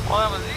Well, that was easy.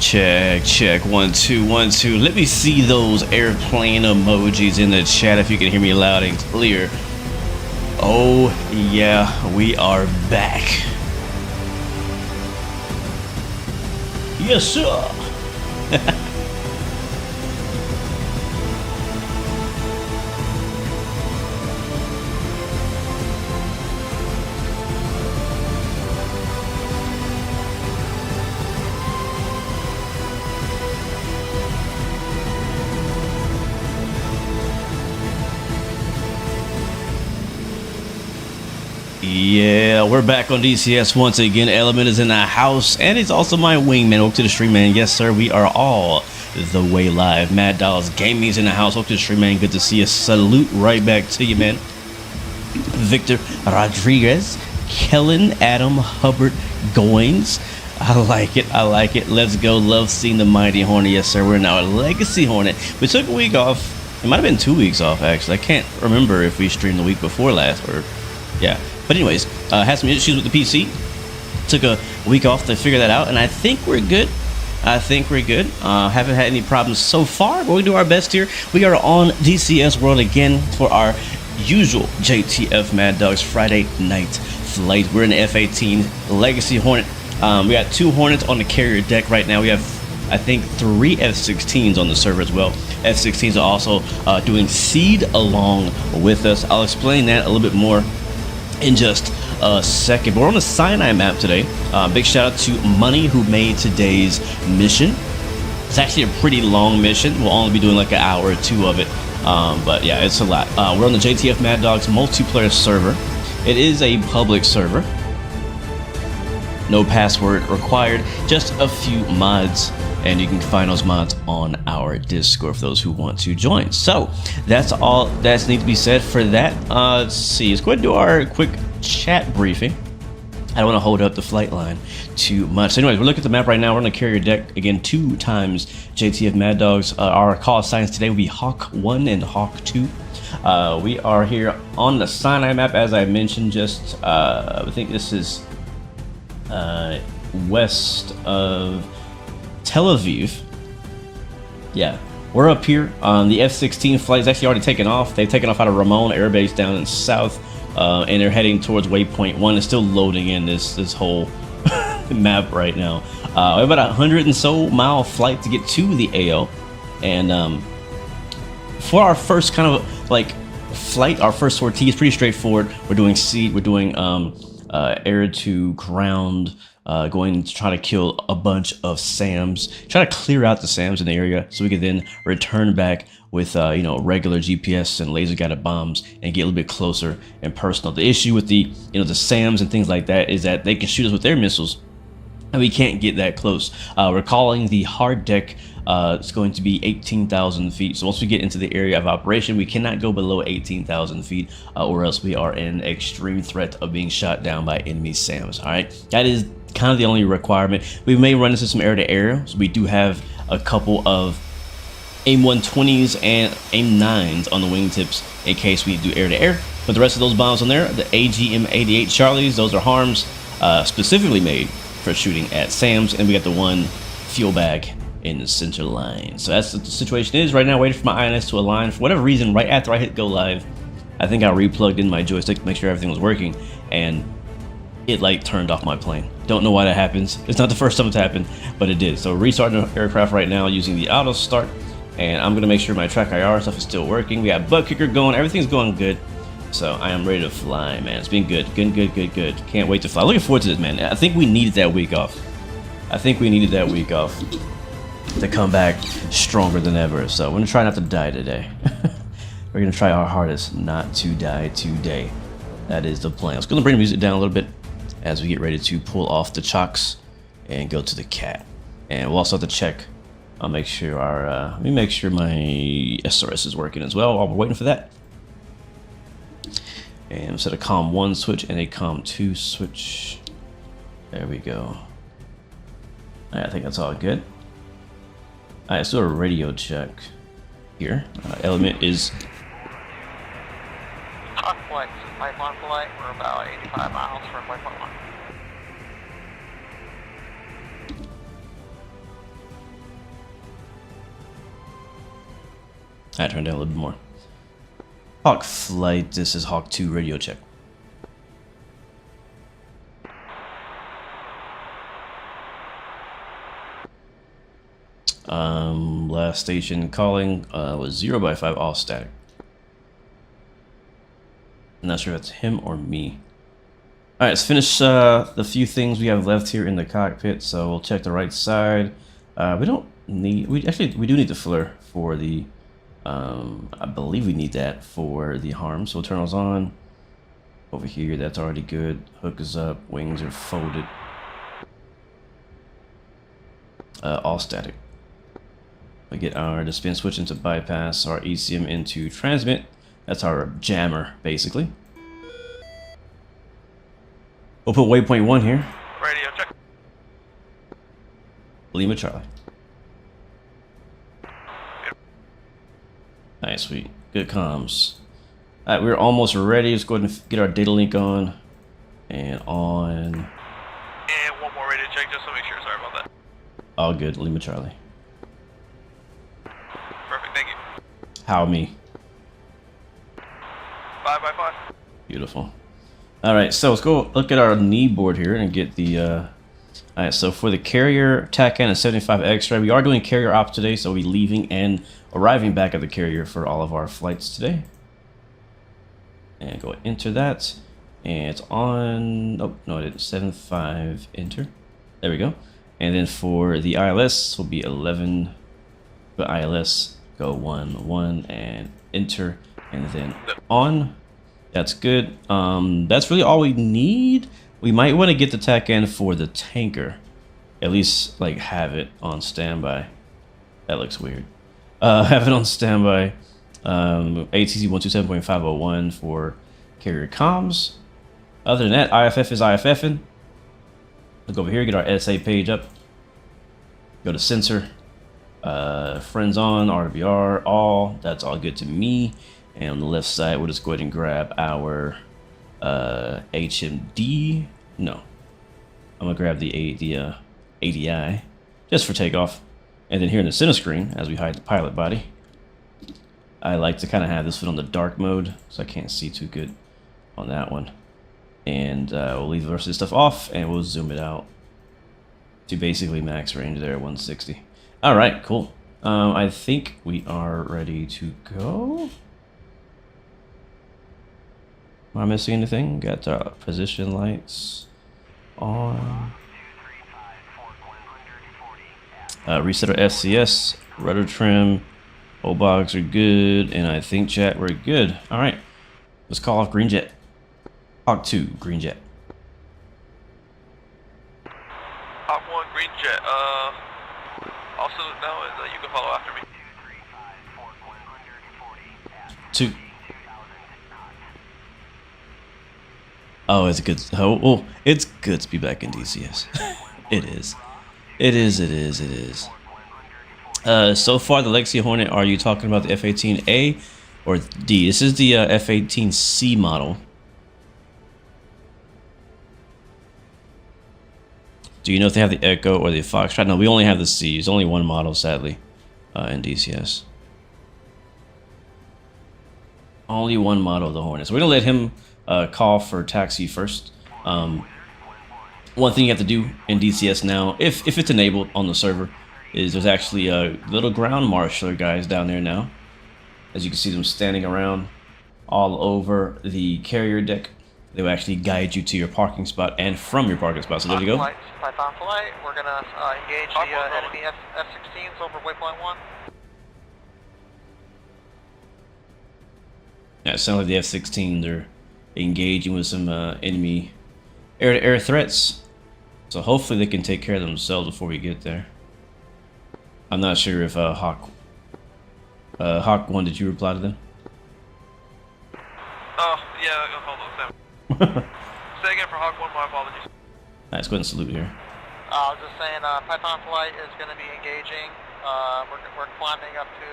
Check, check, 1 2 1 2. Let me see those airplane emojis in the chat if you can hear me loud and clear. Oh yeah, we are back. Yes sir. Yeah, we're back on DCS once again. Element is in the house, and it's also my wingman. Welcome to the stream, man. Yes, sir, we are all the way live. Mad Dolls Gaming's in the house. Welcome to the stream, man. Good to see you. Salute right back to you, man. Victor Rodriguez, Kellen Adam Hubbard Goins. I like it. I like it. Let's go. Love seeing the mighty Hornet. Yes, sir. We're in our Legacy Hornet. We took a week off. It might have been 2 weeks off, actually. I can't remember if we streamed the week before last or, yeah. But anyways, had some issues with the PC. Took a week off to figure that out, and I think we're good. Haven't had any problems so far, but we do our best here. We are on DCS World again for our usual JTF Mad Dogs Friday night flight. We're in the F-18 Legacy Hornet. We got 2 Hornets on the carrier deck right now. We have, I think, 3 F-16s on the server as well. F-16s are also doing seed along with us. I'll explain that a little bit more in just a second. But we're on the Sinai map today. Big shout out to Money who made today's mission. It's actually a pretty long mission. We'll only be doing like an hour or 2 of it, but yeah, it's a lot. We're on the JTF Mad Dogs multiplayer server. It is a public server. No password required, just a few mods, and you can find those mods on our Discord for those who want to join. So that's all that needs to be said for that. Let's see, let's go ahead and do our quick chat briefing. I don't want to hold up the flight line too much. So anyways, we're looking at the map right now. We're on the carrier deck again, 2 times JTF Mad Dogs. Our call signs today will be Hawk 1 and Hawk 2. We are here on the Sinai map, as I mentioned. Just I think this is west of Tel Aviv. Yeah, we're up here. The F-16 flight is actually already taken off. They've taken off out of Ramon Air Base down in south, and they're heading towards waypoint 1. It's still loading in this whole map right now. We have about 100 and so mile flight to get to the AO, and for our first kind of like flight, our first sortie is pretty straightforward. We're doing seed. We're doing air to ground. Going to try to kill a bunch of SAMs, try to clear out the SAMs in the area so we can then return back with you know, regular GPS and laser guided bombs and get a little bit closer and personal. The issue with the the SAMs and things like that is that they can shoot us with their missiles and we can't get that close. We're calling the hard deck. It's going to be 18,000 feet. So once we get into the area of operation, we cannot go below 18,000 feet or else we are in extreme threat of being shot down by enemy SAMs. All right, that is kind of the only requirement. We may run into some air-to-air, so we do have a couple of AIM-120s and AIM-9s on the wingtips in case we do air-to-air. But the rest of those bombs on there, the AGM-88 Charlies, those are harms specifically made for shooting at SAMs, and we got the 1 fuel bag in the center line. So that's what the situation is right now. Waiting for my INS to align. For whatever reason, right after I hit go live, I think I replugged in my joystick to make sure everything was working, and it like turned off my plane. Don't know why that happens. It's not the first time it's happened, but it did. So restarting the aircraft right now using the auto start, and I'm gonna make sure my track IR stuff is still working. We got butt kicker going, everything's going good. So I am ready to fly, man. It's been good, good. Can't wait to fly. Looking forward to this, man. I think we needed that week off. To come back stronger than ever. So we're gonna try not to die today. We're gonna try our hardest not to die today. That is the plan. Let's go and bring the music down a little bit as we get ready to pull off the chocks and go to the cat. And we'll also have to check. I'll make sure our let me make sure my SRS is working as well while we're waiting for that. And set a COM 1 switch and a COM 2 switch. There we go. Alright, I think that's all good. Alright, let's do a radio check here. Element is on flight, pipeline flight. We're about 85 miles from waypoint 1. I turned down a little bit more. Hawk flight, this is Hawk 2 radio check. Last station calling was 0 by 5 all static. I'm not sure if it's him or me. Alright, let's finish the few things we have left here in the cockpit. So we'll check the right side. We don't need, we do need the flare for the I believe we need that for the harm. So we'll turn those on. Over here, that's already good. Hook is up, wings are folded. All static. We get our spin switch into bypass, our ECM into transmit. That's our jammer, basically. We'll put waypoint 1 here. Radio check. Lima Charlie. Nice, sweet. Good comms. Alright, we're almost ready. Let's go ahead and get our data link on. And on. And one more radio check just to make sure. Sorry about that. All good, Lima Charlie. Perfect, thank you. How me? 5 by 5. Beautiful. Alright, so let's go look at our knee board here and get the alright, so for the carrier TACAN and 75 X-ray, we are doing carrier ops today, so we'll be leaving and arriving back at the carrier for all of our flights today. And go enter that. And it's on, oh no it didn't, 75 enter. There we go. And then for the ILS will be 11, but ILS go 1 1 and enter, and then on. That's good. That's really all we need. We might want to get the TACAN for the tanker, at least like have it on standby. That looks weird. Have it on standby. ATC 127.501 for carrier comms. Other than that, IFF is IFFing. Look over here, get our SA page up. Go to sensor. Friends on, RWR, all. That's all good to me. And on the left side, we'll just go ahead and grab our HMD. No, I'm gonna grab the ADI just for takeoff. And then here in the center screen, as we hide the pilot body, I like to kind of have this one on the dark mode, so I can't see too good on that one. And we'll leave the rest of this stuff off, and we'll zoom it out to basically max range there, 160. All right, cool. I think we are ready to go. Am I missing anything? Got our position lights on. Reset our SCS, rudder trim, whole box are good, and I think chat we're good. All right, let's call off green jet. Hawk 2, green jet. Hawk 1, green jet. Also, no, you can follow after me. 2. Oh, it's good. Oh, it's good to be back in DCS. It is. It is. So far, the Lexia Hornet, are you talking about the F-18A or D? This is the F-18C model. Do you know if they have the Echo or the Foxtrot? No, we only have the C. There's only one model, sadly, in DCS. Only one model of the Hornet. So we're gonna let him call for taxi first. One thing you have to do in DCS now, if it's enabled on the server, is there's actually little ground marshaller guys down there now. As you can see them standing around all over the carrier deck. They will actually guide you to your parking spot and from your parking spot. So there you go. Python flight. We're gonna engage the enemy F-16s over waypoint 1. Yeah, it sounds like the F-16, they're engaging with some enemy air-to-air threats. So hopefully they can take care of themselves before we get there. I'm not sure if Hawk 1, did you reply to them? Oh, yeah, hold on, Sam. Say again for Hawk 1, my apologies. Alright, let's go ahead and salute here. I was just saying, Python flight is going to be engaging. We're climbing up to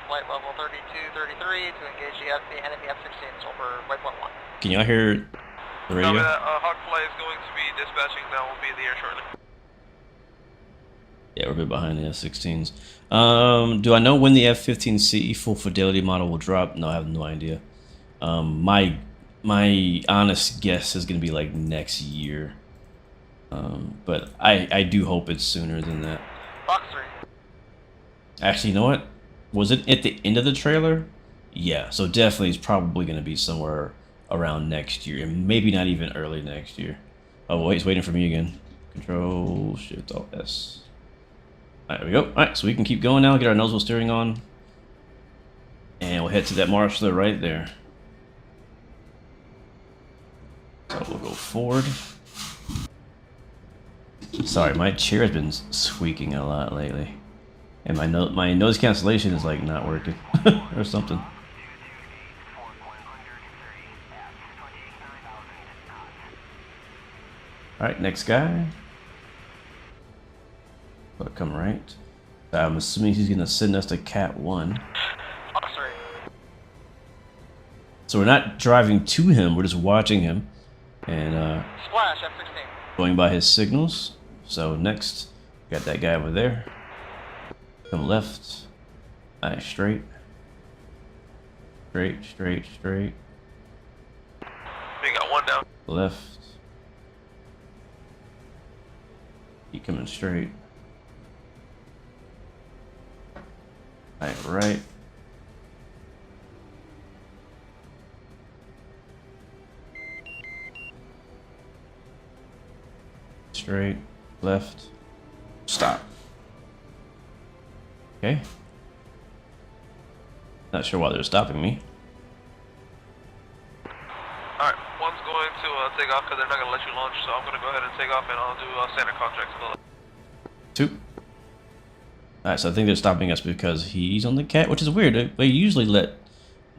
flight level 32, 33 to engage the enemy F-16s over waypoint 1. Can y'all hear the radio? That, Hawk flight is going to be dispatching now. We'll be in the air shortly. Yeah, we're a bit behind the F-16s. Do I know when the F-15C full fidelity model will drop? No, I have no idea. My honest guess is going to be like next year. But I do hope it's sooner than that. Box 3. Actually, you know what? Was it at the end of the trailer? Yeah, so definitely it's probably going to be somewhere around next year, and maybe not even early next year. Oh, wait, he's waiting for me again. Control Shift Alt S. All right, there we go. All right, so we can keep going now. Get our nozzle steering on, and we'll head to that marshaller right there. So we'll go forward. Sorry, my chair has been squeaking a lot lately. And my noise cancellation is like not working or something. Alright, next guy. So come right. I'm assuming he's gonna send us to Cat 1. So we're not driving to him, we're just watching him. And Splash F-16. going by his signals. So next, got that guy over there. Come left. Alright, straight. Straight, straight, straight. We got one down. Left. Keep coming straight. Alright, right. Straight. Left. Stop. Okay. Not sure why they're stopping me. Alright, one's going to take off because they're not going to let you launch, so I'm going to go ahead and take off and I'll do standard contracts. 2. Alright, so I think they're stopping us because he's on the cat, which is weird. They usually let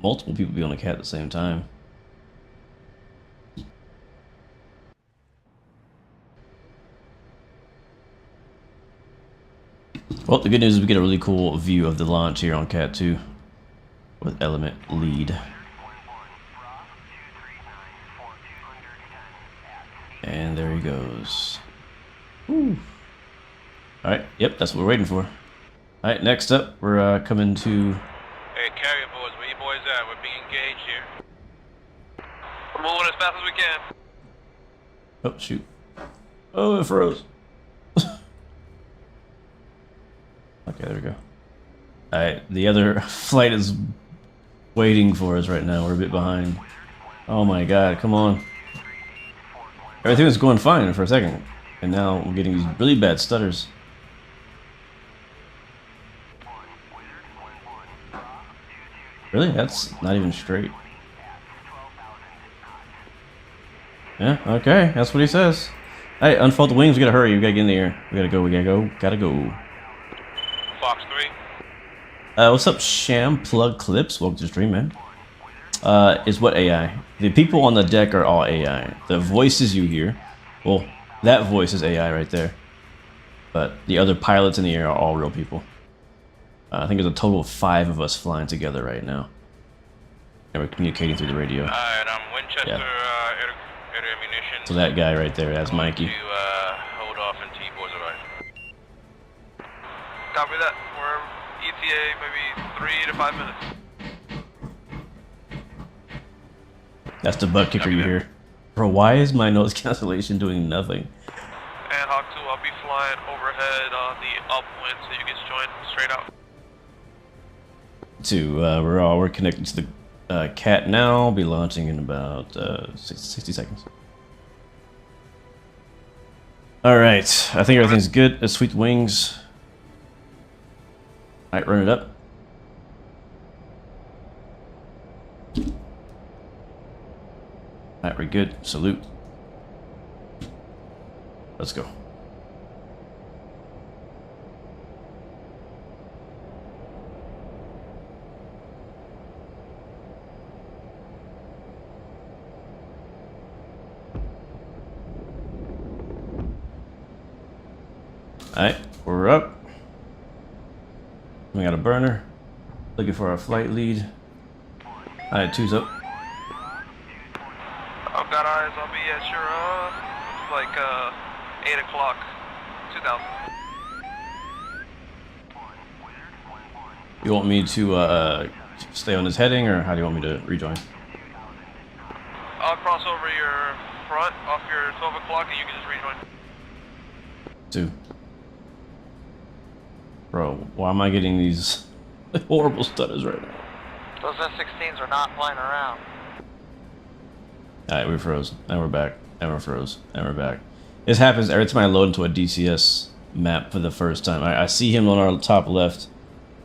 multiple people be on the cat at the same time. Well, the good news is we get a really cool view of the launch here on Cat 2 with Element lead. And there he goes. Woo. Alright, yep, that's what we're waiting for. Alright, next up, we're coming to... Hey, carrier boys, where you boys at? We're being engaged here. We're moving as fast as we can. Oh, shoot. Oh, it froze. Okay, there we go. Alright, the other flight is waiting for us right now. We're a bit behind. Oh my god, come on. Everything was going fine for a second. And now we're getting these really bad stutters. Really? That's not even straight. Yeah, okay, that's what he says. Hey, unfold the wings, we gotta hurry, we gotta get in the air. We gotta go, gotta go. Fox 3. What's up, Sham Plug Clips? Welcome to the stream, man. Is what AI? The people on the deck are all AI. The voices you hear, well, that voice is AI right there. But the other pilots in the air are all real people. I think there's a total of 5 of us flying together right now. And we're communicating through the radio. Alright, I'm Winchester, air ammunition. So that guy right there, that's Mikey. Hold off and T-boys arrive. Copy that. We're ETA maybe 3 to 5 minutes. That's the butt kicker you hear. Bro, why is my noise cancellation doing nothing? And Hawk 2, I'll be flying overhead on the upwind so you can join straight out. 2, we're connected to the cat now. Be launching in about 60 seconds. All right, I think everything's good. Let's sweep the wings. All right, run it up. All right, we're good. Salute. Let's go. Alright, we're up. We got a burner. Looking for our flight lead. Alright, 2's up. I've got eyes. I'll be at your, it's like, 8 o'clock, 2000. You want me to stay on this heading, or how do you want me to rejoin? I'll cross over your front off your 12 o'clock and you can just rejoin. 2. Bro, why am I getting these horrible stutters right now? Those F-16s are not flying around. Alright, we froze. And we're back. And we're froze. And we're back. This happens every time I load into a DCS map for the first time. I see him on our top left.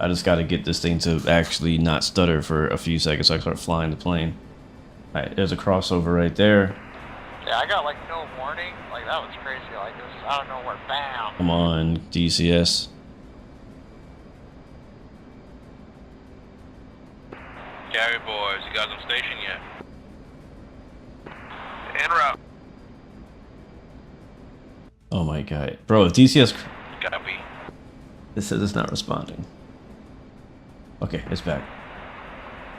I just got to get this thing to actually not stutter for a few seconds so I can start flying the plane. Alright, there's a crossover right there. Yeah, I got like no warning. Like that was crazy. Like it was out of nowhere. Bam. Come on, DCS. Gary boys, you guys on station yet? En route. Oh my god. Bro, if DCS... Copy. It says it's not responding. Okay, it's back.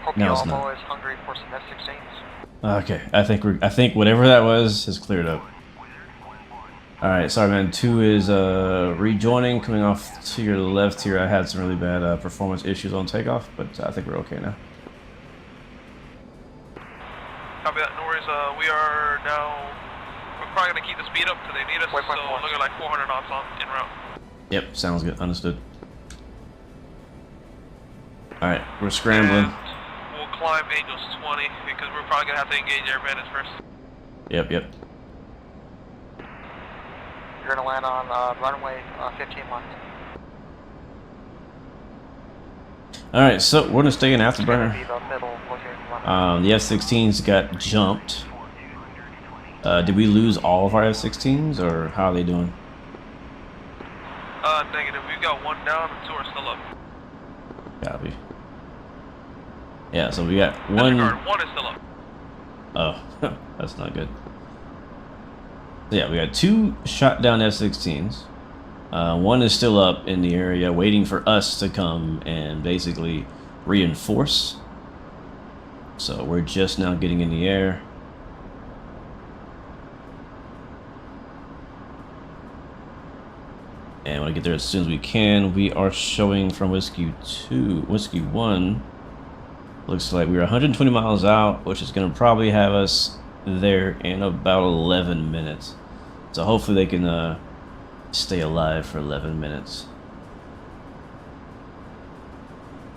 Hope No, you it's all not. boys hungry for some F-16s. Okay, I think whatever that was has cleared up. Alright, sorry man, 2 is rejoining, coming off to your left here. I had some really bad performance issues on takeoff, but I think we're okay now. Copy that, no worries. We are now, we're probably going to keep the speed up because they need us, so looking like 400 knots on en route. Yep, sounds good, understood. Alright, we're scrambling. And we'll climb Angels 20 because we're probably going to have to engage air bandits first. Yep. You're gonna land on runway 15 left. Alright, so we're gonna stay in afterburner. Be the middle looking runway. The F-16s got jumped. Did we lose all of our F-16s, or how are they doing? Negative. We've got 1 down and 2 are still up. Copy. Yeah, so we got 1... Disregard, 1 is still up. Oh, that's not good. So yeah, we got 2 shot down F-16s. 1 is still up in the area waiting for us to come and basically reinforce. So we're just now getting in the air. And when I get there as soon as we can, we are showing from Whiskey 1. Looks like we're 120 miles out, which is going to probably have us there in about 11 minutes. So hopefully they can stay alive for 11 minutes.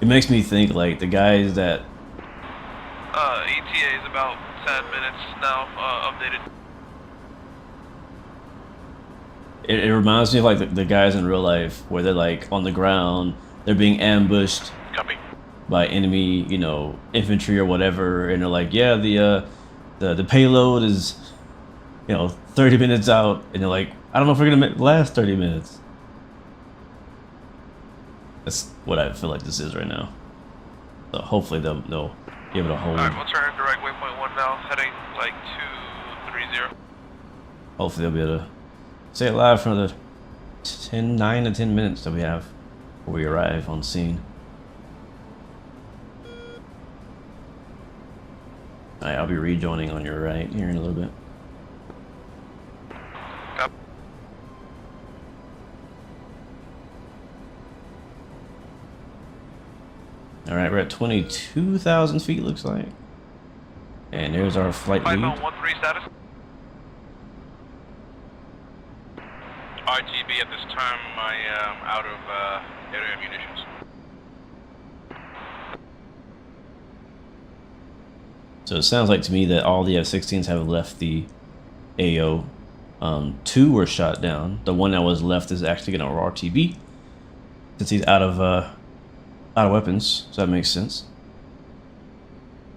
It makes me think like the guys that... ETA is about 10 minutes now, updated. It reminds me of like the guys in real life where they're like on the ground, they're being ambushed. Copy. By enemy, you know, infantry or whatever, and they're like, yeah, the payload is, you know, 30 minutes out, and they're like, I don't know if we're gonna last 30 minutes. That's what I feel like this is right now. So hopefully they'll be able to hold. Alright, we'll turn direct waypoint 1 now, heading like 230. Hopefully they'll be able to stay alive for the 9 to 10 minutes that we have before we arrive on scene. Alright, I'll be rejoining on your right here in a little bit. Copy. Alright, we're at 22,000 feet, looks like. And there's our flight lead. Python 1-3 status. RTB at this time, I am out of area munitions. So it sounds like to me that all the F-16s have left the AO. 2 were shot down. The one that was left is actually going to RTB since he's out of weapons. So that makes sense.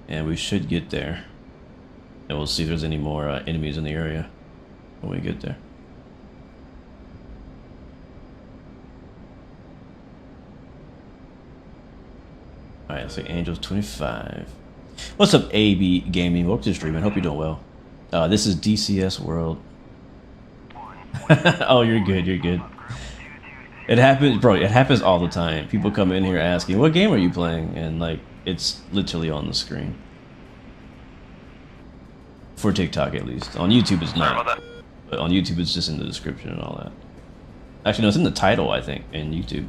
And we should get there. And we'll see if there's any more enemies in the area when we get there. Alright, so Angels 25. What's up, AB Gaming? Welcome to the stream, man. Hope you're doing well. This is DCS World. Oh, you're good, you're good. It happens, bro, it happens all the time. People come in here asking, what game are you playing? And, like, it's literally on the screen. For TikTok, at least. On YouTube, it's not. But on YouTube, it's just in the description and all that. Actually, no, it's in the title, I think, in YouTube.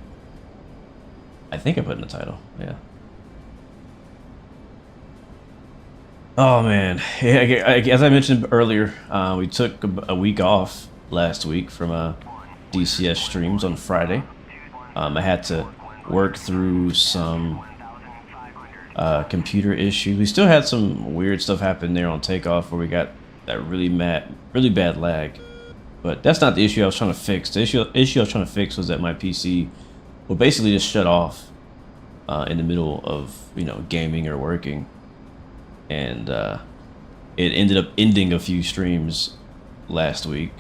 I think I put in the title, yeah. Oh man, as I mentioned earlier, we took a week off last week from DCS streams on Friday. I had to work through some computer issues. We still had some weird stuff happen there on takeoff where we got that really bad lag. But that's not the issue I was trying to fix. The issue I was trying to fix was that my PC would basically just shut off in the middle of, you know, gaming or working. And it ended up ending a few streams last week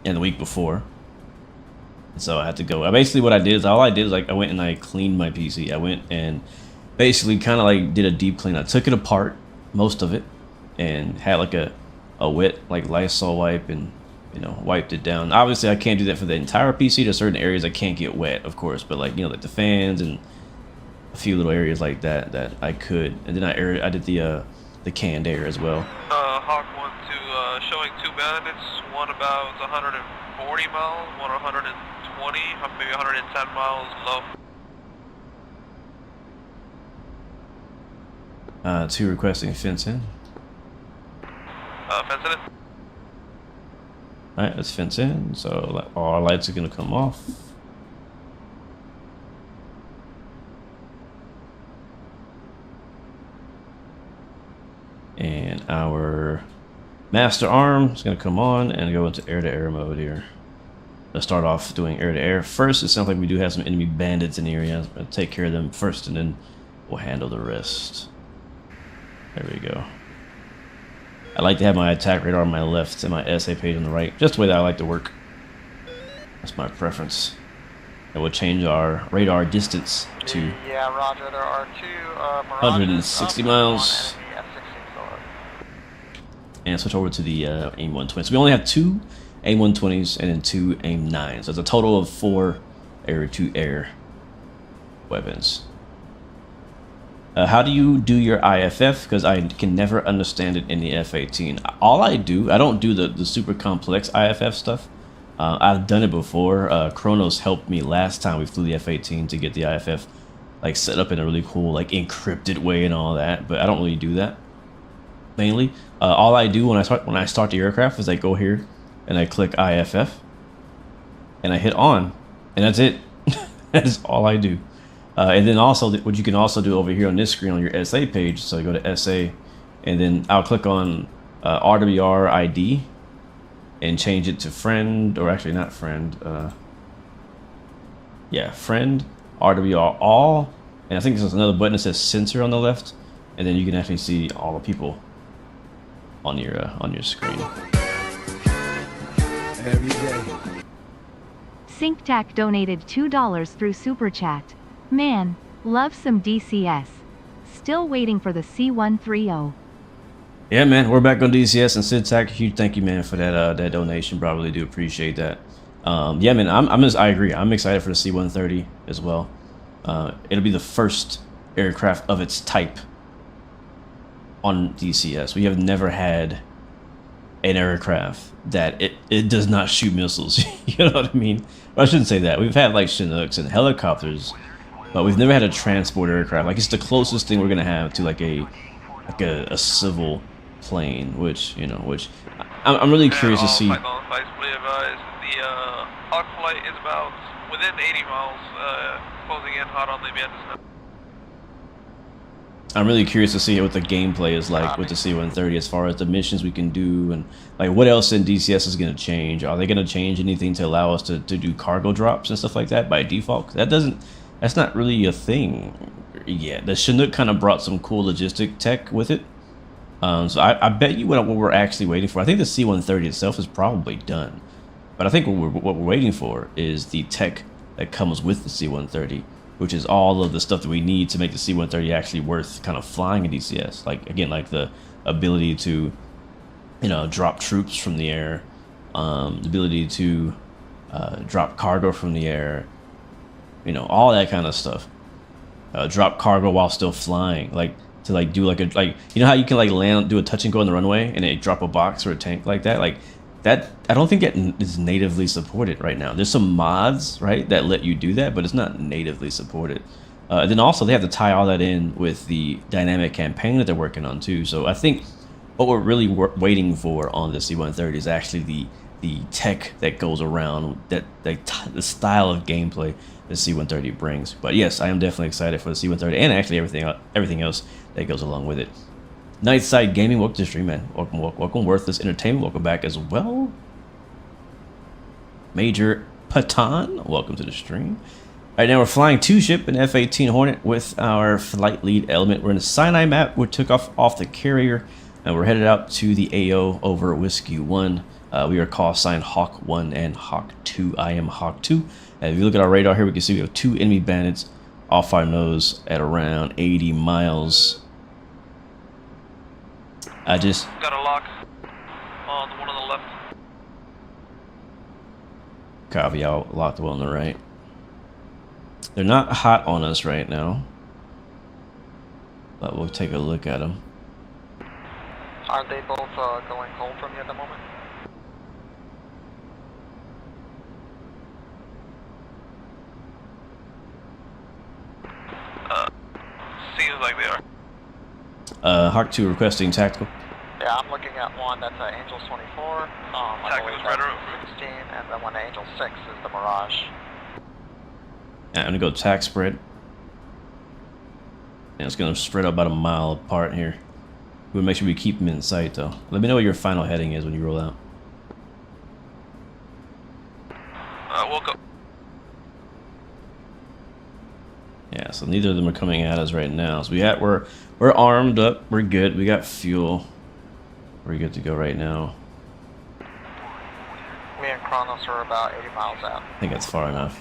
and the week before. So I had to go. Basically what I did is, like, I went and I cleaned my PC. I went and basically kind of like did a deep clean. I took it apart, most of it, and had like a wet, like, Lysol wipe and, you know, wiped it down. Obviously I can't do that for the entire PC. There's certain areas I can't get wet, of course, but, like, you know, like the fans and a few little areas like that I could. And then I did the canned air as well. Hawk 1-2, showing 2 bandits, one about 140 miles, one 120, maybe 110 miles low. 2 requesting fence in. Fence in. Alright, let's fence in. So all our lights are gonna come off. And our master arm is going to come on and go into air-to-air mode here. Let's start off doing air-to-air. First, it sounds like we do have some enemy bandits in the area. I'm going to take care of them first, and then we'll handle the rest. There we go. I like to have my attack radar on my left and my SA page on the right. Just the way that I like to work. That's my preference. And we'll change our radar distance to Yeah, roger. There are 2 160 miles. And switch over to the AIM-120. So we only have 2 AIM-120s and then 2 AIM-9s. So it's a total of 4 air-to-air weapons. How do you do your IFF? Because I can never understand it in the F-18. I don't do the super complex IFF stuff. I've done it before. Kronos helped me last time we flew the F-18 to get the IFF like set up in a really cool, like, encrypted way and all that. But I don't really do that. Mainly, all I do when I start the aircraft is I go here and I click IFF and I hit on, and that's it. That is all I do. And then also what you can also do over here on this screen on your SA page. So you go to SA, and then I'll click on RWR ID and change it to friend, or actually not friend. Yeah, friend, RWR all, and I think there's another button that says sensor on the left, and then you can actually see all the people on your screen. Every day. SyncTac donated $2 through Super Chat. Man, love some DCS. Still waiting for the C130. Yeah, man, we're back on DCS and SyncTac. Huge thank you, man, for that donation, bro. I really do appreciate that. Yeah, man, I agree. I'm excited for the C130 as well. It'll be the first aircraft of its type on DCS. We have never had an aircraft that it does not shoot missiles. You know what I mean? Well, I shouldn't say that. We've had like Chinooks and helicopters, but we've never had a transport aircraft. Like, it's the closest thing we're gonna have to like a civil plane, which I'm really curious to see. Python flights, please advise. The Hawk flight is about within 80 miles, closing in hot on the Vienna. I'm really curious to see what the gameplay is like with the C-130 as far as the missions we can do and like what else in DCS is going to change. Are they going to change anything to allow us to do cargo drops and stuff like that by default? That's not really a thing yet. The Chinook kind of brought some cool logistic tech with it. So I bet you what we're actually waiting for. I think the C-130 itself is probably done, but I think what we're waiting for is the tech that comes with the C-130, which is all of the stuff that we need to make the C-130 actually worth kind of flying in DCS. Like again, like the ability to, drop troops from the air, the ability to drop cargo from the air, all that kind of stuff. Drop cargo while still flying, like to like do like how you can like land, do a touch and go on the runway and it drop a box or a tank like that. Like that, I don't think that is natively supported right now. There's some mods, right, that let you do that, but it's not natively supported. Then also they have to tie all that in with the dynamic campaign that they're working on too. So I think what we're really waiting for on the C-130 is actually the tech that goes around that the style of gameplay the C-130 brings. But yes, I am definitely excited for the C-130 and actually everything else that goes along with it. Nightside Gaming, welcome to the stream, man. Welcome. Worthless Entertainment, welcome back as well. Major Patan, welcome to the stream. All right, now we're flying two-ship an F-18 Hornet with our flight lead element. We're in the Sinai map. We took off the carrier, and we're headed out to the AO over Whiskey 1. We are call sign Hawk 1 and Hawk 2. I am Hawk 2. And if you look at our radar here, we can see we have two enemy bandits off our nose at around 80 miles. I just got a lock on the one on the left. Copy, I'll lock the one on the right. They're not hot on us right now, but we'll take a look at them. Are they both going cold from you at the moment? Seems like they are. Hawk 2 requesting tactical. Yeah, I'm looking at one that's Angels 24. Tactical's right around 16, and then one Angel 6 is the Mirage. Yeah, I'm gonna go tack spread. And it's gonna spread out about a mile apart here. We'll make sure we keep them in sight though. Let me know what your final heading is when you roll out. Woke up. Yeah, so neither of them are coming at us right now. So we're armed up, we're good, we got fuel. We're good to go right now. Me and Kronos are about 80 miles out. I think that's far enough.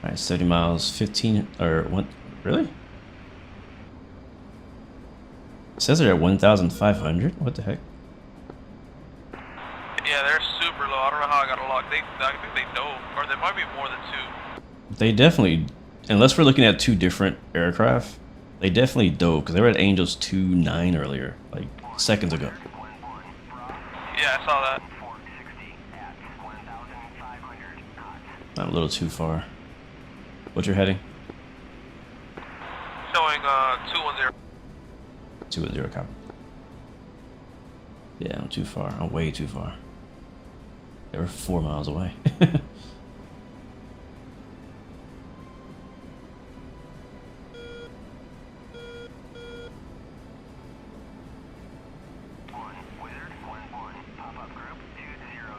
Alright, 70 miles, 15, or what, really? It says they're at 1,500? What the heck? Yeah, they're super low. I don't know how I got a lock. I think they dove, or there might be more than two. They definitely, unless we're looking at two different aircraft, they definitely dove, because they were at Angels 2-9 earlier, like seconds ago. Yeah, I saw that. Not a little too far. What's your heading? Showing 210. 210, copy. Yeah, I'm too far. I'm way too far. They were 4 miles away.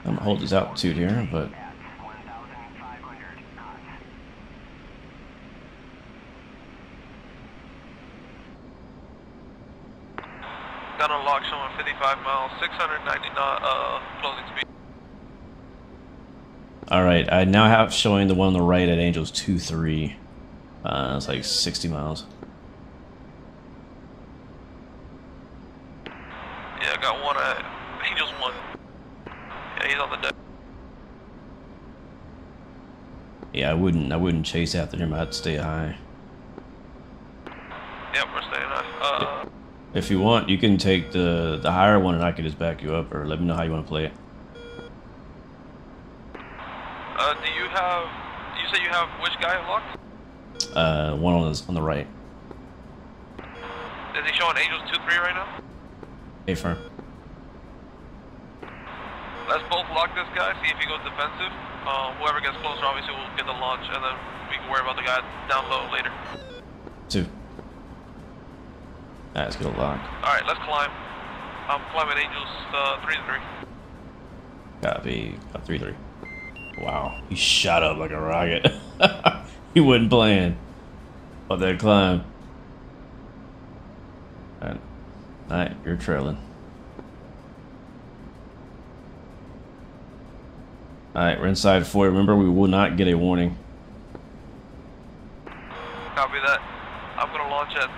I'm gonna hold this altitude here, but got a lock showing 55 miles, 690 knot closing speed. alright, I now have showing the one on the right at Angels 2-3. It's like 60 miles. Yeah, I got one at Angels 1. Yeah, he's on the deck. Yeah, I wouldn't chase after him. I'd stay high. Yep, we're staying high. If you want, you can take the higher one, and I can just back you up, or let me know how you want to play it. Do you have? You say you have which guy locked? One on the right. Is he showing Angels 2-3 right now? A firm. Let's both lock this guy, see if he goes defensive. Whoever gets closer, obviously, will get the launch, and then we can worry about the guy down low later. 2. Alright, let's get a lock. Alright, let's climb. I'm climbing Angels 3-3. Copy. 3-3. Wow, he shot up like a rocket. He wasn't playing on that climb. Alright, you're trailing. Alright, we're inside 4. Remember, we will not get a warning. Copy that. I'm gonna launch at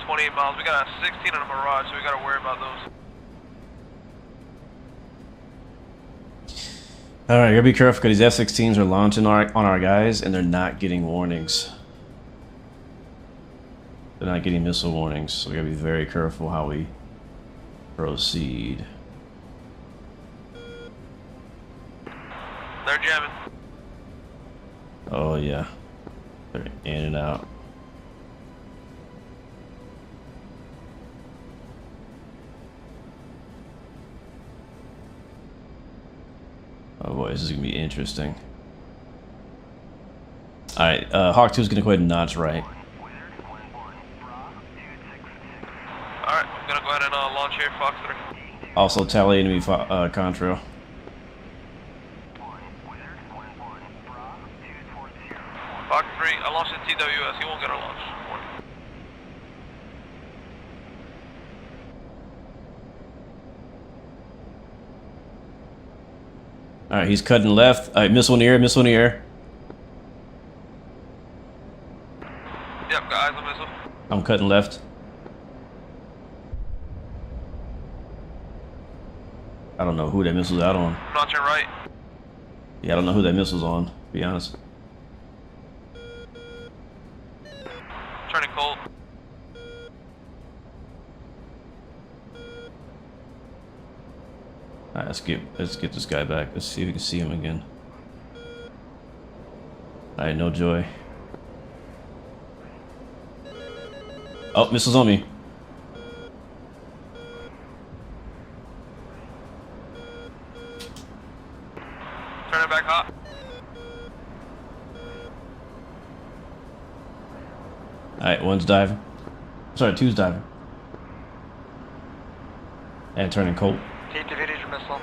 28 miles. We got a 16 and a Mirage, so we gotta worry about those. Alright, you gotta be careful because these F-16s are launching on our guys and they're not getting warnings. They're not getting missile warnings, so we gotta be very careful how we proceed. They're jamming. Oh yeah, they're in and out. Oh boy, this is gonna be interesting. Alright, Hawk 2 is gonna go ahead and notch right. Alright, I'm gonna go ahead and launch here, Fox 3. Also tally enemy contrail. Fox 3, I launched at TWS, he won't get a launch. Warning. Alright, he's cutting left. Alright, missile in the air, missile in the air. Yep, got eyes on missile. I'm cutting left. I don't know who that missile's out on. Launching right. Yeah, I don't know who that missile's on, to be honest. Turning cold. Alright, let's get this guy back. Let's see if we can see him again. Alright, no joy. Oh, missile's on me. Turning back hot. Alright, 1's diving. Sorry, 2's diving. And turning cold. Keep defeated your missile.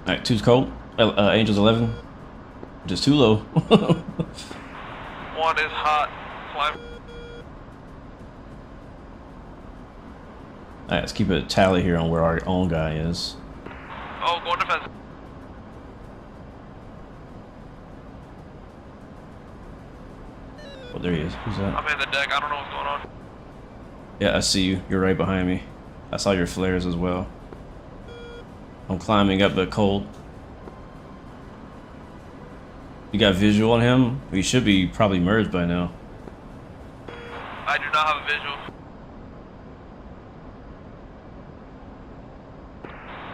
Alright, 2's cold. Angels 11. Just too low. 1 is hot. Climb. Alright, let's keep a tally here on where our own guy is. Oh, going defensive. Oh, there he is. Who's that? I'm in the deck, I don't know what's going on. Yeah, I see you. You're right behind me. I saw your flares as well. I'm climbing up the cold. You got visual on him? We should be probably merged by now. I do not have a visual.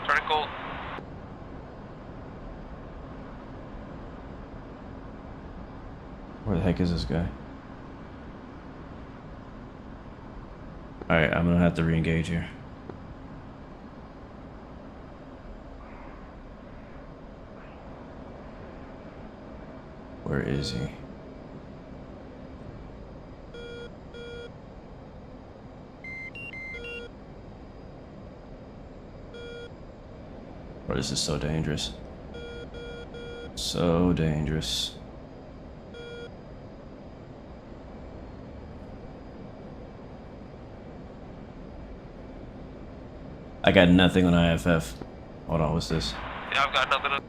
Turning cold. Where the heck is this guy? Alright, I'm gonna have to re-engage here. Where is he? Bro, this is so dangerous. So dangerous. I got nothing on IFF. Hold on, what's this? Yeah, I've got nothing.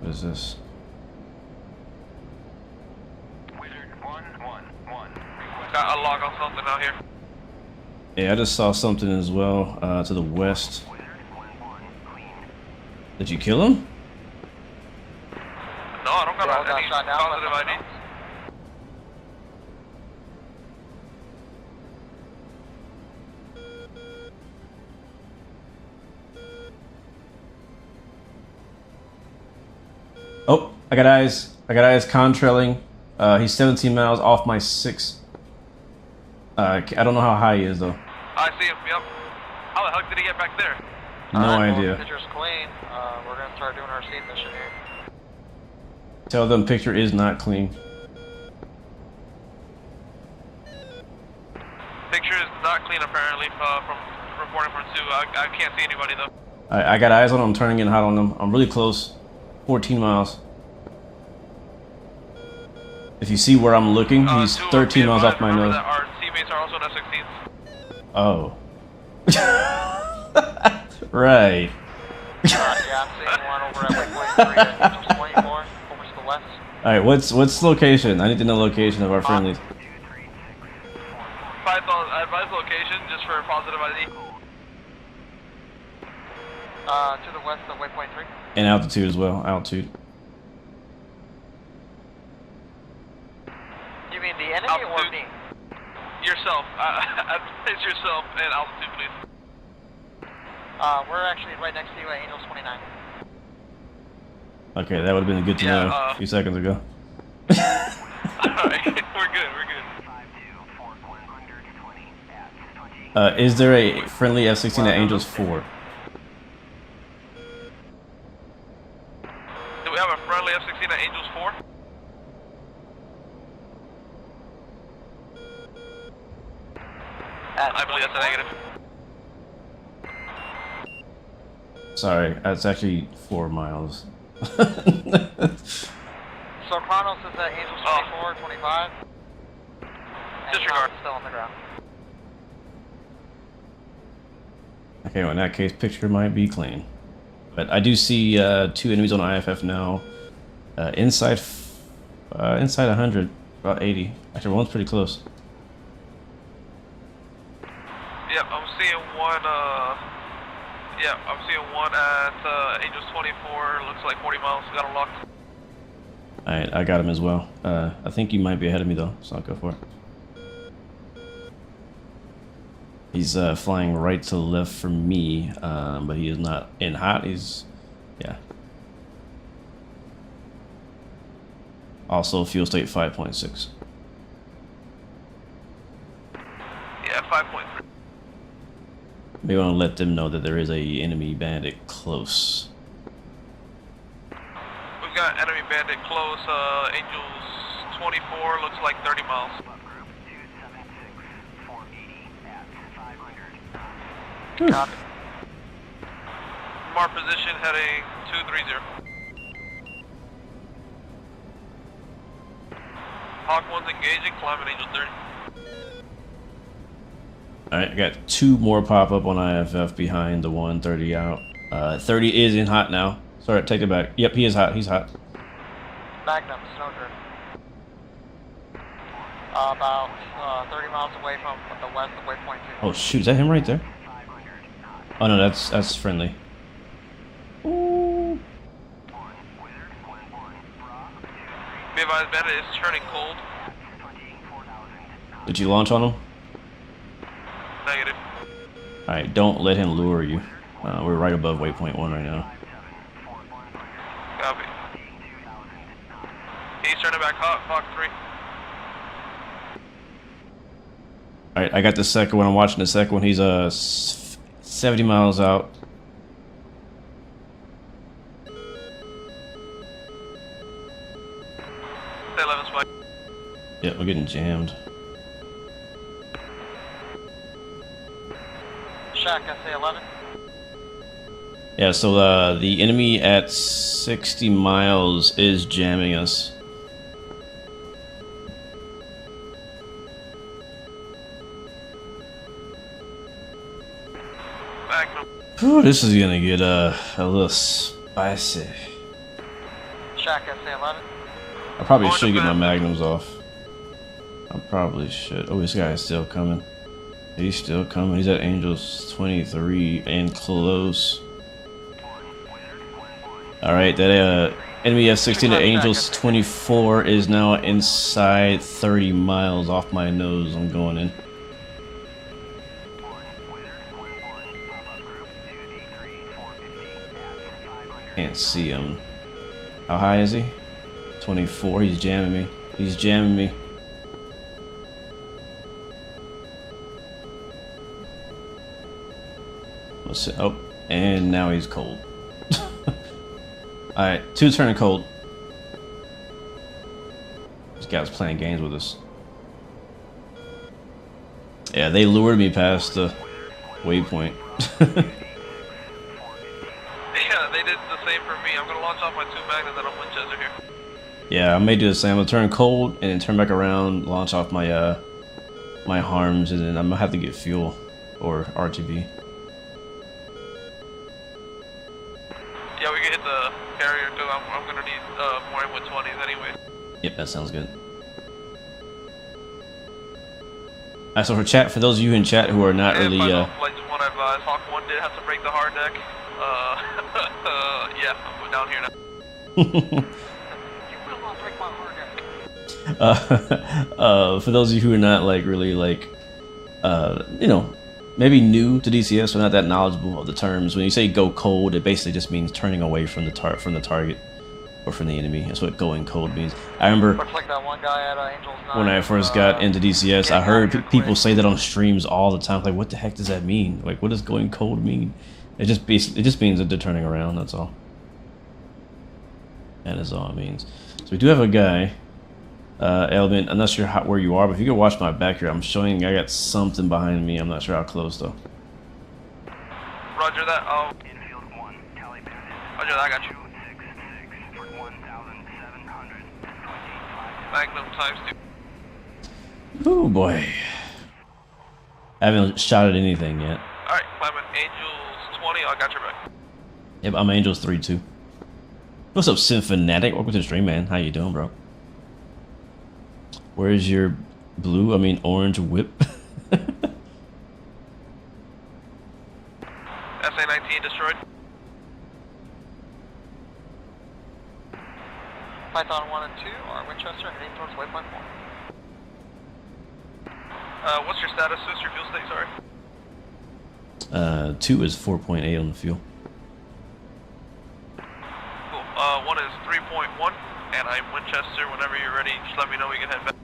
What is this? Got a lock on something out here. Yeah, I just saw something as well to the west. Did you kill him? No, I don't got Yeah, any shot down, positive but- ID. Oh, I got eyes. I got eyes contrailing. He's 17 miles off my 6. I don't know how high he is though. I see him, yep. How the heck did he get back there? No idea. Well, picture's clean. We're gonna start doing our seed mission here. Tell them picture is not clean. Picture is not clean apparently, from reporting from 2. I can't see anybody though. I got eyes on him. I'm turning in hot on him. I'm really close. 14 miles. If you see where I'm looking, he's 13 miles off my nose. That our teammates are also in F-16s. Oh. Right. Yeah, I'm seeing one over at waypoint 3 at 24, over to the west. Alright, what's the location? I need to know the location of our friendlies. Advise location just for positive ID. To the west of waypoint 3. And altitude as well. Altitude. You mean the enemy or Altitude. me? Yourself. Advise yourself and altitude, please. We're actually right next to you at Angels 29. Okay, that would have been good to know a few seconds ago. Alright, we're good, we're good. Is there a friendly F-16 at Angels 4? Do we have a friendly F-16 at Angels 4? I believe that's a negative. Sorry, that's actually 4 miles. So Chronos is at Angels 24, 25. And Disregard. still on the ground. Okay, well in that case, picture might be clean. But I do see 2 enemies on IFF now. Inside 100, about 80. Actually, one's pretty close. Yep, I'm seeing one, yeah, I'm seeing one at Angels 24, looks like 40 miles, got him locked. Alright, I got him as well. I think you might be ahead of me though, so I'll go for it. He's flying right to the left from me, but he is not in hot, he's, yeah. Also fuel state 5.6. Yeah, 5.3. We want to let them know that there is a enemy bandit close. We've got enemy bandit close, Angels 24, looks like 30 miles. Copy. Mark position heading 230. Hawk 1's engaging, climbing Angel 30. Alright, I got 2 more pop up on IFF behind the 130 out. 30 is in hot now. Sorry, take it back. Yep, he is hot. He's hot. Magnum, Snowdrift. About 30 miles away from the west of waypoint 2. Oh shoot, is that him right there? Oh no, that's friendly. Ooh. Be advised, bandit is turning cold. Did you launch on him? Negative. Alright, don't let him lure you. We're right above waypoint 1 right now. Copy. He's turning back Hawk 3. Alright, I got the second one. I'm watching the second one. He's 70 miles out. Stay 11 spike. Yep, we're getting jammed. Shack, SA-11. Yeah, so the enemy at 60 miles is jamming us. Magnum. Whew, this is gonna get a little spicy. Shack, SA-11. I probably should get my magnums off. I probably should. Oh, this guy is still coming. He's still coming. He's at Angels 23 and close. Alright, that enemy F-16 at Angels 24 is now inside 30 miles off my nose. I'm going in. Can't see him. How high is he? 24. He's jamming me. He's jamming me. Oh, and now he's cold. Alright, 2 turning cold. This guy's playing games with us. Yeah, they lured me past the waypoint. Yeah, they did the same for me. I'm gonna launch off my 2 magnets and I'm Winchester here. Yeah, I may do the same. I'm gonna turn cold and then turn back around, launch off my my harms, and then I'm gonna have to get fuel or RTB. Yeah, we can hit the carrier too. I'm gonna need more M120s anyway. Yep, that sounds good. Alright, so for chat, for those of you in chat who are not really Flight 1 advised, Hawk 1 did have to break the hard deck. Yeah, I'm down here now. You will not break my hard deck. For those of you who are not like really like you know, maybe new to DCS or not that knowledgeable of the terms, when you say go cold, it basically just means turning away from the target or from the enemy. That's what going cold means. I remember Looks like that one guy at Angels 9. when I first got into DCS, I heard people say that on streams all the time. Like, what the heck does that mean? Like, what does going cold mean? It just means that they're turning around. That's all. That is all it means. So we do have a guy, Element. I'm not sure where you are, but if you can watch my back here, I'm showing I got something behind me. I'm not sure how close though. Roger that. Oh. Infield 1, tally bandit. Roger that, I got you. 266 for 1,725. Magnum times 2. Oh boy. I haven't shot at anything yet. Alright, climbing Angels 20, I got your back. Yep, I'm Angels 3 too. What's up, Symphanatic? Welcome to the stream, man. How you doing, bro? Where's your orange whip? SA-19 destroyed. Python 1 and 2 are Winchester heading towards waypoint 1. What's your status, sis? Your fuel state, sorry. 2 is 4.8 on the fuel. Cool. 1 is 3.1, and I'm Winchester. Whenever you're ready, just let me know we can head back.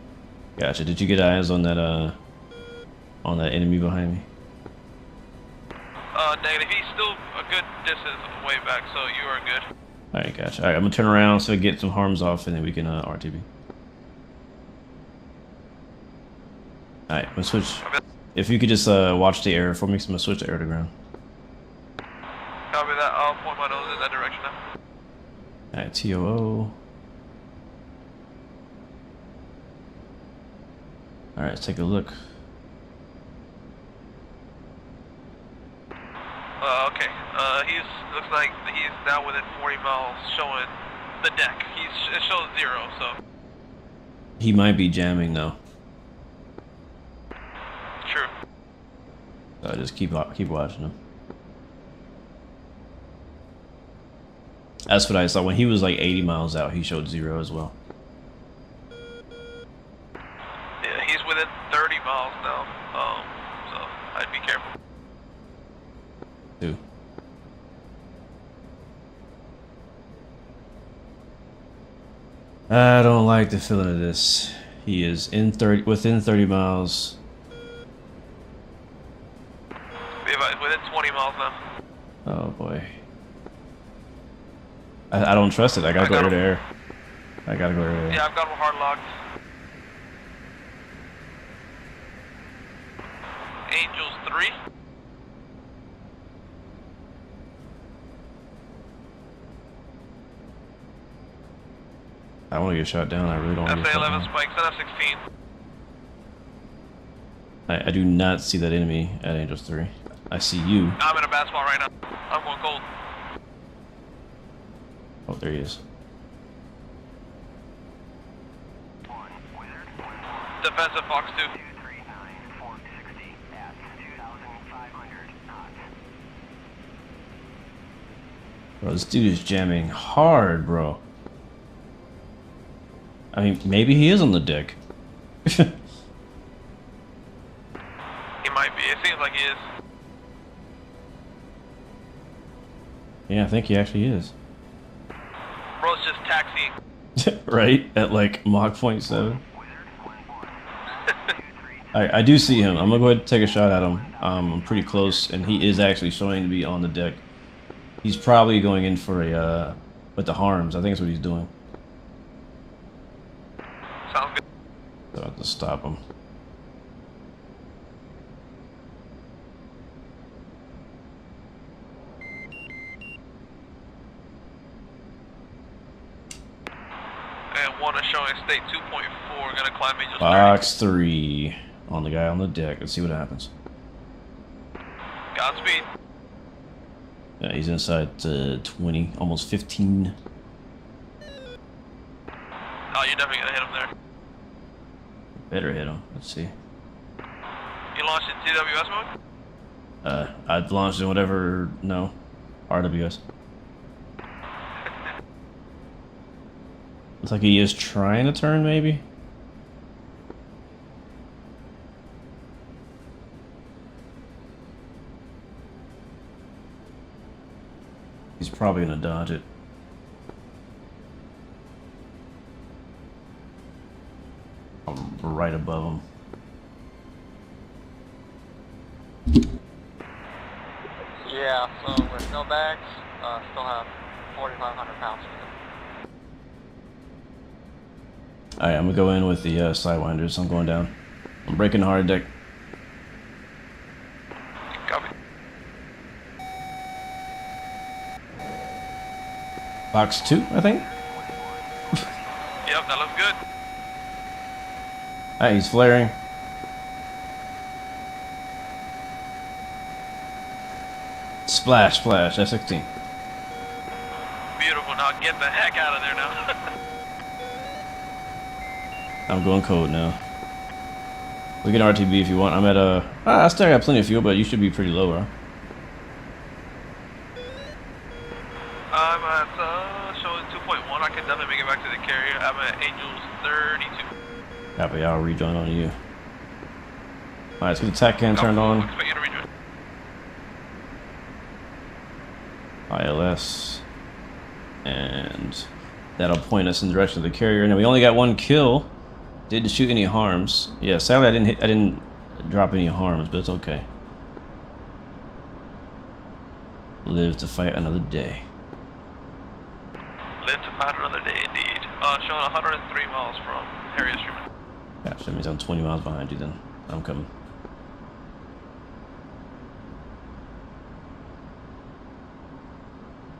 Gotcha. Did you get eyes on that enemy behind me? Negative. He's still a good distance way back, so you are good. Alright, gotcha. Alright, I'm gonna turn around so I get some harms off and then we can RTB. Alright, I'm gonna switch. If you could just watch the air for me, 'cause I'm gonna switch the air to ground. Copy that. I'll point my nose in that direction now. Alright, TOO. Alright, let's take a look. Okay. Looks like he's now within 40 miles, showing the deck. It shows 0, so. He might be jamming though. True. So just keep watching him. That's what I saw when he was like 80 miles out. He showed 0 as well. Yeah, he's within 30 miles now. So I'd be careful. 2. I don't like the feeling of this. He is within 30 miles. Within 20 miles now. Oh boy. I don't trust it. I gotta go air to air. I gotta go air to air. Yeah, I've got him hard locked. Angels 3. I want to get shot down. I really don't want to get shot SA-11 down. spikes and F-16. I do not see that enemy at Angels 3. I see you. I'm in a bad spot right now. I'm going cold. Oh, there he is. Defensive Fox 2. 239, 460 at 2,500 knots. Bro, this dude is jamming hard, bro. I mean, maybe he is on the deck. He might be. It seems like he is. Yeah, I think he actually is. Bro's just taxiing. Right at like Mach 0.7. I do see him. I'm gonna go ahead and take a shot at him. I'm pretty close, and he is actually showing to be on the deck. He's probably going in for a with the harms. I think that's what he's doing. Sounds good. So I have to stop him. And one is showing state 2.4. Gonna climb Angels 30. Box 3 on the guy on the deck. Let's see what happens. Godspeed. Yeah, he's inside 20, almost 15. Oh, you're definitely gonna hit him there. Better hit him. Let's see. You launched in TWS mode? I'd launched in whatever. No, RWS. Looks like he is trying to turn, maybe. He's probably gonna dodge it. I'm right above him. Yeah, so with no bags, still have 4,500 pounds with it. Alright, I'm gonna go in with the sidewinders. I'm going down. I'm breaking the hard deck. Copy. Box 2, I think. Yep, that looks good. Alright, he's flaring. Splash, splash, F-16. Beautiful. Now get the heck out of there now. I'm going code now. We can RTB if you want. I'm at a... I still got plenty of fuel, but you should be pretty low, huh? I'm at showing 2.1. I can definitely make it back to the carrier. I'm at Angels 32. Copy, I'll rejoin on you. Alright, let's get the TAC cam turned on. Expect you to rejoin. ILS. And that'll point us in the direction of the carrier. Now we only got one kill. Didn't shoot any harms. Yeah, sadly I didn't drop any harms, but it's okay. Live to fight another day. Live to fight another day, indeed. Showing 103 miles from Harriet Street. Gosh, that means I'm 20 miles behind you then. I'm coming.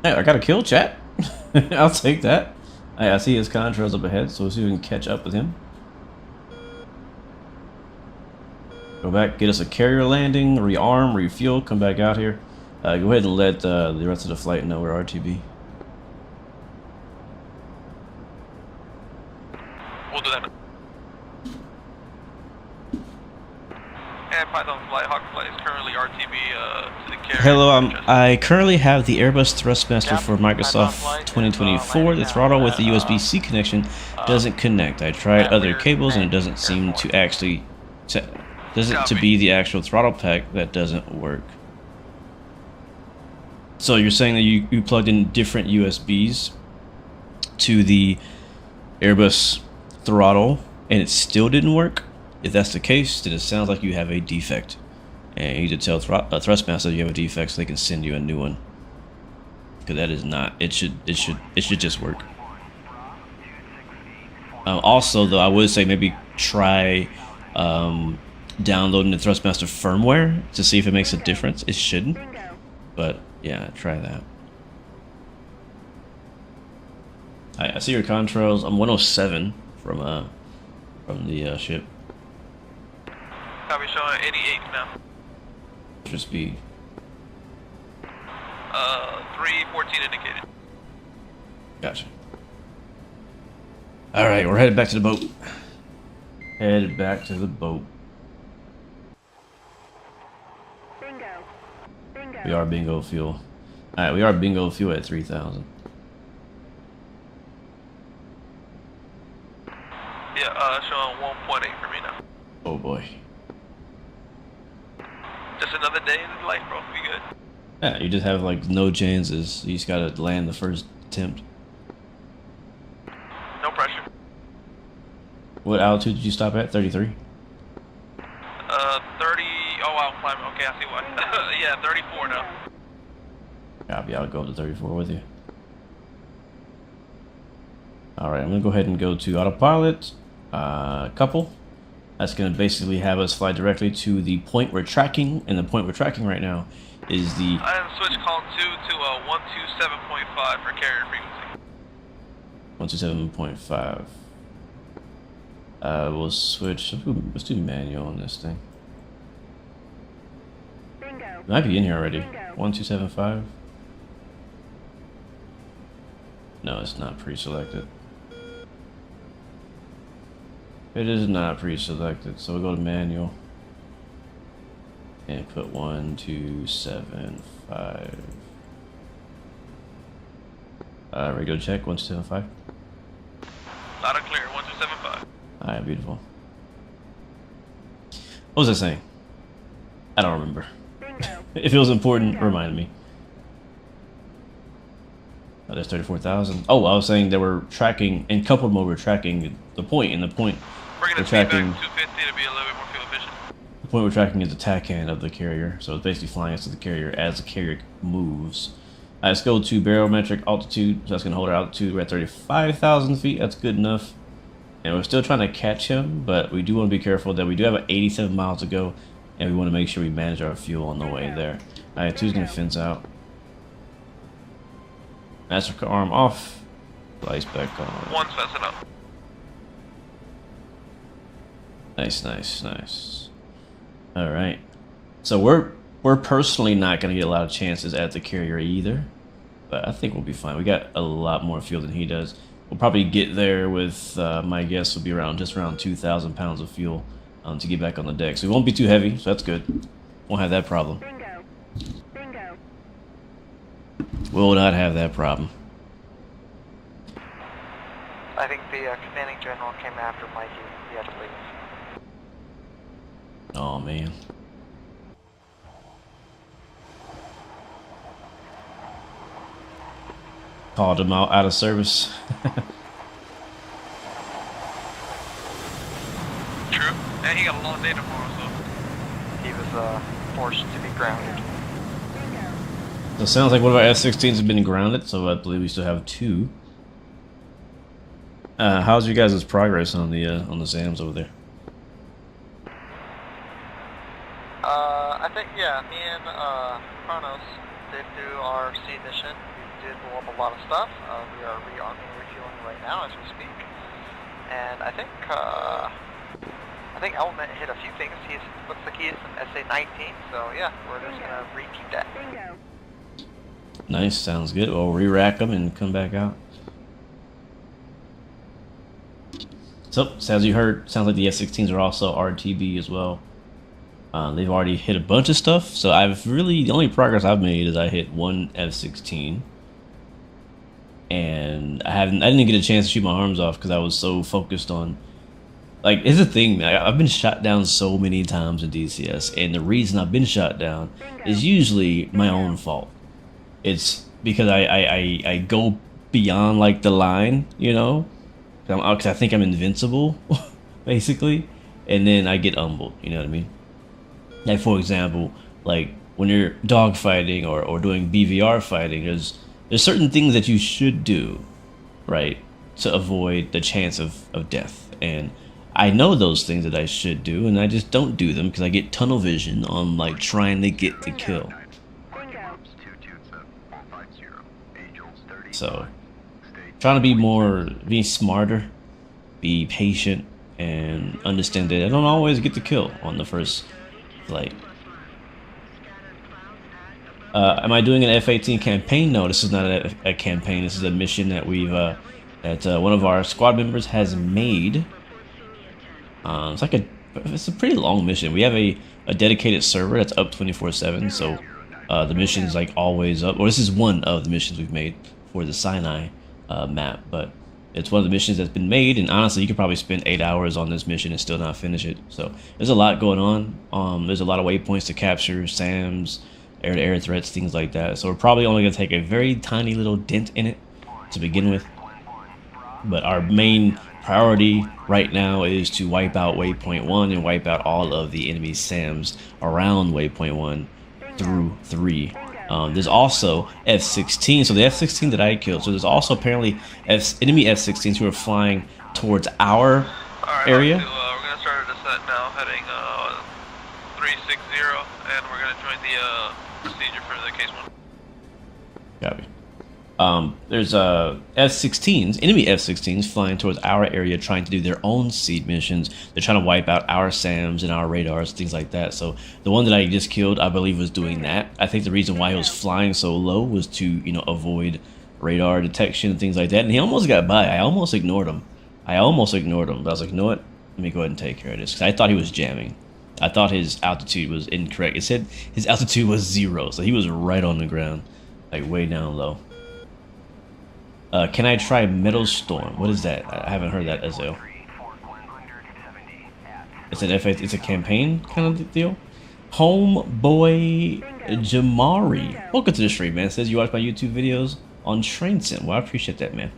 Hey, I got a kill, chat. I'll take that. Hey, I see his contrails up ahead, so we'll see if we can catch up with him. Go back, get us a carrier landing, rearm, refuel, come back out here. Go ahead and let the rest of the flight know we're RTB. We'll do that. And Python Flight, Hawk Flight is currently RTB to the carrier. Hello, I currently have the Airbus Thrustmaster for Microsoft 2024. The throttle with the USB-C connection doesn't connect. I tried other cables and it doesn't seem to actually... to be the actual throttle pack that doesn't work. So you're saying that you plugged in different USBs to the Airbus throttle and it still didn't work? If that's the case, then it sounds like you have a defect. And you need to tell Thrustmaster you have a defect so they can send you a new one. Because that is not, it should just work. Also though, I would say maybe try downloading the Thrustmaster firmware to see if it makes a difference. It shouldn't, but yeah, try that. I see your contrails. I'm 107 from the ship. Copy, showing 88 now. Just speed. 314 indicated. Gotcha. All right, we're headed back to the boat. Headed back to the boat. We are bingo fuel. Alright, we are bingo fuel at 3,000. Yeah, showing 1.8 for me now. Oh boy. Just another day in life, bro. We good. Yeah, you just have like no chances. You just gotta land the first attempt. No pressure. What altitude did you stop at? 33? 30. Oh, I'll climb. Okay, I see why. Yeah, 34 now. Copy, I'll go up to 34 with you. Alright, I'm going to go ahead and go to autopilot. Couple. That's going to basically have us fly directly to the point we're tracking. And the point we're tracking right now is the... I have switched column 2 to 127.5 for carrier frequency. 127.5. We'll switch. Let's do manual on this thing. It might be in here already. 1275. No, it's not pre-selected. It is not pre-selected, so we'll go to manual and put 1275. Radio check 1275. Loud and clear, 1275. Alright, beautiful. What was I saying? I don't remember. If it was important, remind me. Oh, there's 34,000. Oh, I was saying they were tracking, in couple mode, we're tracking the point, and the point We're going to speed back 250 to be a little bit more fuel efficient. The point we're tracking is the tack hand of the carrier, so it's basically flying us to the carrier as the carrier moves. Let's go to barometric altitude, so that's going to hold our altitude. We're at 35,000 feet, that's good enough. And we're still trying to catch him, but we do want to be careful that we do have 87 miles to go, and we want to make sure we manage our fuel on the way there. Alright, 2's going to fence out. Master arm off. Lights back on. 1's fencing up. Nice, nice, nice. Alright. So we're personally not going to get a lot of chances at the carrier either, but I think we'll be fine. We got a lot more fuel than he does. We'll probably get there with, my guess will be just around 2,000 pounds of fuel to get back on the deck. So we won't be too heavy, so that's good. Won't have that problem. Bingo. Bingo. Will not have that problem. I think the commanding general came after Mikey. He had to leave. Oh, man. Called him out of service. True. And he got a long day tomorrow, so. He was forced to be grounded. So it sounds like one of our F-16s has been grounded, so I believe we still have 2. How's you guys' progress on the SAMs over there? I think, yeah, me and Kronos did do our C mission. We did blow up a lot of stuff. We are rearming and refueling right now as we speak. And I think Element hit a few things. He looks like he hit some SA-19, so yeah, we're just gonna repeat that. Bingo. Nice, sounds good. We'll re-rack them and come back out. So, as you heard, sounds like the F-16s are also RTB as well. They've already hit a bunch of stuff, so the only progress I've made is I hit 1 F-16. And I didn't get a chance to shoot my arms off because I was so focused on, like, it's a thing, man. I've been shot down so many times in DCS, and the reason I've been shot down is usually my own fault. It's because I go beyond, like, the line, you know? Because I think I'm invincible, basically, and then I get humbled, you know what I mean? Like, for example, like, when you're dogfighting or doing BVR fighting, there's certain things that you should do, right, to avoid the chance of death. And I know those things that I should do, and I just don't do them because I get tunnel vision on, like, trying to get the kill. So, trying to be smarter, be patient, and understand that I don't always get the kill on the first flight. Am I doing an F-18 campaign? No, this is not a campaign. This is a mission that that one of our squad members has made. It's a pretty long mission. We have a dedicated server that's up 24/7, so the mission is like always up. Or this is one of the missions we've made for the Sinai map, but it's one of the missions that's been made, and honestly, you could probably spend 8 hours on this mission and still not finish it. So there's a lot going on. There's a lot of waypoints to capture, SAMs, air-to-air threats, things like that. So we're probably only going to take a very tiny little dent in it to begin with. But our main priority right now is to wipe out waypoint 1 and wipe out all of the enemy SAMs around waypoint 1 through 3. There's also F-16, so the F-16 that I killed. So there's also apparently enemy F-16s who are flying towards our area. We're going to start a descent now, heading 360, and we're going to join the procedure for the case 1. Copy. There's F-16s, enemy F-16s flying towards our area trying to do their own seed missions. They're trying to wipe out our SAMs and our radars, things like that. So the one that I just killed, I believe, was doing that. I think the reason why he was flying so low was to, you know, avoid radar detection and things like that. And he almost got by. I almost ignored him. But I was like, you know what? Let me go ahead and take care of this. Because I thought he was jamming. I thought his altitude was incorrect. It said his altitude was 0. So he was right on the ground. Like way down low. Can I try Metal Storm? What is that? I haven't heard that, Ezio. It's an F8, it's a campaign kind of deal. Homeboy Jamari. Welcome to the stream, man. It says you watch my YouTube videos on Train Sim. Well, I appreciate that, man.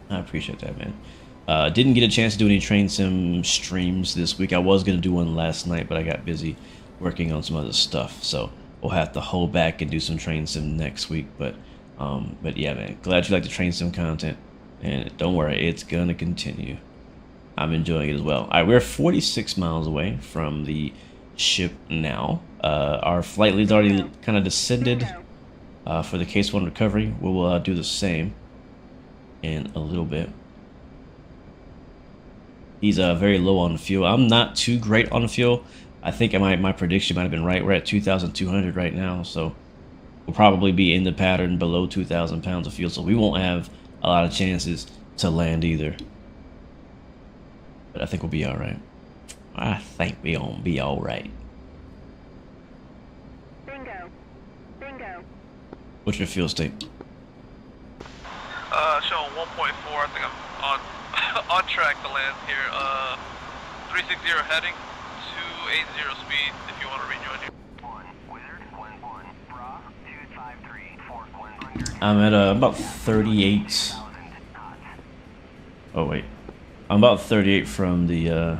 I appreciate that, man. Didn't get a chance to do any Train Sim streams this week. I was going to do one last night, but I got busy working on some other stuff. So we'll have to hold back and do some Train Sim next week. But yeah, man, glad you like the Train Sim content, and don't worry, it's gonna continue. I'm enjoying it as well. All right, we're 46 miles away from the ship now. Our flight lead's already kind of descended for the case 1 recovery. We'll do the same in a little bit. He's very low on fuel. I'm not too great on fuel. I think my prediction might have been right. We're at 2,200 right now, so we'll probably be in the pattern below 2,000 pounds of fuel, so we won't have a lot of chances to land either. But I think we'll be all right. I think we're gonna be all right. Bingo. Bingo. What's your fuel state? Showing 1.4. I think I'm on on track to land here. 360 heading, 280 speed. If you want to rejoin here. I'm at about 38. Oh wait, I'm about 38 from the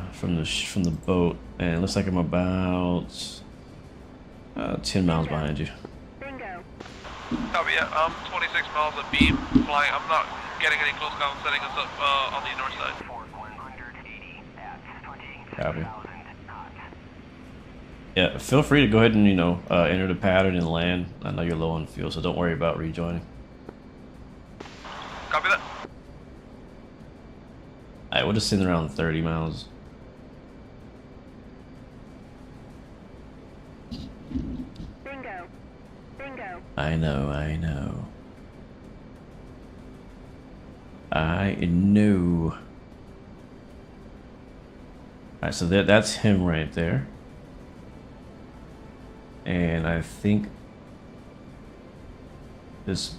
boat, and it looks like I'm about 10 miles behind you. Bingo. Copy, yeah. I'm 26 miles of beam flying. I'm not getting any close count, setting us up on the north side. Copy. Yeah, feel free to go ahead and, you know, enter the pattern and land. I know you're low on fuel, so don't worry about rejoining. Copy that. Alright, we'll just send around 30 miles. Bingo. Bingo. I know. I know. Alright, so that's him right there. And I think this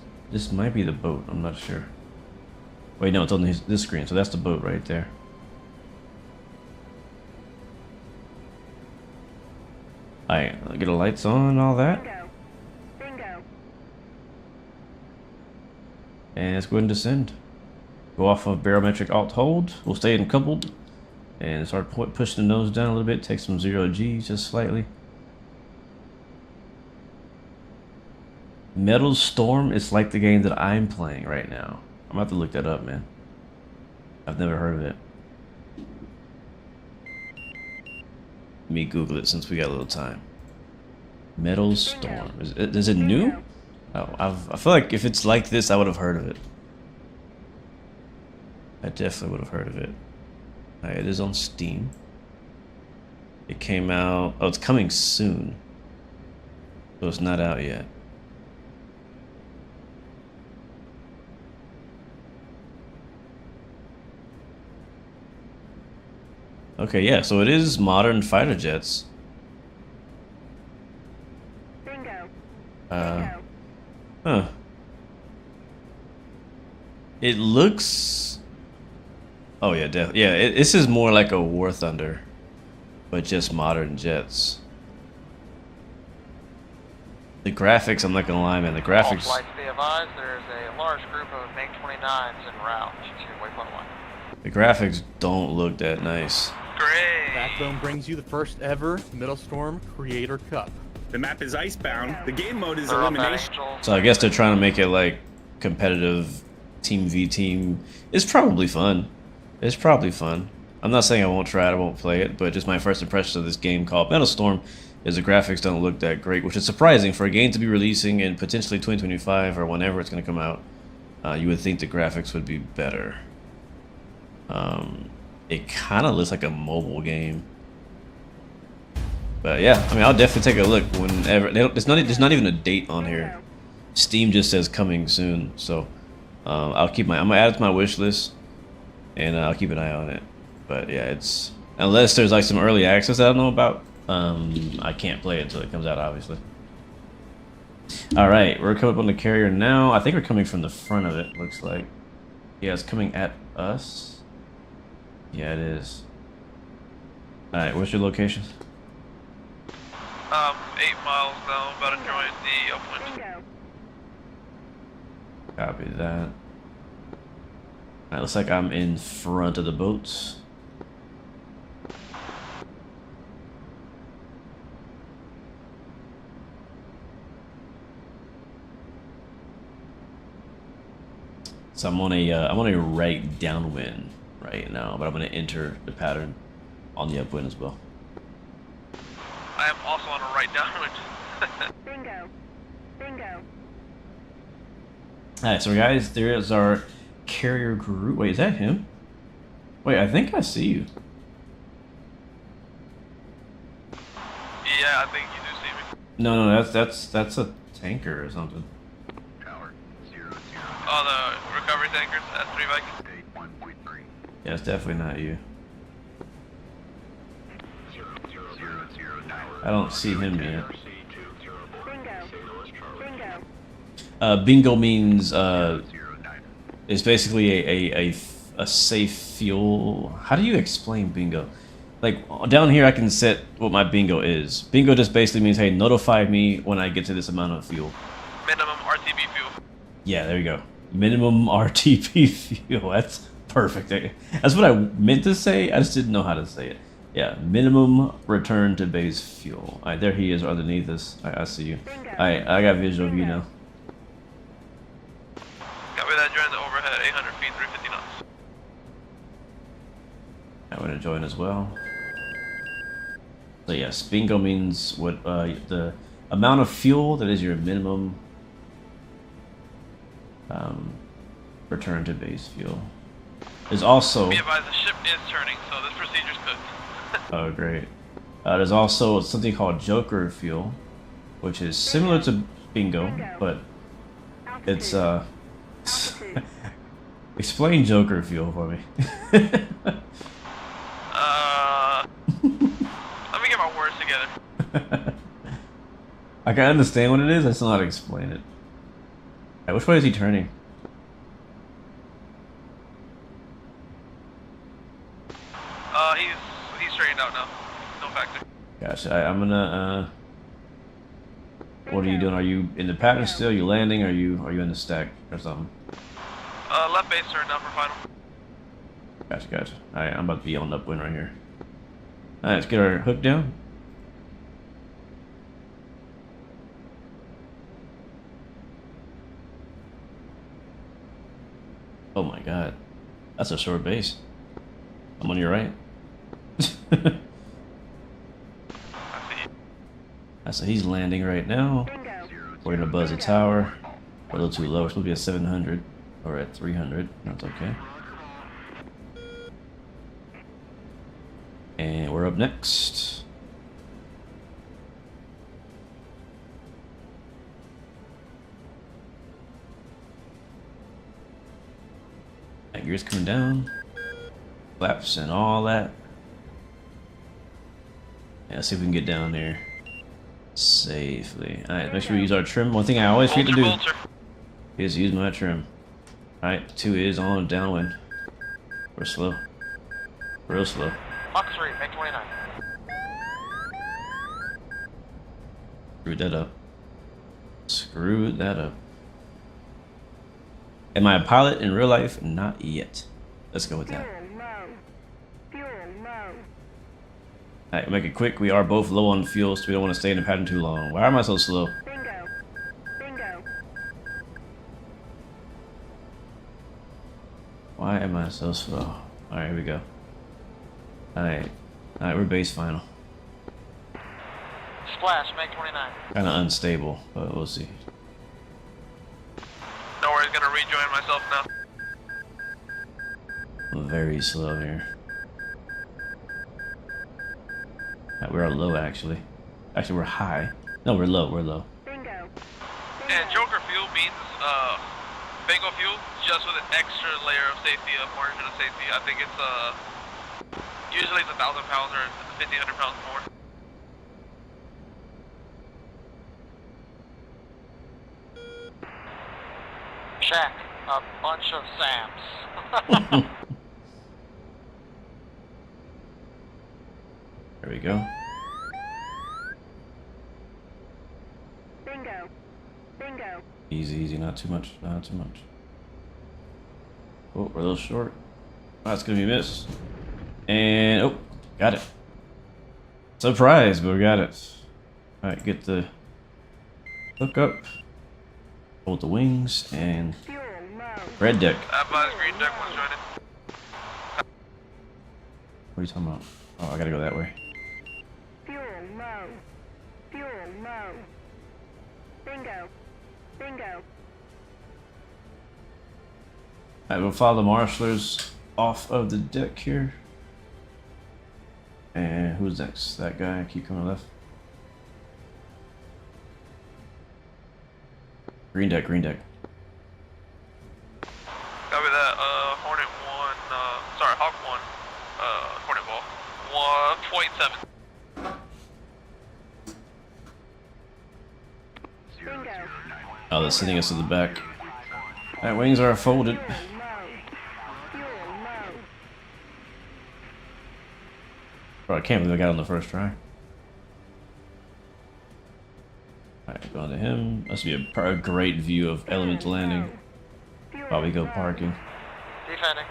might be the boat. I'm not sure. Wait, no, it's on this screen. So that's the boat right there. Alright, get the lights on and all that. Bingo. Bingo. And let's go ahead and descend. Go off of barometric alt hold. We'll stay in coupled. And start pushing the nose down a little bit. Take some 0G just slightly. Metal Storm is like the game that I'm playing right now. I'm about to look that up, man. I've never heard of it. Let me Google it since we got a little time. Metal Storm. Is it new? Oh, I feel like if it's like this, I would have heard of it. I definitely would have heard of it. Alright, it is on Steam. It came out. Oh, it's coming soon. So it's not out yet. Okay, yeah, so it is modern fighter jets. Bingo. Huh. It looks... Oh yeah, definitely. Yeah, this is more like a War Thunder, but just modern jets. The graphics, I'm not gonna lie, man. The All graphics. flights be advised, there is a large group of MiG-29s en route to Waypoint 1. The graphics don't look that nice. Great. Backbone brings you the first ever Middlestorm Creator Cup. The map is icebound. The game mode is They're up at elimination. Angel. So I guess they're trying to make it like competitive team v team. It's probably fun. It's probably fun. I'm not saying I won't try it, I won't play it, but just my first impression of this game called Middlestorm is the graphics don't look that great, which is surprising for a game to be releasing in potentially 2025 or whenever it's going to come out. You would think the graphics would be better. It kind of looks like a mobile game. But yeah, I mean, I'll definitely take a look whenever. There's not even a date on here. Steam just says coming soon, so I'm gonna add it to my wish list, and I'll keep an eye on it. But yeah, it's unless there's like some early access that I don't know about, I can't play it until it comes out, obviously. All right, we're coming up on the carrier now. I think we're coming from the front of it. Looks like, yeah, it's coming at us. Yeah, it is. All right, what's your location? 8 miles down, about to join the upwind. Bingo. Copy that. All right, looks like I'm in front of the boats. So I'm on a right downwind right now, but I'm gonna enter the pattern on the upwind as well. I am also on a right downwind. Bingo. Bingo. Alright, so guys, there is our carrier group. Wait, is that him? Wait, I think I see you. Yeah, I think you do see me. No, that's a tanker or something. Oh, the recovery tankers at 3 Viking. Yeah, it's definitely not you. I don't see him yet. Bingo. Bingo. Bingo means it's basically a safe fuel. How do you explain bingo? Like down here, I can set what my bingo is. Bingo just basically means, hey, notify me when I get to this amount of fuel. Minimum RTB fuel. Yeah, there you go. Minimum RTP fuel. That's perfect. That's what I meant to say. I just didn't know how to say it. Yeah, minimum return to base fuel. All right, there he is underneath us. I see you. All right, I got visual of you now. Copy that, join the overhead 800 feet, 350 knots. I'm gonna join as well. So yes, bingo means what the amount of fuel that is your minimum return to base fuel. There's also. Be advised, the ship is turning, so this procedure's good. Oh, great. There's also something called Joker fuel, which is similar to bingo, but it's explain Joker fuel for me. Let me get my words together. I can understand what it is, I still know how to explain it. Right, which way is he turning? He's straightened out now. No factor. Gotcha. I'm gonna. What are you doing? Are you in the pattern still? Are you landing? Are you in the stack or something? Left base turned down for final. Gotcha. Alright, I'm about to be on the upwind right here. Alright, let's get our hook down. Oh my god. That's a short base. I'm on your right. So he's landing right now. We're gonna buzz the tower. We're a little too low. We're supposed to be at 700 or at 300. That's okay. And we're up next. Gears coming down. Flaps and all that. Yeah, let's see if we can get down there safely. Alright, make sure we use our trim. One thing I always forget to do is use my trim. Alright, 2 is on downwind. We're slow. Real slow. Mach 3, make 29. Screwed that up. screwed that up. Am I a pilot in real life? Not yet. Let's go with that. Fuel low. Fuel low. Alright, make it quick. We are both low on fuel, so we don't want to stay in the pattern too long. Why am I so slow? Bingo. Bingo. Why am I so slow? Alright, here we go. Alright. Alright, we're base final. Splash, make 29. Kinda unstable, but we'll see. No worries, gonna rejoin myself now. I'm very slow here. Alright, we're low actually. Actually, we're high. No, we're low, we're low. Bingo. And Joker fuel means bingo fuel, just with an extra layer of safety, a margin of safety. I think it's usually it's 1,000 pounds or 1,500 pounds more. Check. A bunch of Sams. There we go. Bingo. Bingo. Easy, easy, not too much, not too much. Oh, we're a little short. Oh, that's gonna be a miss. And, oh, got it. Surprise, but we got it. Alright, get the hook up. Hold the wings, and Fuel low. red deck. Advise green deck was joining. What are you talking about? Oh, I gotta go that way. Fuel low. Fuel low. Bingo. Bingo. Alright, we'll follow the marshalers off of the deck here. And who's next? That guy, keep coming left. Green deck, green deck. Copy that, Hornet 1, sorry, Hawk 1, Hornet Ball, 1.7. Bingo. Oh, they're sending us to the back. Alright, wings are folded. Fuel low. Fuel low. Bro, I can't believe I got on the first try. Alright, going to him. Must be a great view of element landing. While we go parking. Defending.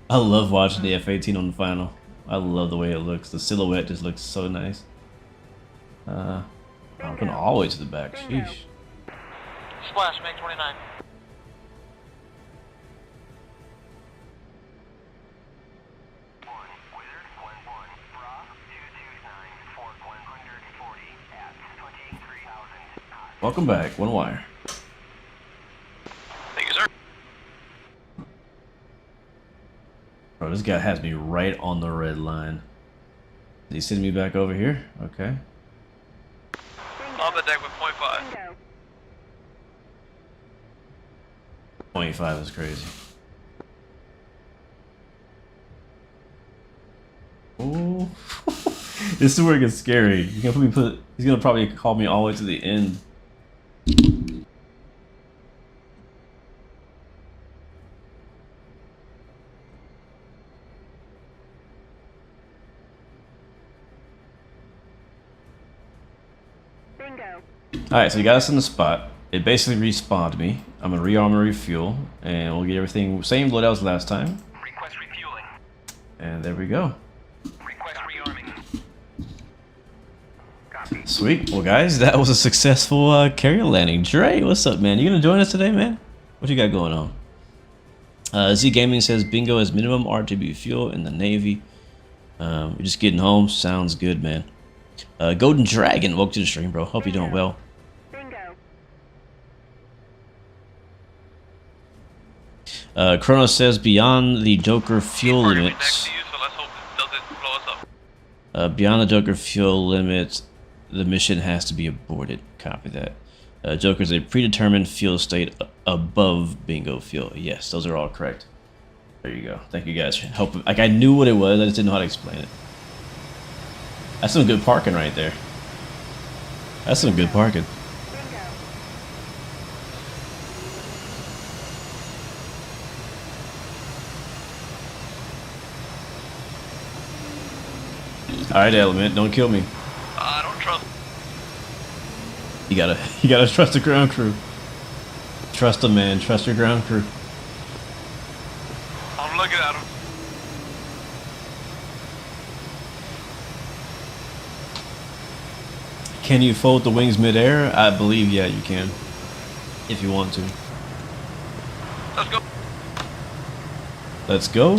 I love watching the F-18 on the final. I love the way it looks. The silhouette just looks so nice. I'm going all the way to the back. Sheesh. Splash, make 29. Welcome back. One wire. Thank you, sir. Bro, this guy has me right on the red line. Is he sending me back over here? Okay. On the deck with 0.5. Bingo. 25 is crazy. Oh, this is where it gets scary. He's gonna probably call me all the way to the end. Bingo. Alright, so you got us in the spot. It basically respawned me. I'm gonna rearm and refuel, and we'll get everything same loadout as last time. Request refueling. And there we go. Request rearming. Copy. Sweet. Well, guys, that was a successful carrier landing. Dre, what's up, man? You gonna join us today, man? What you got going on? Z Gaming says bingo has minimum RTB fuel in the Navy. We're just getting home. Sounds good, man. Golden Dragon, welcome to the stream, bro. Hope you're doing well. Bingo. Kronos says beyond the Joker fuel Party limits. next to you, so let's hope it doesn't blow us up. Beyond the Joker fuel limit, the mission has to be aborted. Copy that. Joker is a predetermined fuel state above bingo fuel. Yes, those are all correct. There you go. Thank you guys for helping. Like, I knew what it was, I just didn't know how to explain it. That's some good parking right there. That's some good parking. Bingo. Alright, Element, don't kill me. I don't trust. You gotta trust the ground crew. Trust them, man. Trust your ground crew. I'm looking at him. Can you fold the wings midair? I believe, yeah, you can. If you want to. Let's go. Let's go.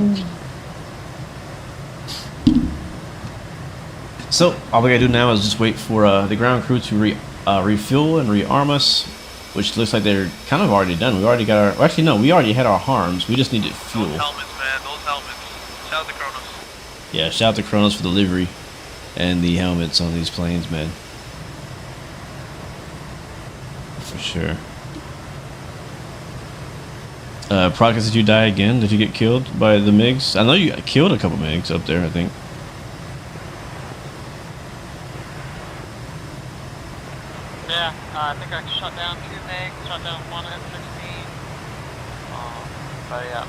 So, all we gotta do now is just wait for the ground crew to refuel and rearm us, which looks like they're kind of already done. We already got our... Well, actually, no, we already had our harms. We just needed fuel. Those helmets, man. Those helmets. Shout out to Kronos. Yeah, shout out to Kronos for the livery and the helmets on these planes, man. For sure. Procus, did you die again? Did you get killed by the MiGs? I know you got killed a couple MiGs up there, I think. Yeah, I think I shot down 2 MiGs, shot down 1 F-16. But yeah,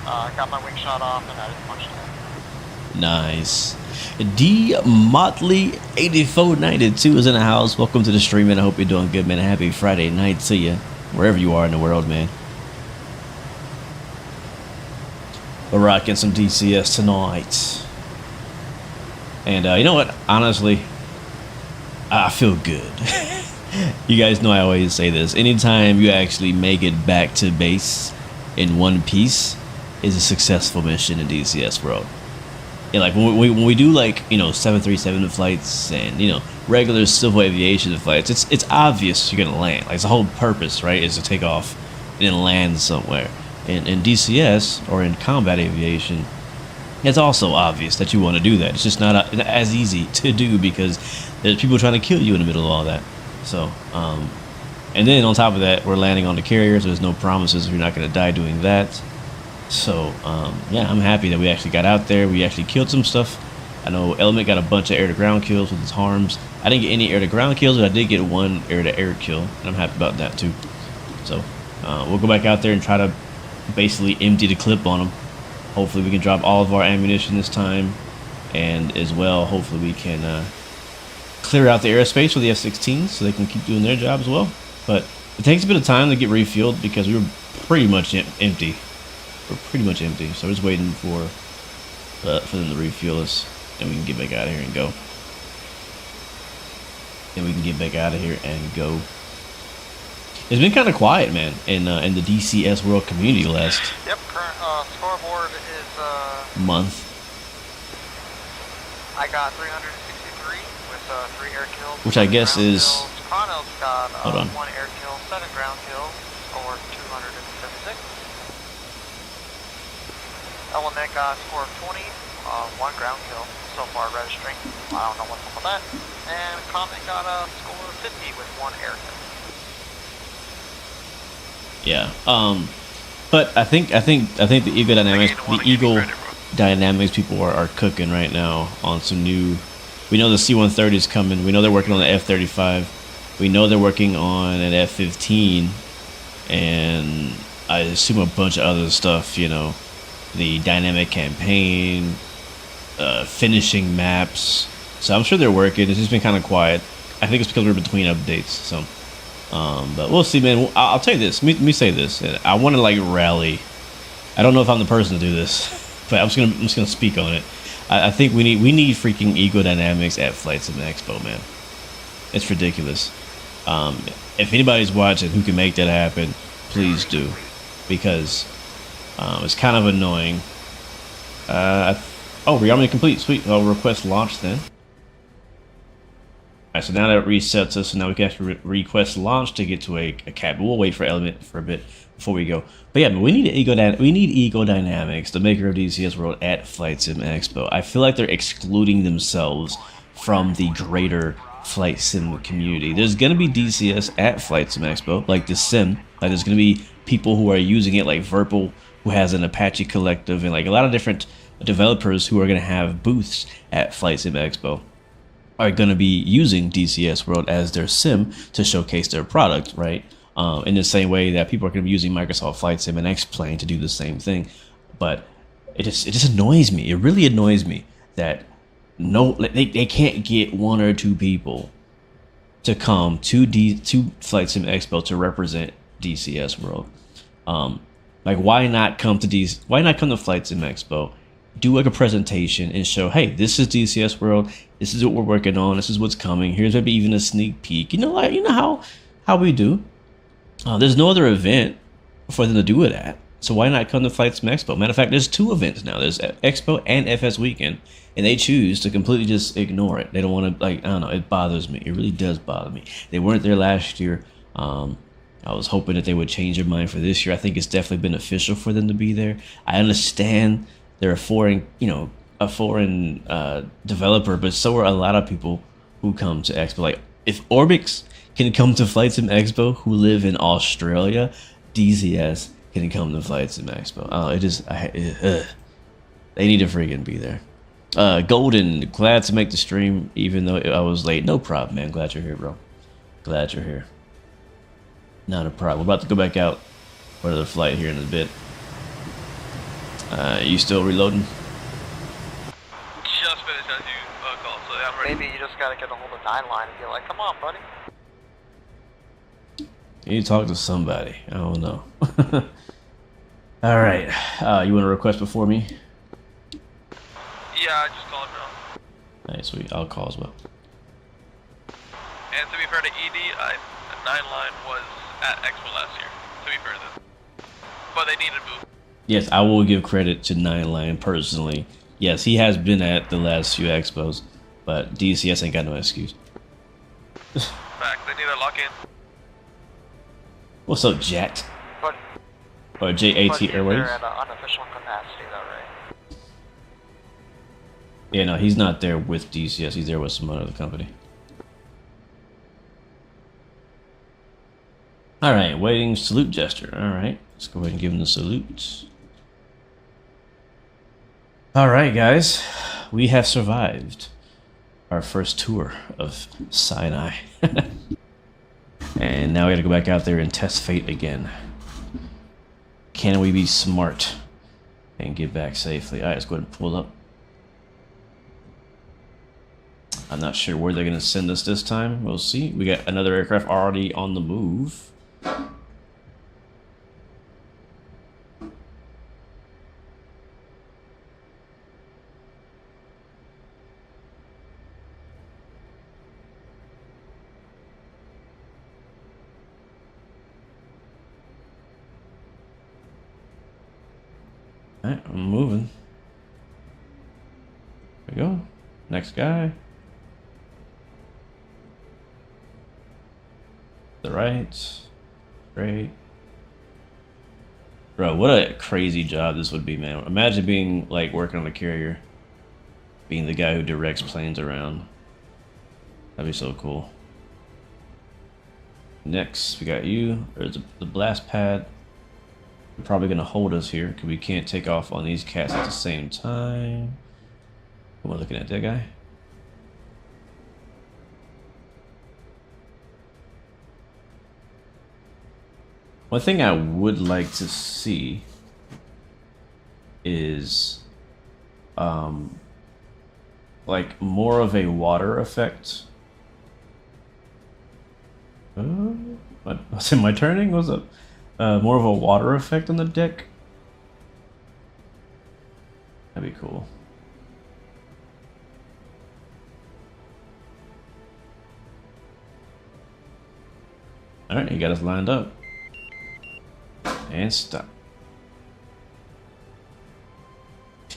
I got my wing shot off and I didn't punch it. Nice. D Motley 8492 is in the house. Welcome to the stream, and I hope you're doing good, man. Happy Friday night to you, wherever you are in the world, man. We're rocking some DCS tonight. And you know what? Honestly, I feel good. You guys know I always say this. Anytime you actually make it back to base in one piece is a successful mission in DCS world. And like when we do, like, you know, 737 flights and, you know, regular civil aviation flights, it's obvious you're gonna land. Like, it's the whole purpose, right, is to take off and then land somewhere. In DCS or in combat aviation, it's also obvious that you want to do that. It's just not as easy to do because there's people trying to kill you in the middle of all that. So, and then on top of that, we're landing on the carriers. There's no promises you're not going to die doing that. So, yeah, I'm happy that we actually got out there. We actually killed some stuff. I know Element got a bunch of air-to-ground kills with his harms. I didn't get any air-to-ground kills, but I did get 1 air-to-air kill, and I'm happy about that too. So, we'll go back out there and try to basically empty the clip on them. Hopefully we can drop all of our ammunition this time, and as well, hopefully we can clear out the airspace for the F-16s so they can keep doing their job as well. But it takes a bit of time to get refueled because we were pretty much empty. We're pretty much empty, so we're just waiting for them to refuel us, and we can get back out of here and go. It's been kind of quiet, man, in the DCS world community last Current scoreboard is month. I got 363 with 3 air kills. Which I guess is... Kronos got hold on. 1 air kill, 7 ground kills, or 276. Element got a score of 20, 1 ground kill so far registering. I don't know what's up with that. And Comet got a score of 50 with 1 air kill. Yeah. But I think the Eagle Dynamics people are cooking right now on some new. We know the C-130 is coming. We know they're working on the F-35. We know they're working on an F-15, and I assume a bunch of other stuff. You know, the dynamic campaign, finishing maps. So I'm sure they're working. It's just been kind of quiet. I think it's because we're between updates. So. But we'll see, man. I'll tell you this. Let me say this. I want to like rally. I don't know if I'm the person to do this, but I'm just gonna speak on it. I think we need freaking Ego Dynamics at Flight Sim Expo, man. It's ridiculous. If anybody's watching who can make that happen, please do, because it's kind of annoying. Oh, rearming complete. Sweet. I'll request launch then. Alright, so now that resets us, so now we can actually request launch to get to a cabin. We'll wait for Element for a bit before we go. But yeah, we need Ego Dynamics, the maker of DCS World, at Flight Sim Expo. I feel like they're excluding themselves from the greater Flight Sim community. There's gonna be DCS at Flight Sim Expo, like the Sim. Like there's gonna be people who are using it, like Verpal, who has an Apache Collective, and like a lot of different developers who are gonna have booths at Flight Sim Expo are going to be using DCS World as their sim to showcase their product, right? In the same way that people are going to be using Microsoft Flight Sim and X-Plane to do the same thing. But it just annoys me. It really annoys me that they can't get 1 or 2 people to come to Flight Sim Expo to represent DCS World. Like, why not come to Flight Sim Expo, do like a presentation and show, hey, this is DCS World, this is what we're working on, this is what's coming, here's maybe even a sneak peek, like how we do. There's no other event for them to do it at, so why not come to Flight Sim Expo? Matter of fact, there's 2 events now. There's Expo and FS Weekend, and they choose to completely just ignore it. They don't want to, like, I don't know, it bothers me. It really does bother me. They weren't there last year. I was hoping that they would change their mind for this year. I think it's definitely beneficial for them to be there. I understand they're a foreign developer, but so are a lot of people who come to Expo. Like, if Orbix can come to Flight Sim Expo who live in Australia, DCS can come to Flight Sim Expo. They need to freaking be there. Golden, glad to make the stream even though I was late. No problem, man. Glad you're here, bro. Glad you're here. Not a problem. We're about to go back out for another flight here in a bit. You still reloading? Just finished as you called, so I'm ready. Maybe you just gotta get a hold of 9 line and be like, come on, buddy. You need to talk to somebody. I don't know. Alright. You want to request before me? Yeah, I just called, bro. Alright, sweet. I'll call as well. And to be fair to ED, 9 line was at Expo last year, to be fair to them. But they needed to move. Yes, I will give credit to 9 Line personally. Yes, he has been at the last few expos, but DCS ain't got no excuse. Fact, they need to lock in. What's up, Jet? But, Or JAT but Airways? they're at an unofficial capacity though, right? Yeah, no, he's not there with DCS. He's there with some other company. Alright, waiting salute gesture. Alright, let's go ahead and give him the salute. Alright, guys. We have survived our first tour of Sinai. And now we gotta go back out there and test fate again. Can we be smart and get back safely? Alright, let's go ahead and pull up. I'm not sure where they're gonna send us this time. We'll see. We got another aircraft already on the move. Alright, I'm moving. There we go. Next guy. The right. Great. Bro, what a crazy job this would be, man. Imagine being, like, working on a carrier. Being the guy who directs planes around. That'd be so cool. Next, we got you. There's the blast pad. They're probably going to hold us here because we can't take off on these cats at the same time. Am I looking at that guy? One thing I would like to see is like more of a water effect. What's in my turning? What's up? More of a water effect on the deck. That'd be cool. All right, he got us lined up. And stop.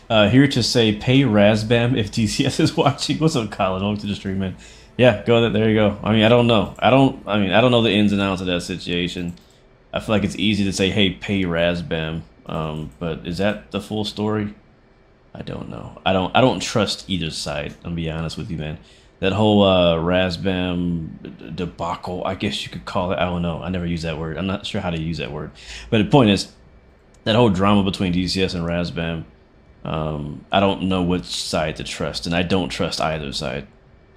Here to say pay Razbam if DCS is watching. What's up, Colin? Welcome to the stream, man. Yeah, go there. There you go. I mean, I don't know. I don't know the ins and outs of that situation. I feel like it's easy to say, hey, pay Razbam. But is that the full story? I don't know. I don't trust either side. I'm gonna be honest with you, man. That whole Razbam debacle, I guess you could call it. I don't know. I never use that word. I'm not sure how to use that word. But the point is, that whole drama between DCS and Razbam, I don't know which side to trust, and I don't trust either side.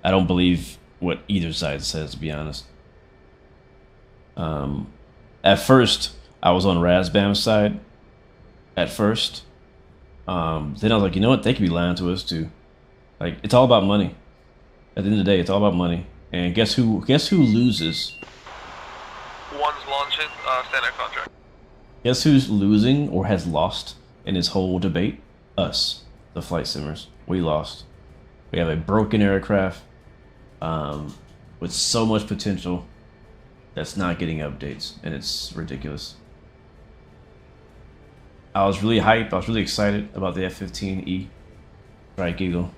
I don't believe what either side says, to be honest. At first, I was on Razbam's side. At first. Then I was like, you know what? They could be lying to us, too. Like, it's all about money. At the end of the day, it's all about money. And guess who loses? One's launching standard contract. Guess who's losing or has lost in this whole debate? Us, the flight simmers. We lost. We have a broken aircraft with so much potential that's not getting updates, and it's ridiculous. I was really hyped. I was really excited about the F-15E Strike Eagle.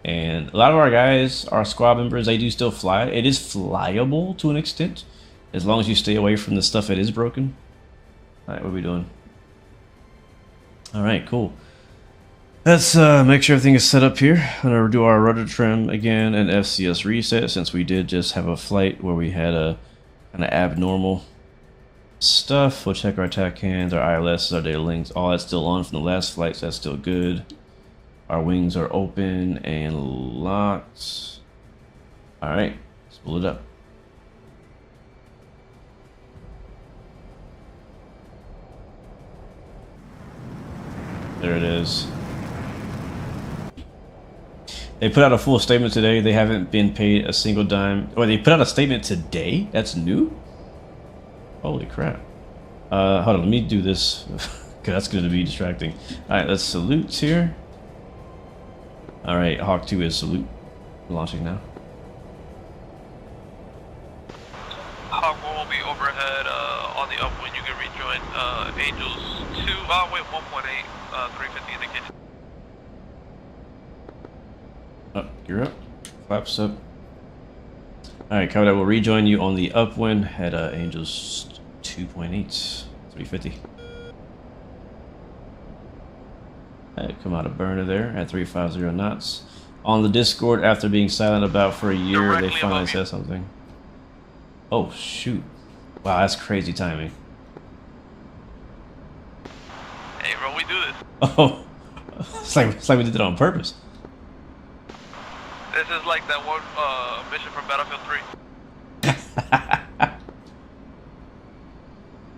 And a lot of our guys, our squad members, they do still fly. It is flyable to an extent, as long as you stay away from the stuff that is broken. All right, what are we doing? All right, cool. Let's make sure everything is set up here. I'm gonna do our rudder trim again and FCS reset, since we did just have a flight where we had a kind of abnormal stuff. We'll check our TAC hands, our ILS, our data links. All that's still on from the last flight, so that's still good. Our wings are open and locked. All right, let's pull it up. There it is. They put out a full statement today. They haven't been paid a single dime. Or they put out a statement today? That's new? Holy crap. Hold on, let me do this, because that's going to be distracting. Alright, let's salute here. Alright, Hawk 2 is salute. Launching now. Hawk 1 will be overhead on the upwind. You can rejoin Angels 2, wait, 1.8, 350 indicated. Up, gear up. Flaps up. Alright, copy that. We'll rejoin you on the upwind at Angels 2.8, 350. Alright, come out of burner there at 350 knots. On the Discord, after being silent about for a year, Directly they finally above you. said something. Oh, shoot. Wow, that's crazy timing. Hey, bro, we do this. Oh, it's like we did it on purpose. This is like that one mission from Battlefield 3.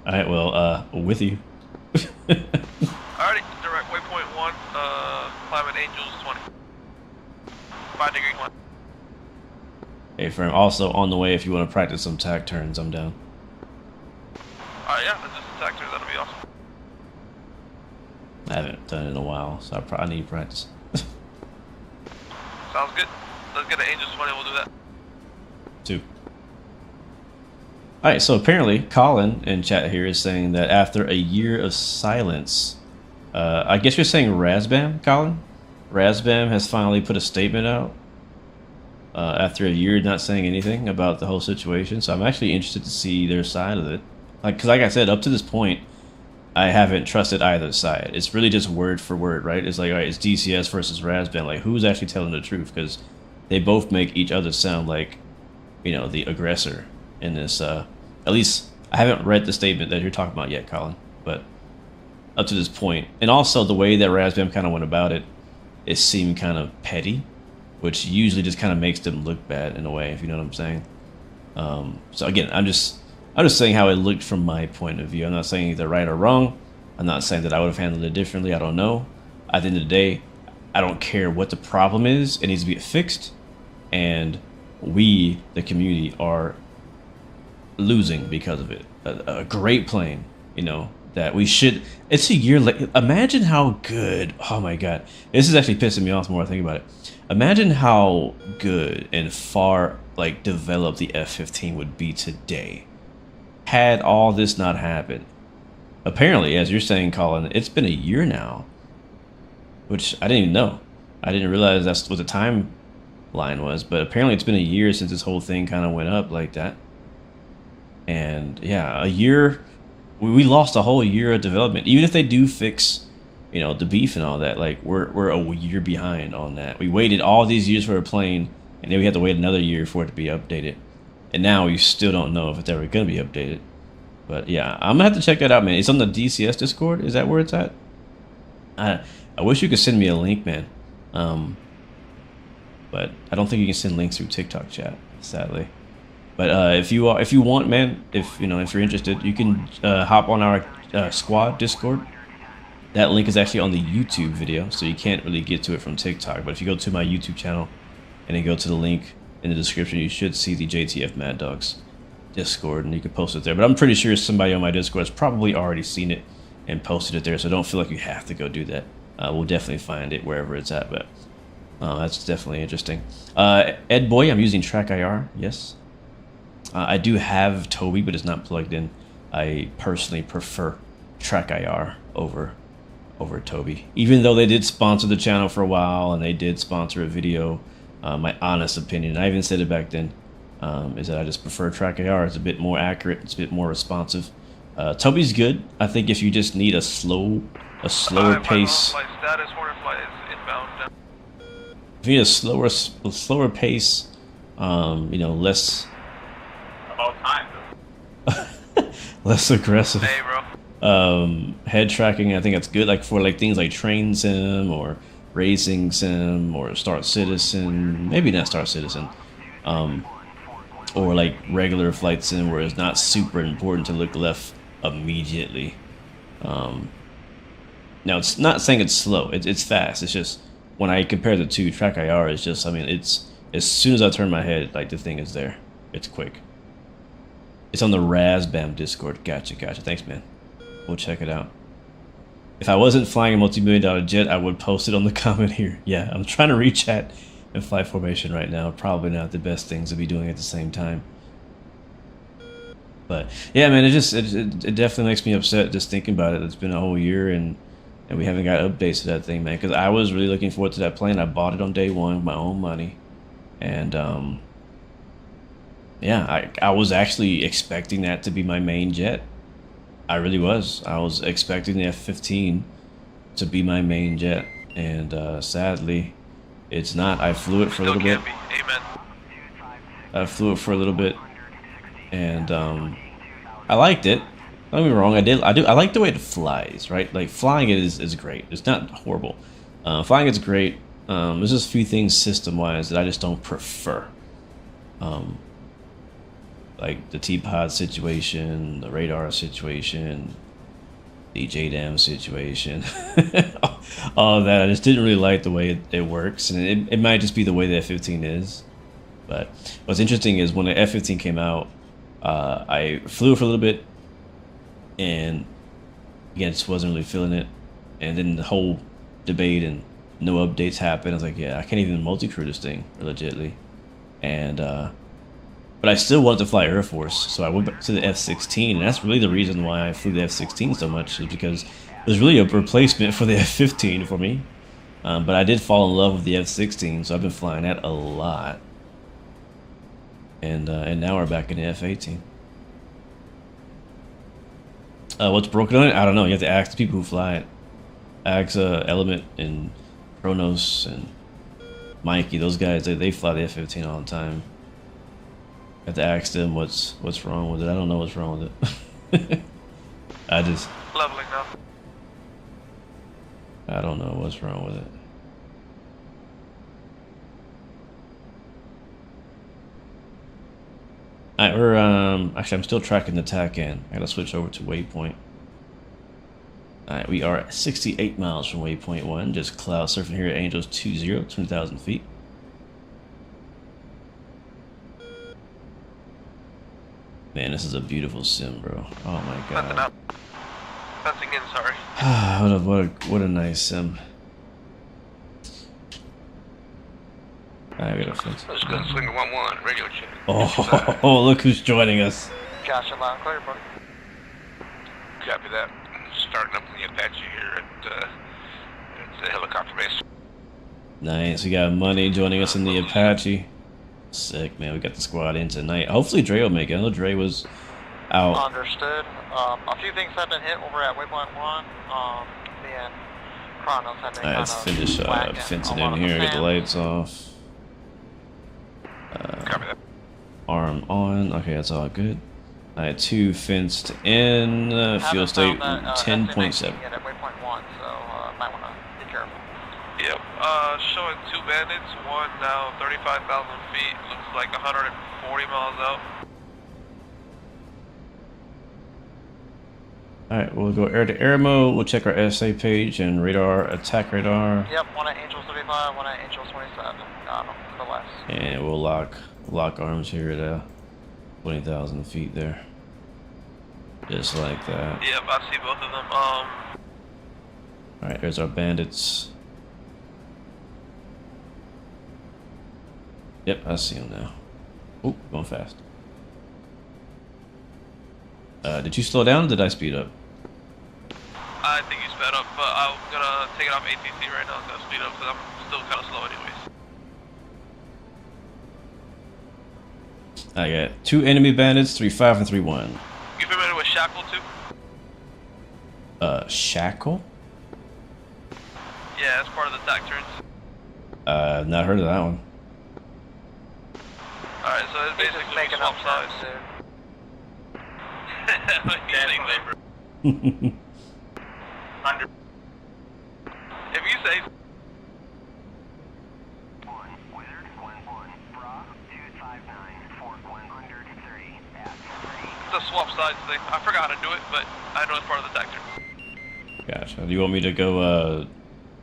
Alright, well, with you. Alrighty, direct waypoint 1, climbing Angels 20. 5-degree climb. Hey, firm. Also, on the way, if you want to practice some tack turns, I'm down. Alright, yeah, let's just attack her, that'll be awesome. I haven't done it in a while, so I need practice. Sounds good. Let's get an Angels 20, we'll do that. 2. Alright, so apparently Colin in chat here is saying that after a year of silence, I guess you're saying Razbam, Colin? Razbam has finally put a statement out after a year not saying anything about the whole situation, so I'm actually interested to see their side of it. Because like I said, up to this point, I haven't trusted either side. It's really just word for word, right? It's like, alright, it's DCS versus Razbam. Like, who's actually telling the truth? Because they both make each other sound like, you know, the aggressor in this. At least, I haven't read the statement that you're talking about yet, Colin. But up to this point, and also the way that Razbam kind of went about it, it seemed kind of petty, which usually just kind of makes them look bad in a way, if you know what I'm saying. So again, I'm just saying how it looked from my point of view. I'm not saying either right or wrong. I'm not saying that I would have handled it differently. I don't know. At the end of the day, I don't care what the problem is. It needs to be fixed. And we, the community, are losing because of it. A great plane, you know, that we should... It's a year late. Imagine how good... Oh my god. This is actually pissing me off the more I think about it. Imagine how good and far, like, developed the F-15 would be today had all this not happened. Apparently, as you're saying, Colin, it's been a year now, which I didn't even know. I didn't realize that's what the timeline was, but apparently it's been a year since this whole thing kind of went up like that. And yeah, a year, we lost a whole year of development. Even if they do fix, you know, the beef and all that, like we're a year behind on that. We waited all these years for a plane, and then we had to wait another year for it to be updated. And now we still don't know if it's ever going to be updated. But yeah, I'm going to have to check that out, man. It's on the DCS Discord. Is that where it's at? I wish you could send me a link, man. But I don't think you can send links through TikTok chat, sadly. But if you want, man, if you're interested, you can hop on our squad Discord. That link is actually on the YouTube video, so you can't really get to it from TikTok. But if you go to my YouTube channel and then go to the link in the description, you should see the JTF Mad Dogs Discord, and you can post it there. But I'm pretty sure somebody on my Discord has probably already seen it and posted it there, so don't feel like you have to go do that. We'll definitely find it wherever it's at, but that's definitely interesting. Ed Boy, I'm using Track IR, yes. I do have Toby, but it's not plugged in. I personally prefer Track IR over Toby. Even though they did sponsor the channel for a while, and they did sponsor a video, my honest opinion, I even said it back then, is that I just prefer Track IR. It's a bit more accurate, it's a bit more responsive. Toby's good. I think if you just need a slower pace. Flight status, Hornet flight is inbound. If you need a slower pace, you know, less less aggressive. Hey, bro. Head tracking, I think that's good. Like for like things like Train Sim or Racing Sim or Start Citizen, maybe not Start Citizen, or like regular Flight Sim where it's not super important to look left immediately. Now it's not saying it's slow. It's fast. It's just when I compare the two, Track IR is just, I mean, it's as soon as I turn my head, like the thing is there. It's quick. It's on the Razbam Discord. Gotcha. Thanks, man. We'll check it out. If I wasn't flying a multi-million-dollar jet, I would post it on the comment here. Yeah, I'm trying to reach chat and fly formation right now. Probably not the best things to be doing at the same time. But yeah, man, it definitely makes me upset just thinking about it. It's been a whole year and we haven't got updates to that thing, man. Because I was really looking forward to that plane. I bought it on day one with my own money, and yeah, I was actually expecting that to be my main jet. I really was. I was expecting the F-15 to be my main jet, and sadly, it's not. I flew it for a little bit. Amen. I flew it for a little bit, and I liked it. Don't get me wrong. I like the way it flies. Right, like flying it is great. It's not horrible. Flying it's great. There's just a few things system-wise that I just don't prefer. Like the T-Pod situation, the radar situation, the JDAM situation, all of that. I just didn't really like the way it works, and it might just be the way the F-15 is. But what's interesting is when the F-15 came out, I flew for a little bit, and again, just wasn't really feeling it. And then the whole debate and no updates happened. I was like, yeah, I can't even multi-crew this thing legitly, and but I still wanted to fly Air Force, so I went back to the F-16, and that's really the reason why I flew the F-16 so much, is because it was really a replacement for the F-15 for me. But I did fall in love with the F-16, so I've been flying that a lot. And now we're back in the F-18. What's broken on it? I don't know. You have to ask the people who fly it. Ask Element and Kronos and Mikey. Those guys, they fly the F-15 all the time. I have to ask them what's wrong with it. I don't know what's wrong with it. I Leveling up. I don't know what's wrong with it. Alright, we're actually I'm still tracking the TACAN. I gotta switch over to waypoint. Alright, we are 68 miles from waypoint 1, just cloud surfing here at Angels 20, 20,000 feet. Man, this is a beautiful sim, bro. Oh my god. Nothing up. Fencing in, sorry. what a nice sim. I gotta fence. Let's go swing 1-1, radio check. Oh, look who's joining us. Josh, I'm loud and clear, buddy. Copy that. Starting up in the Apache here at the helicopter base. Nice, we got Money joining us in the Apache. Sick, man. We got the squad in tonight. Hopefully Dre will make it. I know Dre was out. Understood. A few things have been hit over at waypoint 1. Me and Kronos have been Alright, let's finish fencing in here. Get the lights off. Copy that. Arm on. Okay, that's all good. Alright, 2 fenced in. Fuel state 10.7. At waypoint 1, so might want to be careful. Yep. Showing 2 bandits. One now 35,000 feet. Looks like 140 miles out. Alright, we'll go air to air mode. We'll check our SA page and radar, attack radar. Yep, one at Angels 35, one at Angels 27. Got them to the west. And we'll lock Lock arms here at 20,000 feet there. Just like that. Yep, I see both of them. Alright, there's our bandits. Yep, I see them now. Oh, going fast. Did you slow down or did I speed up? I think you sped up, but I'm gonna take it off ATC right now. I'm gonna speed up because I'm still kind of slow anyways. I got 2 enemy bandits, 3-5 and 3-1. You familiar with Shackle too? Shackle? Yeah, that's part of the TAC turns. I've not heard of that one. Alright, so it's basically making swap up sides. soon. Under. If you say it's a swap sides thing. I forgot how to do it, but I know it's part of the TAC turn. Gotcha. Do you want me to go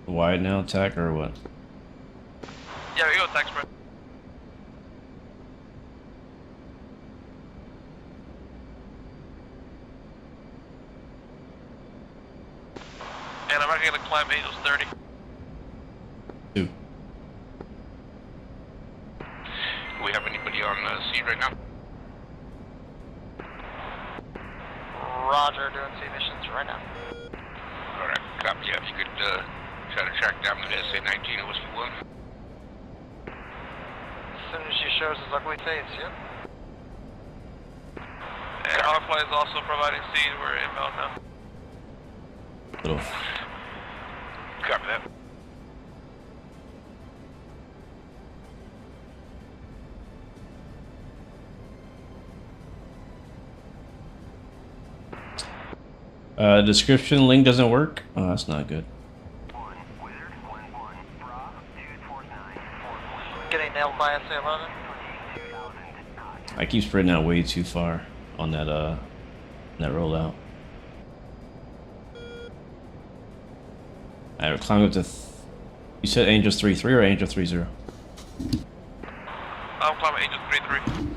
wide now, tack, or what? Yeah, we go TAC spread. And I'm actually gonna climb Angels 30. 2. Do we have anybody on C right now? Roger, doing C missions right now. Alright, copy. Yeah, if you could try to track down the SA-19 at Whiskey 1. As soon as she shows his ugly face, yep. And our flight is also providing C. We're inbound now. Little. Copy that. Description link doesn't work. Oh, that's not good. Getting nailed by SA-11. I keep spreading out way too far on that rollout. I climbed up to. You said Angels 3-3 or Angel 3-0? I'm climbing Angels 3-3.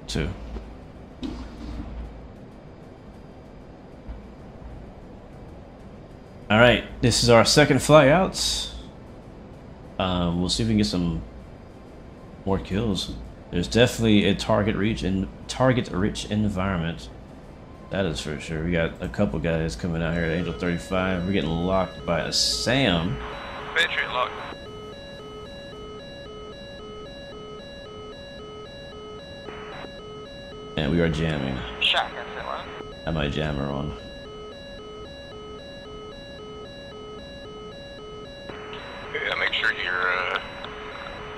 2. All right, this is our second fly out. We'll see if we can get some more kills. There's definitely a target-rich environment. That is for sure. We got a couple guys coming out here at Angel 35. We're getting locked by a Sam. Patriot lock. And we are jamming. Shack, SA-11. I might jam her on. Yeah, make sure you're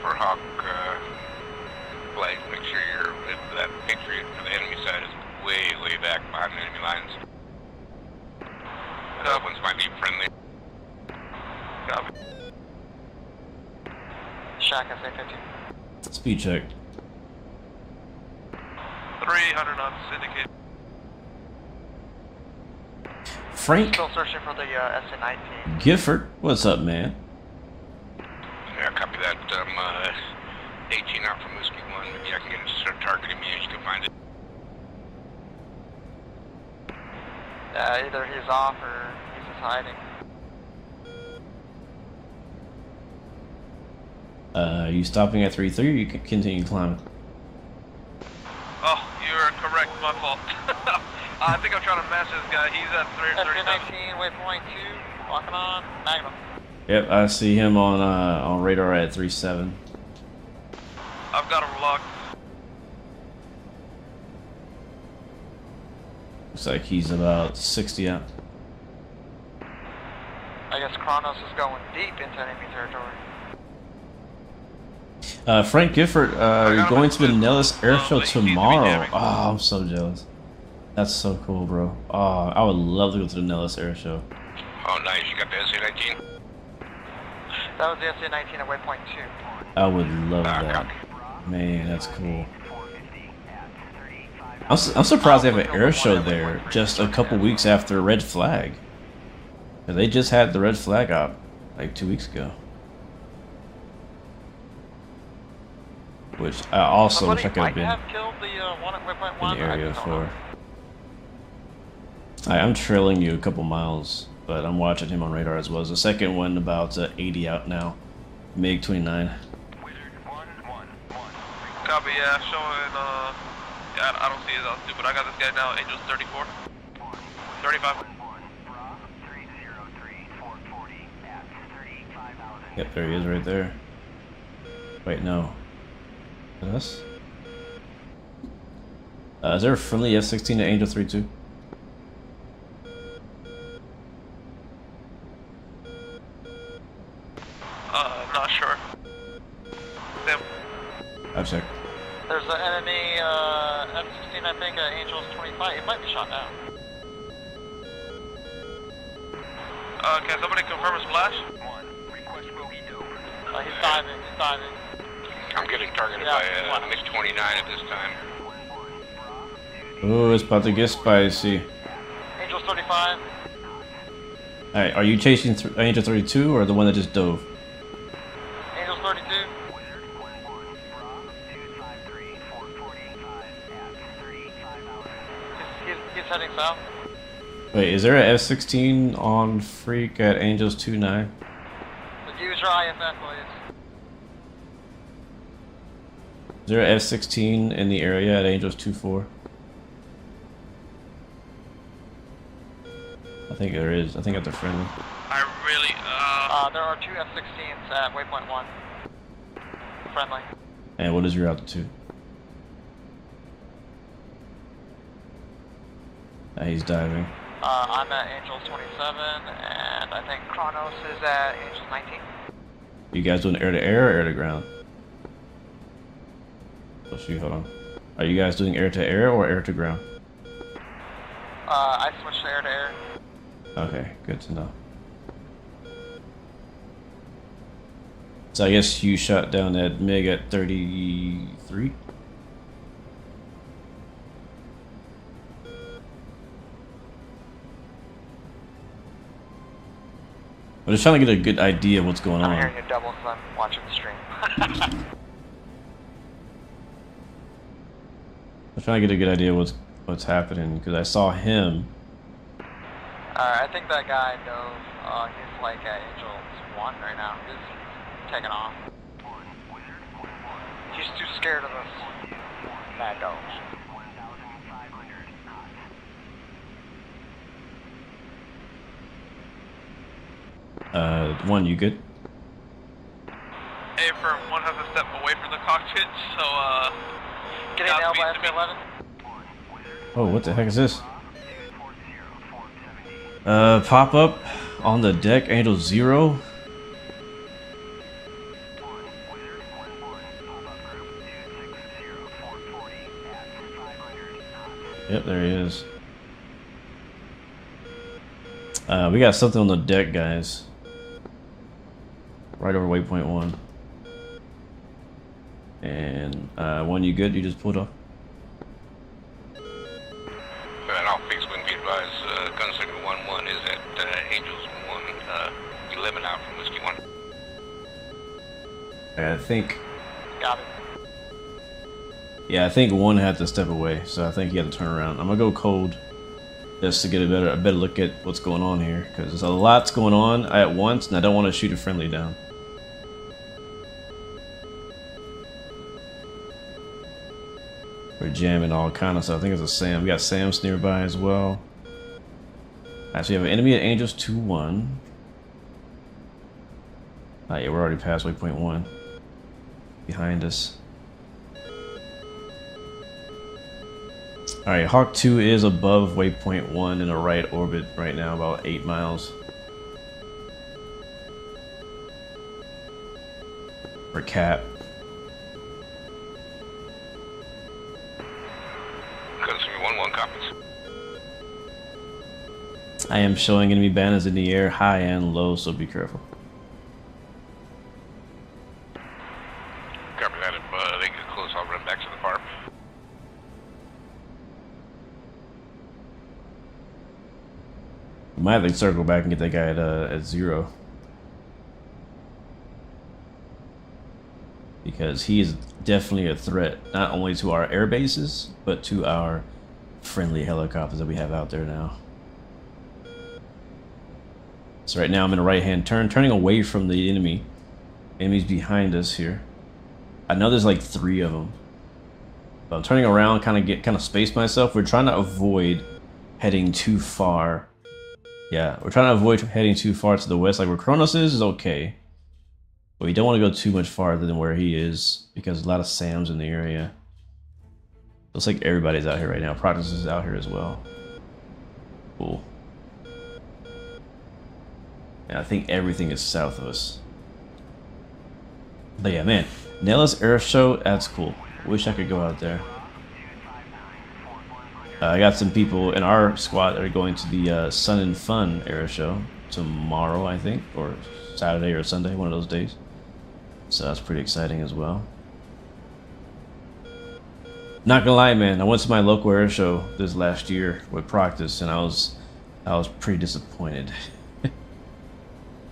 for Hawk flag. Make sure you're that Patriot for the enemy side is way back behind the enemy lines. That ones might be friendly. Copy. Shack, SA-15. Speed check. 300 knots indicated. Frank Still searching for the SA-19. Gifford, what's up, man? Yeah, copy that. 18 out from Whiskey 1. Maybe I can get it to start targeting me as you can find it. Either he's off or he's just hiding. Are you stopping at 3-3 or you can continue climbing? Oh, you're correct. My fault. I think I'm trying to match this guy. He's at 337. SA-19, waypoint 2, locking on, Magnum. Yep, I see him on radar at 3-7. I've got him locked. Looks like he's about 60 out. I guess Kronos is going deep into enemy territory. Frank Gifford, you're going to the Nellis Air Show but he needs to be tomorrow. jamming. Oh, I'm so jealous. That's so cool, bro. Oh, I would love to go to the Nellis Air Show. Oh, nice. You got the SA-19? That was the SA-19 at waypoint 2. I would love that. Copy. Man, that's cool. I'm surprised they have an air show there just a couple weeks after Red Flag. They just had the Red Flag out like 2 weeks ago. which I also Somebody wish I could have might been have killed the one at waypoint in 1. the area I don't for. know. I'm trailing you a couple miles, but I'm watching him on radar as well. There's the second one about 80 out now. MiG 29. Copy, yeah, showing, yeah, I don't see his altitude, but I got this guy now, Angels 34. 35. Yep, there he is right there. Wait, no. Is that us? Is there a friendly F-16 to Angel 32? Not sure. Sam. I'll check. There's an enemy F-16, I think, at Angels 25. It might be shot down. Can somebody confirm a splash? He's diving, he's diving. I'm getting targeted Yeah, by MiG-29 at this time. Oh, it's about to get spicy. Angels 35. Alright, are you chasing Angel 32 or the one that just dove? Angels 32. He's heading south. Wait, is there a F-16 on Freak at Angels 29? Use your IFF, please. Is there a F-16 in the area at Angels 24? I think there is. I think that's a friendly. I really, There are 2 F-16s at waypoint 1. Friendly. And what is your altitude? He's diving. I'm at Angels 27, and I think Kronos is at Angels 19. You guys doing air to air or air to ground? Oh shoot, hold on. Are you guys doing air to air or air to ground? I switched to air to air. Okay, good to know. So I guess you shot down that MiG at 33? I'm just trying to get a good idea of what's going I'm on. hearing you double because I'm watching the stream. I'm trying to get a good idea of what's happening because I saw him. I think that guy dove. He's like at Angels 1 right now. He's taking off. He's too scared of us. Mad dog. One, you good? A firm 1 has to step away from the cockpit, so, Getting nailed by Godspeed to me. SB-11. Oh, what the heck is this? Pop up on the deck, Angel 0. Yep, there he is. We got something on the deck, guys. Right over waypoint 1. And, one, you good? You just pulled off? And all fixed wing be advised, Gunslinger 1-1 is at Angels 1-11 out from Whiskey 1. I think... Got it. Yeah, I think 1 had to step away, so I think he had to turn around. I'm gonna go cold just to get a better look at what's going on here, because there's a lot's going on at once, and I don't want to shoot a friendly down. We're jamming all kind of stuff. I think it's a Sam. We got Sam's nearby as well. Actually, we have an enemy at Angels 2-1. Oh yeah, we're already past waypoint 1. Behind us. Alright, Hawk 2 is above waypoint 1 in a right orbit right now, about 8 miles. For cap. Gunslinger 1-1 copies. I am showing enemy banners in the air, high and low, so be careful. Copy that. If they get close, I'll run back to the farm. Might have to circle back and get that guy at 0. because he is definitely a threat, not only to our air bases, but to our friendly helicopters that we have out there now. So right now I'm in a right-hand turn, turning away from the enemy. Enemies behind us here. I know there's like 3 of them. But I'm turning around, kind of space myself. We're trying to avoid heading too far. Yeah, we're trying to avoid heading too far to the west. Like where Kronos is okay. But we don't want to go too much farther than where he is, because there's a lot of SAMs in the area. Looks like everybody's out here right now. Practice is out here as well. Cool. And I think everything is south of us. But yeah, man. Nellis Air Show, that's cool. Wish I could go out there. I got some people in our squad that are going to the Sun and Fun Air Show tomorrow, I think, or Saturday or Sunday, one of those days. So that's pretty exciting as well. Not gonna lie, man, I went to my local air show this last year with practice, and I was pretty disappointed.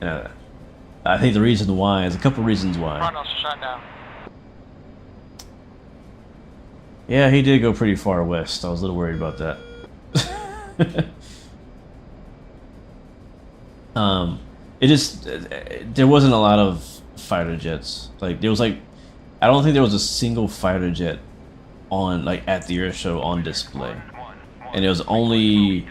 I think the reason why is a couple reasons why. Kronos shut down. Yeah, he did go pretty far west. I was a little worried about that. There wasn't a lot of fighter jets. Like there was like, I don't think there was a single fighter jet on at the air show on display, and it was only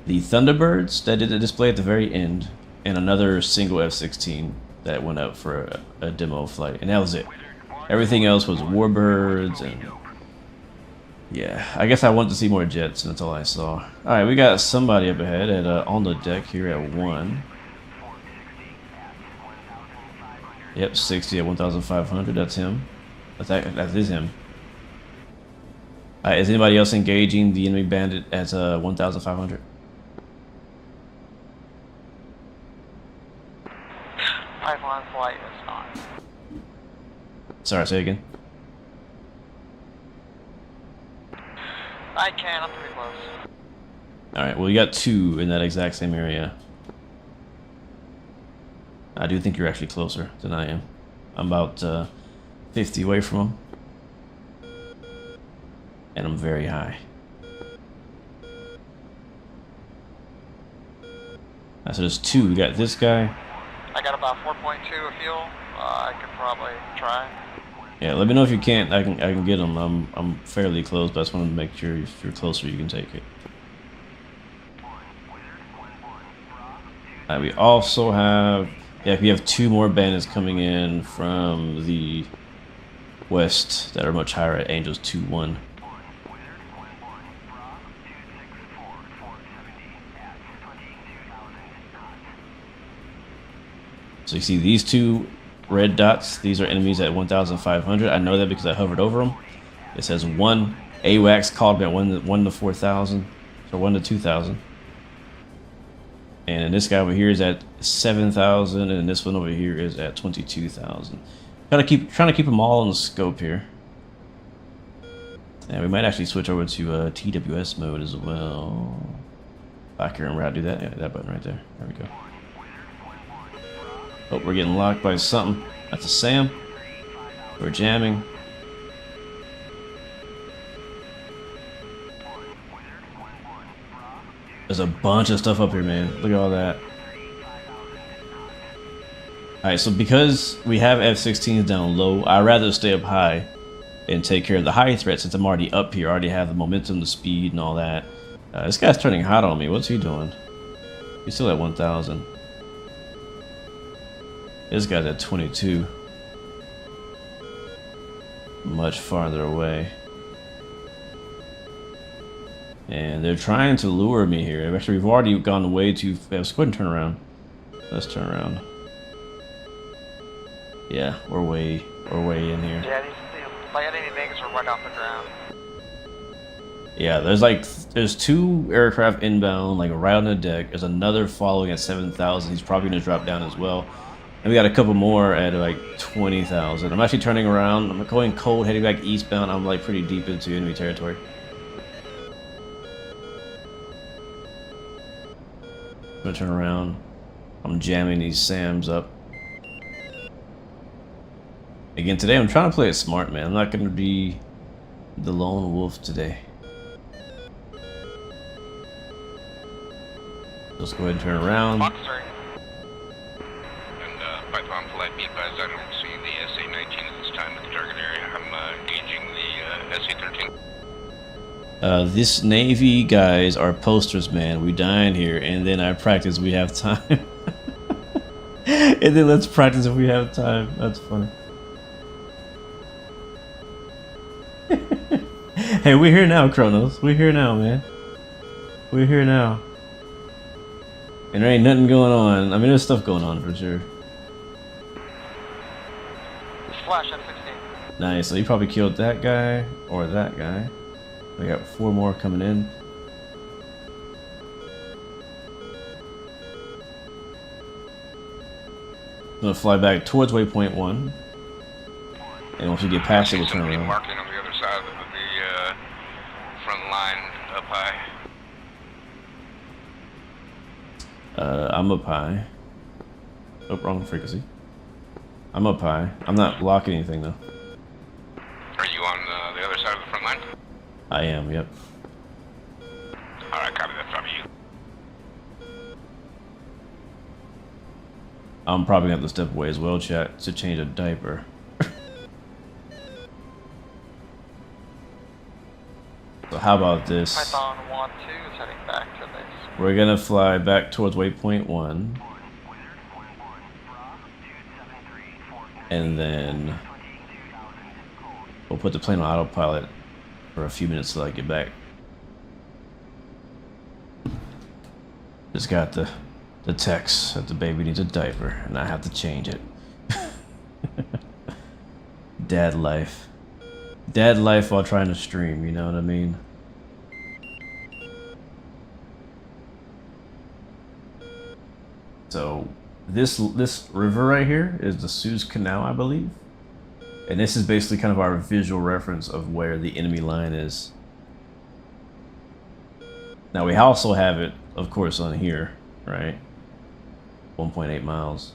the Thunderbirds that did the display at the very end, and another single F-16 that went up for a demo flight, and that was it. Everything else was Warbirds and. Yeah, I guess I wanted to see more jets, and that's all I saw. Alright, we got somebody up ahead at on the deck here at 1. Yep, 60 at 1,500, that's him. That is him. Is anybody else engaging the enemy bandit at 1,500? Pipeline flight is not. Sorry, say again. I can, I'm pretty close. Alright, well you got 2 in that exact same area. I do think you're actually closer than I am. I'm about 50 away from him. And I'm very high. So there's 2. We got this guy. I got about 4.2 of fuel. I could probably try. Yeah, let me know if you can't. I can get him. I'm fairly close, but I just want to make sure if you're closer, you can take it. We also have, we have 2 more bandits coming in from the west that are much higher at Angels 2-1. So you see these 2 red dots, these are enemies at 1,500. I know that because I hovered over them. It says 1 AWACS called me at 1 to 4,000, so 1 to 2,000. And then this guy over here is at 7,000, and this one over here is at 22,000. Trying to keep them all on the scope here. And we might actually switch over to TWS mode as well. Back here and route, do that. Yeah, that button right there. There we go. Oh, we're getting locked by something. That's a SAM. We're jamming. There's a bunch of stuff up here, man. Look at all that. Alright, so because we have F-16s down low, I'd rather stay up high and take care of the high threat since I'm already up here. I already have the momentum, the speed, and all that. This guy's turning hot on me. What's he doing? He's still at 1,000. This guy's at 22. Much farther away. And they're trying to lure me here. Actually, we've already gone way too fast. Let's go ahead and turn around. Let's turn around. Yeah, we're way in here. Yeah, these landing things are right off the ground. Yeah, there's 2 aircraft inbound, like right on the deck. There's another following at 7,000. He's probably gonna drop down as well. And we got a couple more at like 20,000. I'm actually turning around. I'm going cold, heading back eastbound. I'm like pretty deep into enemy territory. I'm gonna turn around. I'm jamming these SAMs up. Again, today I'm trying to play it smart, man. I'm not going to be the lone wolf today. Let's go ahead and turn around. And Python flight, be advised, I don't see the SA-19 at this time in the target area. I'm engaging the SA-13. This Navy guys are posters, man. We dine here, and then I practice we have time. And then let's practice if we have time. That's funny. Hey, we're here now, Kronos. We're here now, man. We're here now. And there ain't nothing going on. I mean, there's stuff going on for sure. Flash F-16. Nice. So you probably killed that guy or that guy. We got 4 more coming in. I'm gonna fly back towards waypoint 1. And once we get past it, we'll turn around. Marking on the other side of the front line up high. I'm up high. Oh, wrong frequency. I'm up high. I'm not blocking anything though. Are you on the other side of the front line? I am, yep. Alright, copy, that's probably you. I'm probably gonna have to step away as well, chat, to change a diaper. So how about this? Python 1-2 is heading back to base. We're gonna fly back towards waypoint 1. And then we'll put the plane on autopilot for a few minutes till I get back. Just got the text that the baby needs a diaper and I have to change it. Dad life. Dad life while trying to stream, you know what I mean? So this river right here is the Suez Canal, I believe. And this is basically kind of our visual reference of where the enemy line is. Now we also have it, of course, on here, right? 1.8 miles.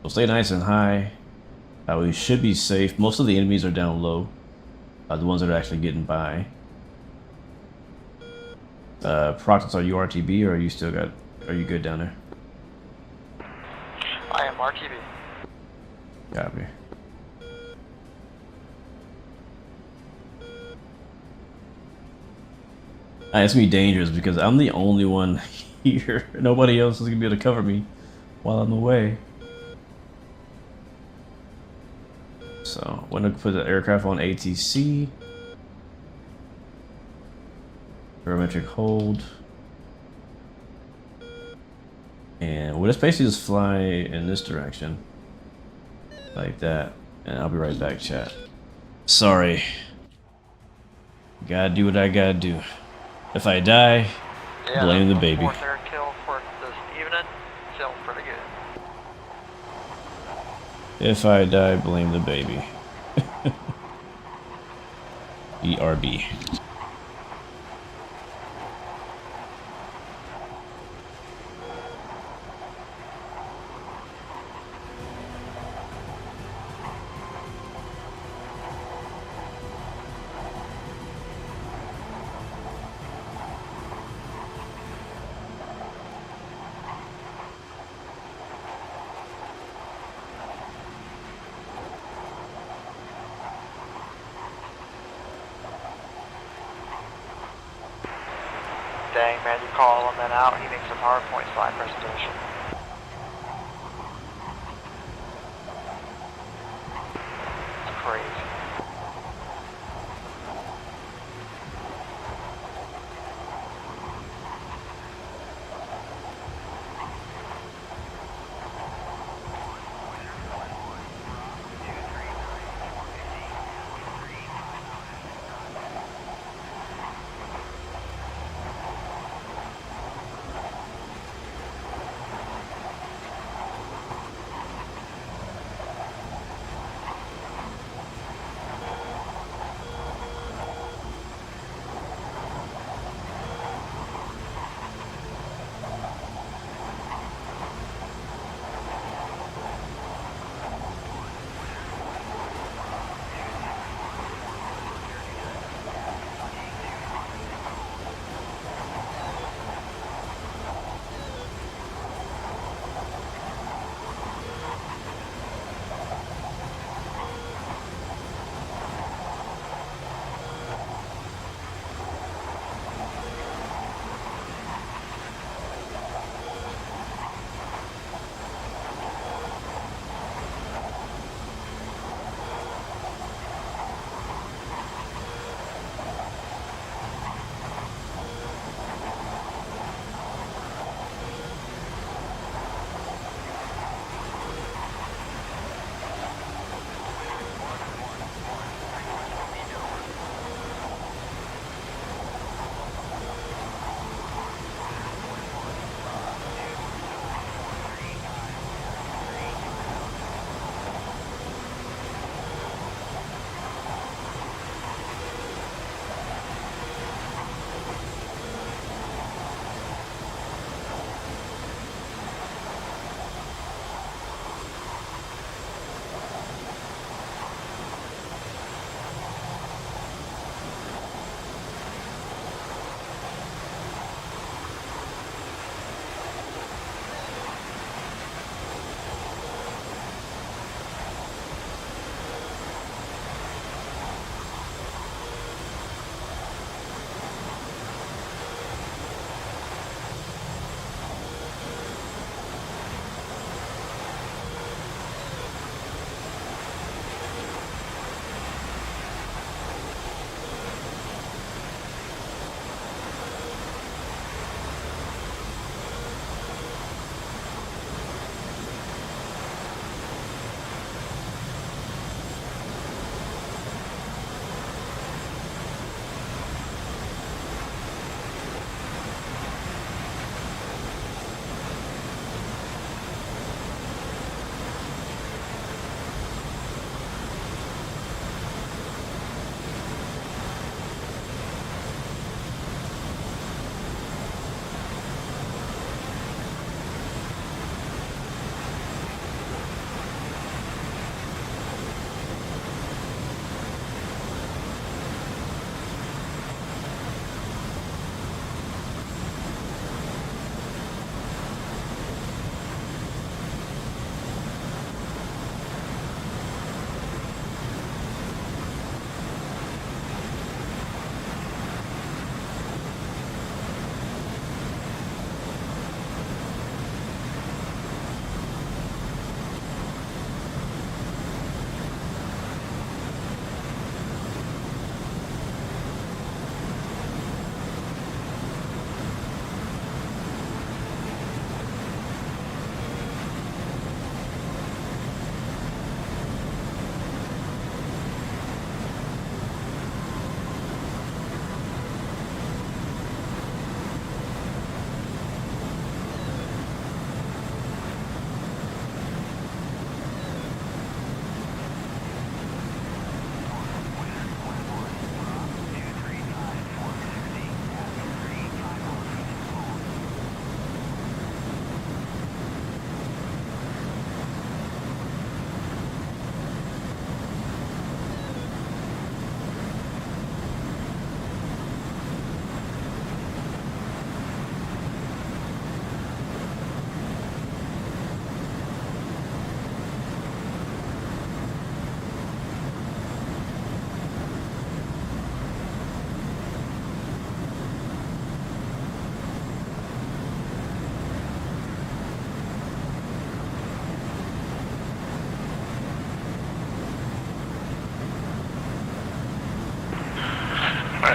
So stay nice and high. We should be safe. Most of the enemies are down low. The ones that are actually getting by. Proctus, are you RTB or are you still got? Are you good down there? I am RTB. Copy. It's gonna be dangerous because I'm the only one here. Nobody else is gonna be able to cover me while I'm away. So I'm gonna put the aircraft on ATC. Barometric hold. And we'll just basically just fly in this direction. Like that. And I'll be right back, chat. Sorry. Gotta do what I gotta do. If I die, blame the baby. Fourth air kill for this evening. Feeling pretty good. If I die, blame the baby. ERB. Dang, man, you call him then out, he makes a PowerPoint slide presentation. It's crazy.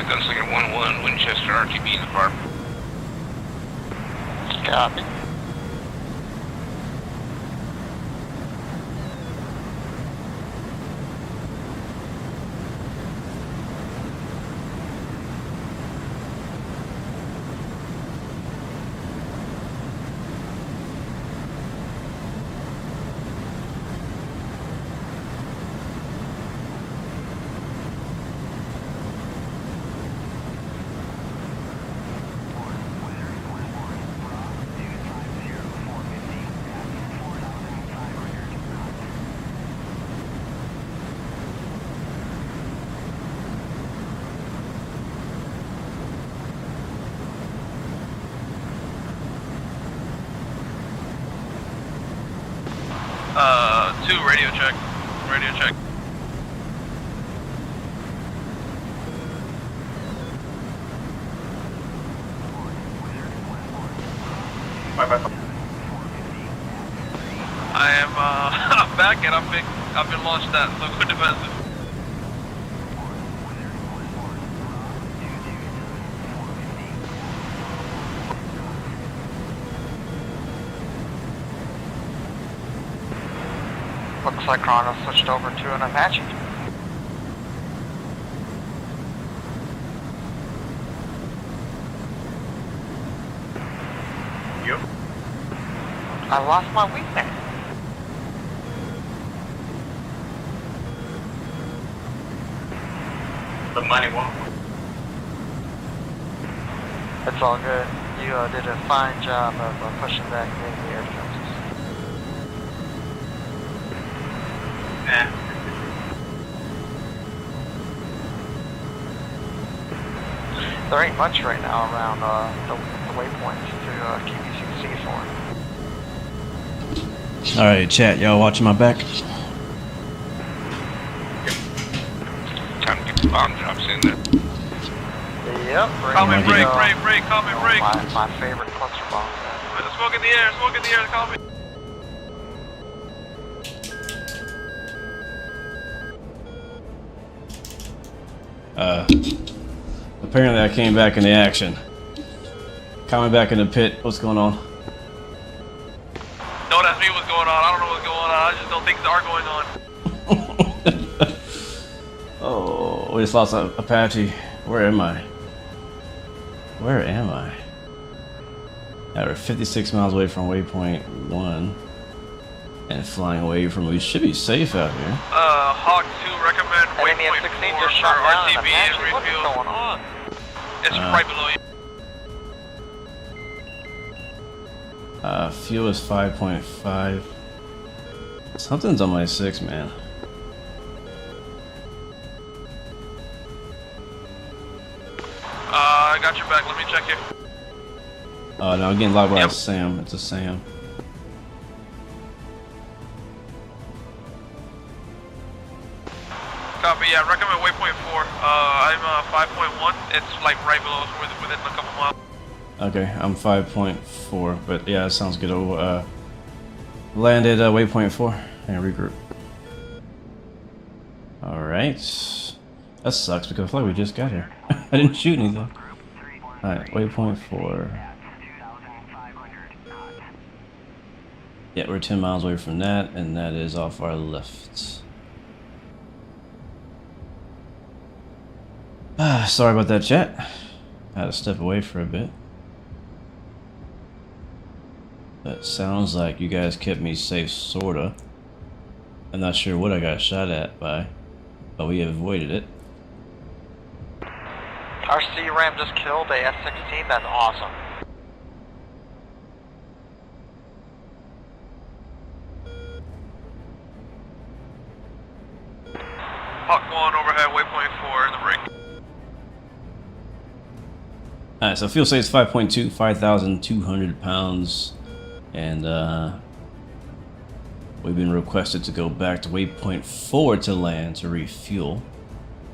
Gunslinger 1-1, Winchester RTB in the bar. Copy. Two, radio check. Radio check. I am, I'm back and I've been launched at, so good defensive. Looks like Chrono switched over to an Apache. You? I lost my wingman. The money won't. It's all good. You did a fine job of pushing back the air defenses. Nah. There ain't much right now around the waypoints to keep using C4. Alright, chat, y'all watching my back? Time to get the bomb drops in there. Yep. Call me break, call me break. My favorite cluster bomb. Smoke in the air, call me. Apparently I came back in the action. Coming back in the pit. What's going on? Don't ask me what's going on. I don't know what's going on. I just know things are going on. Oh, we just lost an Apache. Where am I? Where am I? Yeah, we're 56 miles away from waypoint 1. And flying away from, we should be safe out here. Hawk 2 recommend Enemy waypoint 4 F-16 just for shot down an RTB and Apache. What is refuel. going on? It's right below you. Fuel is 5.5. Something's on my 6, man. I got your back. Let me check you. Oh no, I'm getting locked by Yep. a SAM. It's a SAM. Copy. Yeah, recommend waypoint 4. I'm 5.1. It's like right below us, within a couple miles. Okay, I'm 5.4, but yeah, that sounds good. Landed waypoint 4 and regroup. Alright. That sucks because I feel like we just got here. I didn't shoot anything. Alright, waypoint 4. Yeah, we're 10 miles away from that, and that is off our left. Sorry about that, chat. I had to step away for a bit. That sounds like you guys kept me safe, sorta. I'm not sure what I got shot at by, but we avoided it. Our C-Ram just killed a F-16. That's awesome. Hawk 1 overhead, waypoint 4 in the break. Alright, so fuel saves 5.2, 5,200 pounds. And we've been requested to go back to waypoint 4 to land to refuel.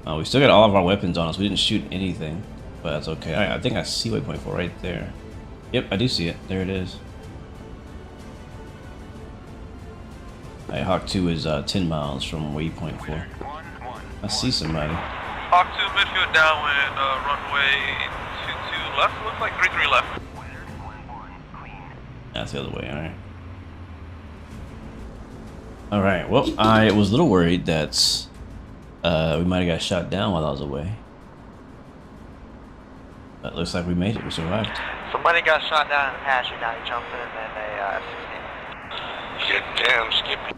We still got all of our weapons on us. We didn't shoot anything, but that's okay. I think I see waypoint 4 right there. Yep, I do see it. There it is. Hawk 2 is 10 miles from waypoint 4. I see somebody. Hawk 2 midfield downwind, runway 22 left, looks like 33 left. That's the other way, alright. Alright, well, I was a little worried that we might have got shot down while I was away. But looks like we made it, we survived. Somebody got shot down in Apache, now he jumped in a F-16. Shit, damn, Skippy.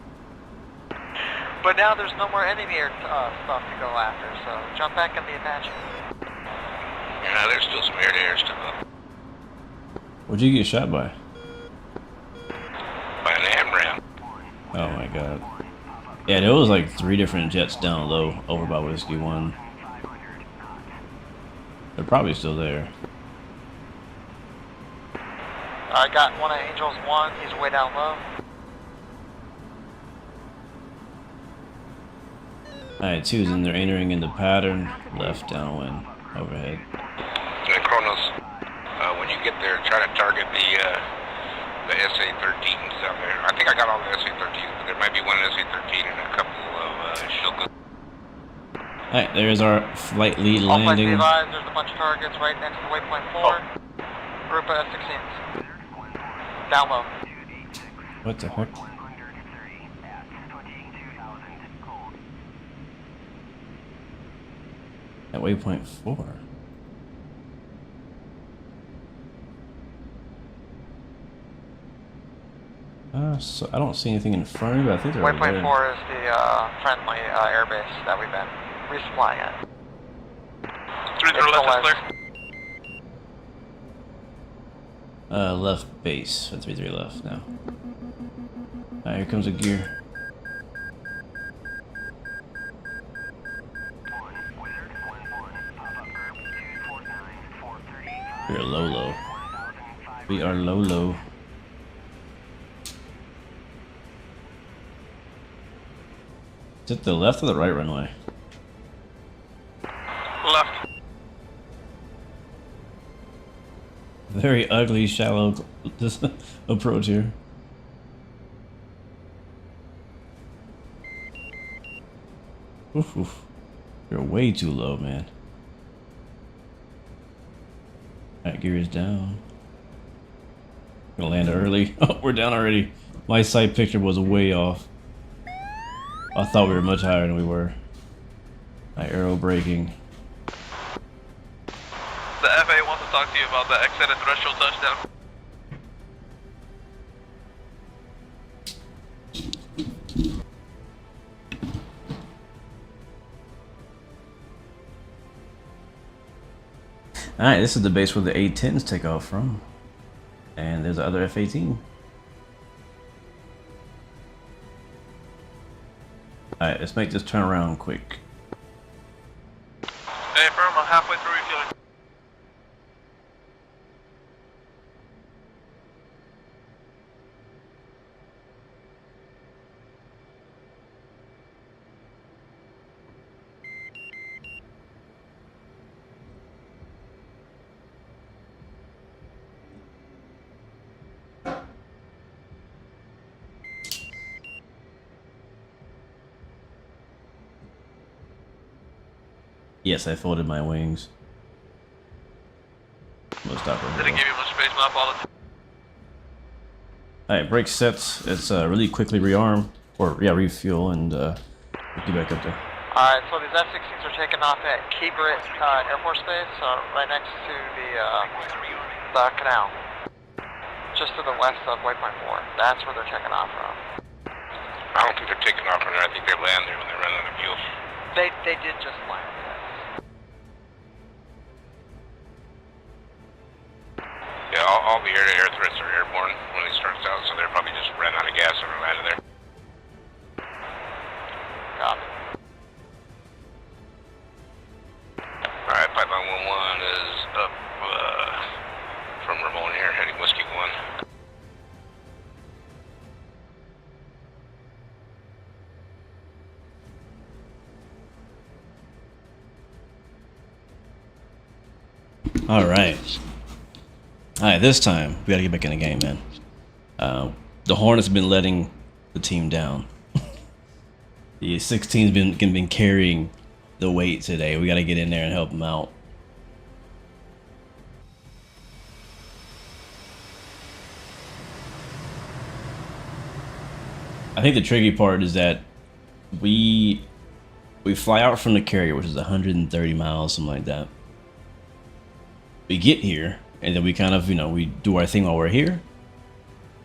But now there's no more enemy stuff to go after, so jump back in the Apache. Yeah, there's still some air-to-air stuff up. What'd you get shot by? By an AMRAAM. Oh my god. Yeah, there was like 3 different jets down low over by Whiskey 1. They're probably still there. I got one of Angels 1, he's way down low. Alright, 2's in there entering in the pattern, left downwind, overhead. And Kronos, when you get there, try to target the SA-13s down there. I think I got all the SA-13s, but there might be one SA-13 and a couple of Shilkas. Alright, there's our flight lead All flights be landing. advised, there's a bunch of targets right next to waypoint 4. Group of F-16s. Down low. What the heck? At waypoint 4. So I don't see anything in front of me, but I think they're over Waypoint there. 4 is the friendly airbase that we've been resupplying at. 30 left is clear. Left base, 33 left now. Alright, here comes a gear. We are low. We are low. Is it the left or the right runway? Left. Very ugly, shallow this approach here. Oof. You're way too low, man. Alright, gear is down. Gonna land early. Oh, we're down already. My sight picture was way off. I thought we were much higher than we were. My aero braking. The FAA wants to talk to you about the exit and threshold touchdown. Alright, this is the base where the A-10s take off from. And there's the other F-18. Alright, let's make this turn around quick. Hey, firm, I'm halfway through refueling. Yes, I folded my wings. We'll stop right Didn't here. give you much space, my apologies. Alright, brake sets. It's really quickly rearm. Or, yeah, refuel and get back up there. Alright, so these F-16s are taking off at Kibrit Air Force Base, right next to the canal. Just to the west of waypoint 4. That's where they're taking off from. I don't think they're taking off from there. I think they land there when they run out of fuel. They did just land, yes. Yeah, all the air-to-air threats are airborne when it starts out, so they're probably just ran out of gas and ran out of there. Got it. Alright, pipeline 1-1 is up from Ramon here, heading Whiskey 1. Alright. Alright, this time, we gotta get back in the game, man. The Hornets have been letting the team down. The 16's been carrying the weight today. We got to get in there and help him out. I think the tricky part is that we fly out from the carrier, which is 130 miles, something like that. We get here, and then we kind of, you know, we do our thing while we're here,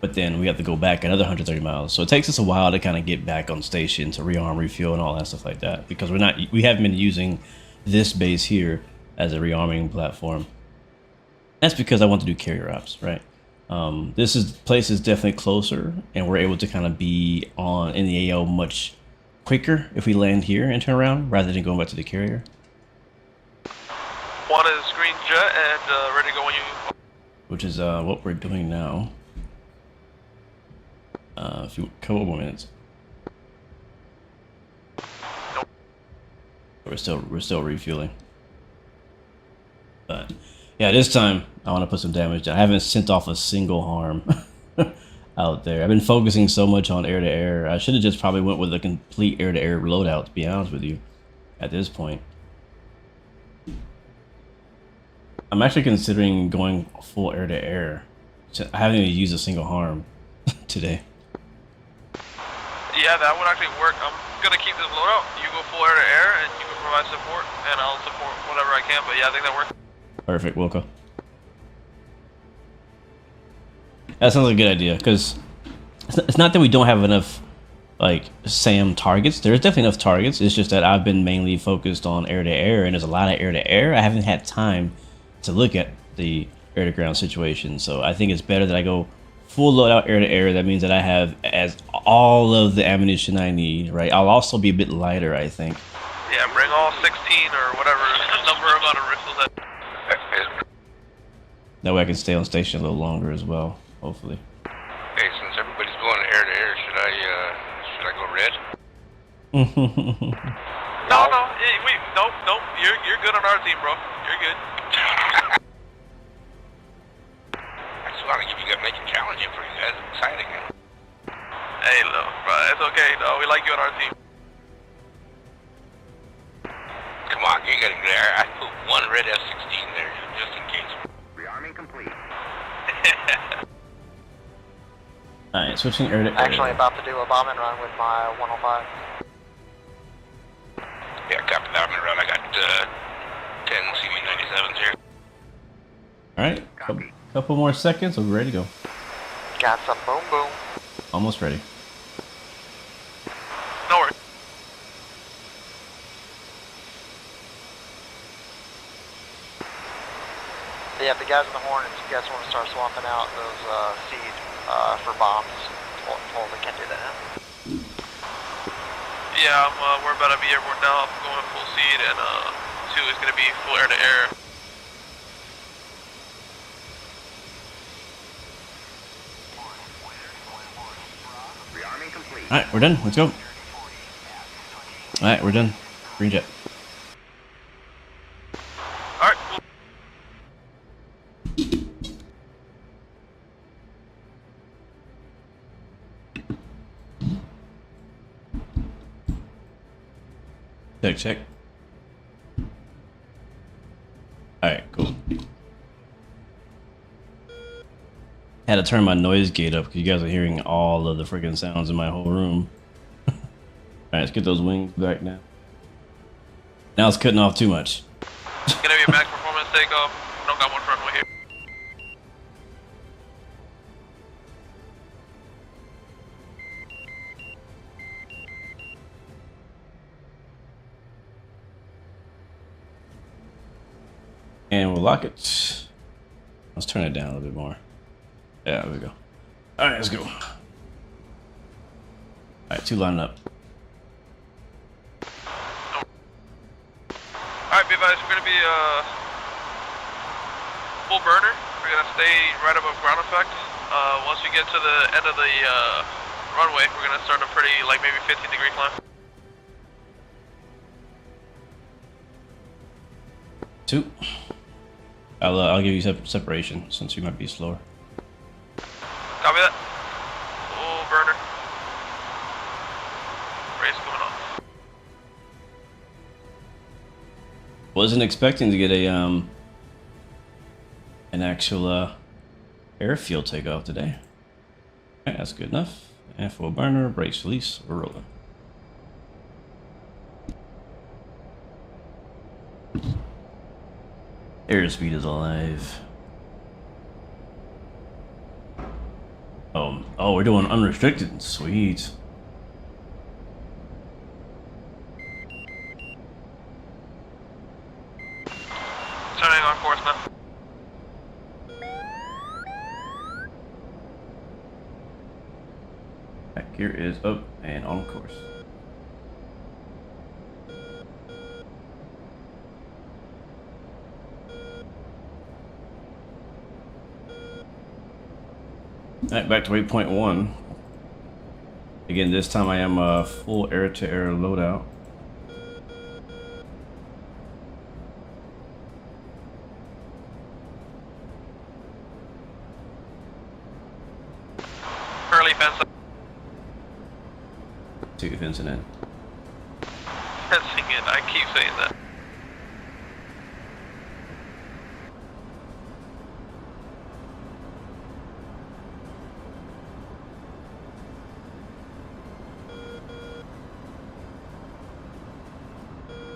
but then we have to go back another 130 miles. So it takes us a while to kind of get back on station to rearm, refuel, and all that stuff like that, because we haven't been using this base here as a rearming platform. That's because I want to do carrier ops, right? Place is definitely closer, and we're able to kind of be in the AO much quicker if we land here and turn around rather than going back to the carrier. One is green jet and ready to go when you. Which is what we're doing now. A couple more minutes. Nope. We're still refueling. But yeah, this time I want to put some damage down. I haven't sent off a single harm out there. I've been focusing so much on air-to-air. I should have just probably went with a complete air-to-air loadout, to be honest with you, at this point. I'm actually considering going full air-to-air. I haven't even used a single harm today. Yeah, that would actually work. I'm gonna keep this loadout. You go full air-to-air, and you can provide support, and I'll support whatever I can. But yeah, I think that works. Perfect, Wilco. That sounds like a good idea, because it's not that we don't have enough, like, SAM targets. There's definitely enough targets. It's just that I've been mainly focused on air-to-air, and there's a lot of air-to-air. I haven't had time to look at the air-to-ground situation, so I think it's better that I go full loadout air-to-air. That means that I have all of the ammunition I need, right? I'll also be a bit lighter, I think. Yeah, bring all 16 or whatever number amount of rifles that. That way I can stay on station a little longer as well, hopefully. Hey, since everybody's going air to air, should I go red? No, nope. You're good on our team, bro. You're good. I just want to make it challenging for you guys. It's exciting. Hey, look, bro, it's okay. No, we like you on our team. Come on, you gotta get there. I put one red F-16 there just in case. Rearming complete. Alright, switching air to air. Actually about to do a bombing run with my 105. Yeah, copy that. I'm around. I got 10 CV-97s here. Alright, couple more seconds, we'll be ready to go. Got some boom boom. Almost ready. No worries. Yeah, the guys in the Hornets, if you guys want to start swapping out those seed for bombs, totally can do that. Yeah, we're about to be airborne now. I'm going full seed, and 2 is going to be full air-to-air. Rearming complete. Alright, we're done. Let's go. Alright, we're done. Green jet. Alright, cool. Check. Alright, cool. Had to turn my noise gate up because you guys are hearing all of the freaking sounds in my whole room. Alright, let's get those wings back now. Now it's cutting off too much. It's going to be a max performance takeoff. Don't got one for runway here. And we'll lock it. Let's turn it down a little bit more. Yeah, there we go. Alright, let's go. Alright, 2 lining up. Alright, be advised, we're going to be full burner. We're going to stay right above ground effect. Once we get to the end of the runway, we're going to start a pretty, like, maybe 15-degree climb. 2. I'll give you separation since you might be slower. Copy that. Full burner. Race going on. Wasn't expecting to get a an actual airfield takeoff today. Okay, that's good enough. And full burner, brakes release, we're rolling. Airspeed is alive. Oh, we're doing unrestricted. Sweet. Turning on course now. Back gear is up and on course. Alright, back to waypoint 1. Again, this time I am full air-to-air loadout. Early fence. Two fencing in. Fencing in, I keep saying that.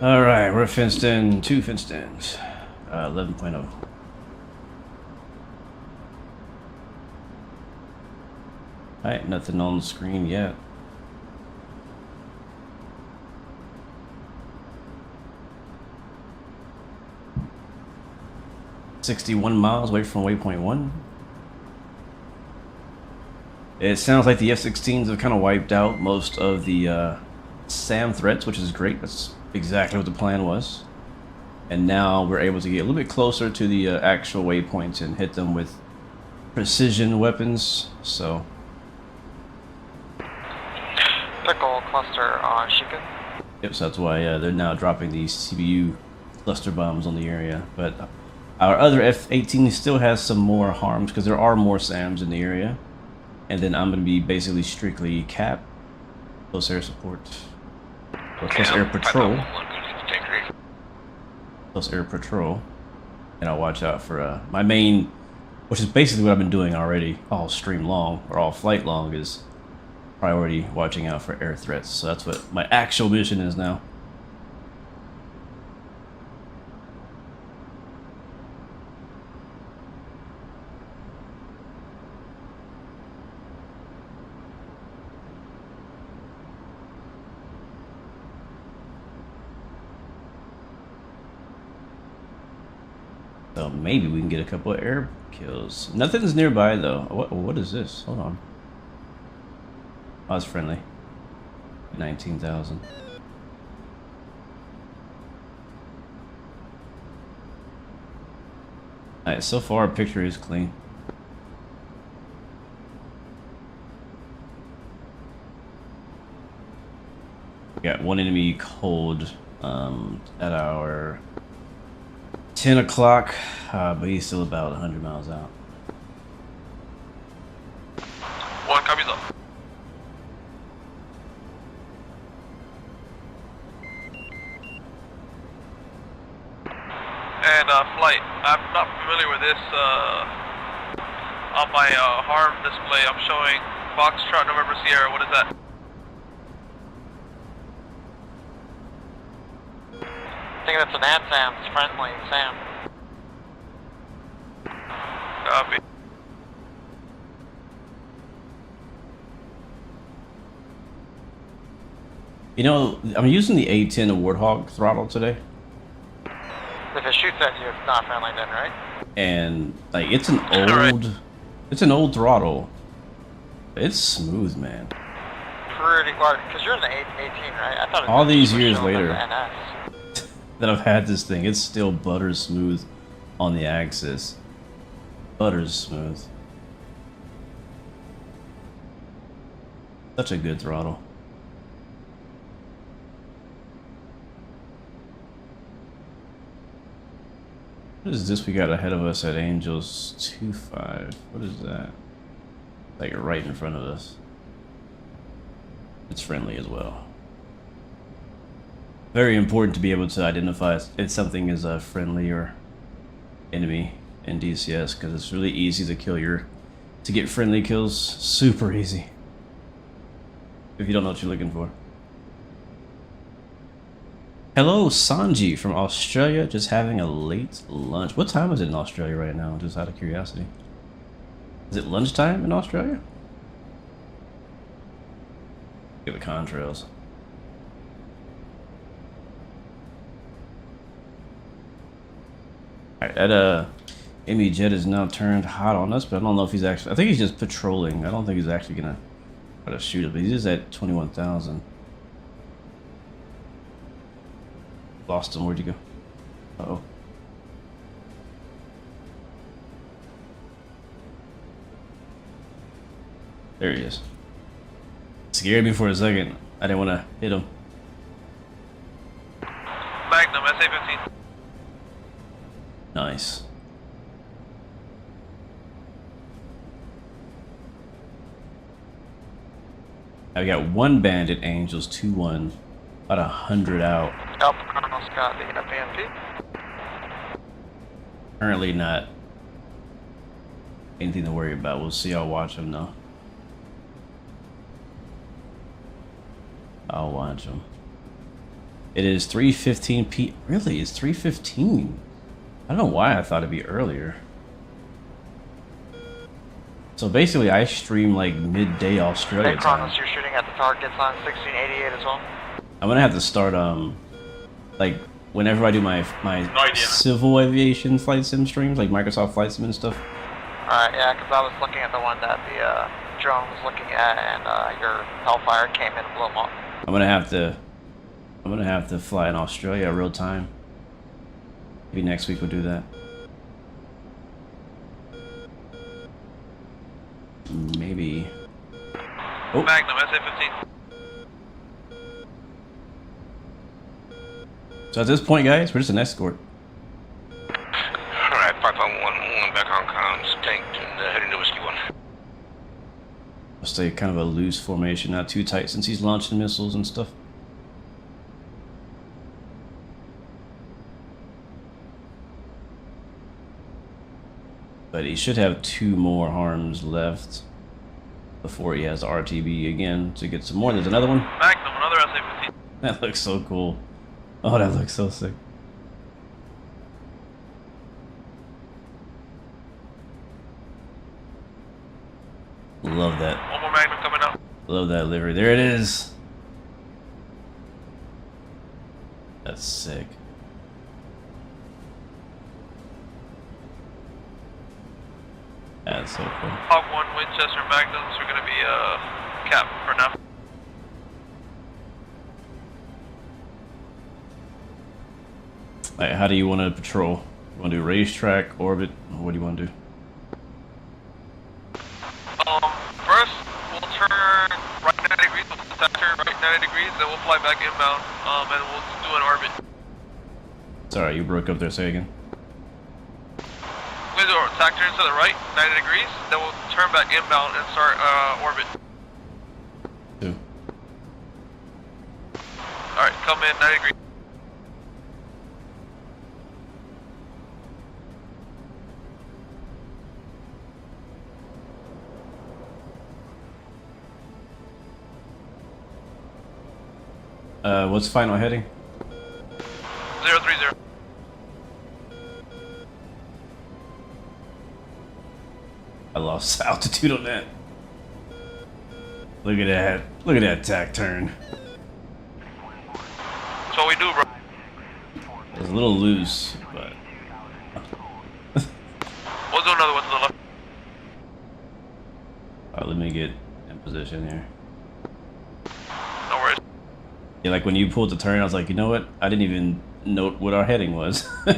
Alright, we're fenced in, 2 fenced ins. 11.0. Alright, nothing on the screen yet. $61 miles away from waypoint 1. It sounds like the F-16s have kind of wiped out most of the SAM threats, which is great. That's exactly what the plan was. And now we're able to get a little bit closer to the actual waypoints and hit them with precision weapons. So, Pickle cluster on Shiken. yep, so that's why they're now dropping these CBU cluster bombs on the area. But our other F-18 still has some more harms because there are more SAMs in the area. And then I'm going to be basically strictly cap, close air support, or close air patrol. Close air patrol. And I'll watch out for my main, which is basically what I've been doing already all stream long, or all flight long, is priority watching out for air threats. So that's what my actual mission is now. So maybe we can get a couple of air kills. Nothing's nearby though. What is this? Hold on. Oh, it's friendly. 19,000. Alright, so far our picture is clean. We got one enemy cold at our 10 o'clock, but he's still about 100 miles out. One copies up. And flight, I'm not familiar with this. On my harm display, I'm showing Foxtrot November Sierra. What is that? I think that's an AdSam. It's friendly, Sam. Copy. You know, I'm using the A10 Warthog throttle today. If it shoots at you, it's not friendly then, right? And like it's an old throttle. It's smooth, man. Pretty hard, because you're in the 18, right? I thought it All these was years showing later up the NS. that I've had this thing, it's still butter smooth on the axis. Butter smooth. Such a good throttle. What is this we got ahead of us at Angels 2-5? What is that? Like right in front of us. It's friendly as well. Very important to be able to identify if something is a friendly or enemy in DCS, because it's really easy to get friendly kills. Super easy if you don't know what you're looking for. Hello, Sanji from Australia, just having a late lunch. What time is it in Australia right now, just out of curiosity? Is it lunchtime in Australia? Look at the contrails. Alright, that Emmy Jet is now turned hot on us, but I don't know if he's actually, I think he's just patrolling. I don't think he's actually gonna try to shoot it, but he's just at 21,000. Lost him, where'd you go? Uh-oh. There he is. Scared me for a second. I didn't want to hit him. Magnum, SA-15. Nice. I got 1 bandit, Angels, 2-1. About 100 out. Alpha Colonel's got the PMP. Currently not anything to worry about. We'll see. I'll watch him though. I'll watch him. It is 3:15 p. Really? It's 3:15. I don't know why I thought it'd be earlier. So basically, I stream like midday Australia Hey, time. Kronos, you're shooting at the targets on 1688 as well. I'm gonna have to start like whenever I do my civil aviation flight sim streams, like Microsoft Flight Sim and stuff. Alright, yeah, because I was looking at the one that the drone was looking at, and your Hellfire came in and blew them up. I'm gonna have to fly in Australia real time. Maybe next week we'll do that. Maybe. Oh. Magnum, SA-15. So at this point, guys, we're just an escort. Alright, 551, back on comms, tanked, and heading to Whiskey 1. I'll stay kind of a loose formation, not too tight since he's launching missiles and stuff. But he should have 2 more harms left before he has RTB again to get some more. There's another one. Magnum, another SA-15. That looks so cool. Oh, that looks so sick. Love that. One more Magnum coming up. Love that livery. There it is. That's sick. That's so cool. Hawk 1 Winchester Magnums are going to be cap for now. Alright, how do you want to patrol? You want to do racetrack, orbit? What do you want to do? First, we'll turn right 90 degrees, we'll turn right 90 degrees, then we'll fly back inbound, and we'll do an orbit. Sorry, you broke up there. Say again. We'll do a tack turn to the right, 90 degrees, then we'll turn back inbound and start orbit. 2. Alright, come in 90 degrees. What's final heading? 030. I lost altitude on that. Look at that. Look at that tack turn. That's what we do, bro. It's a little loose, but We'll do another one to the left. alright, let me get in position here. No worries. Yeah, like when you pulled the turn, I was like, you know what? I didn't even note what our heading was. Yeah,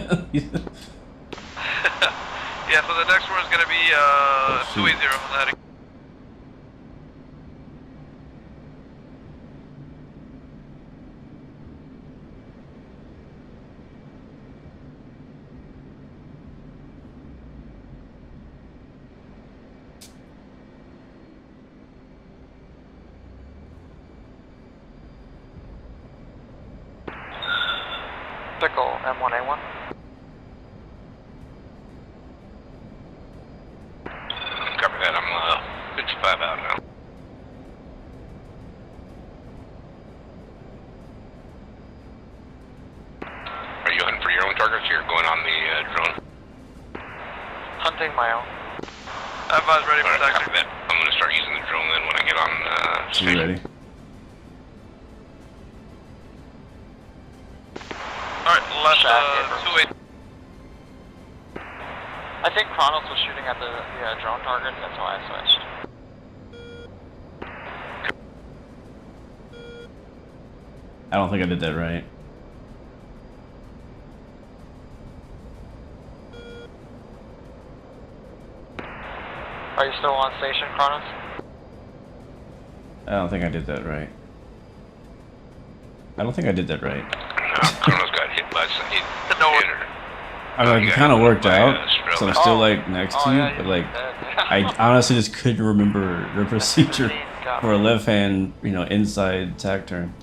so the next one is going to be 280 on the heading. Pickle M1A1. Copy that. I'm 55 out now. Are you hunting for your own targets? You're going on the drone. Hunting my own. Advise ready for Alright, taxi. copy that. I'm gonna start using the drone then when I get on You station. ready? Alright, left Shack, 28. I think Kronos was shooting at the drone target, that's why I switched. I don't think I did that right. Are you still on station, Kronos? I don't think I did that right. I don't think I did that right. No, Chronos got hit by some hit. No. I mean, You it got kind of hit worked by, out, Strela. so I'm still like next to you, yeah, but you're like dead. I honestly just couldn't remember the procedure for a left hand, you know, inside tack turn.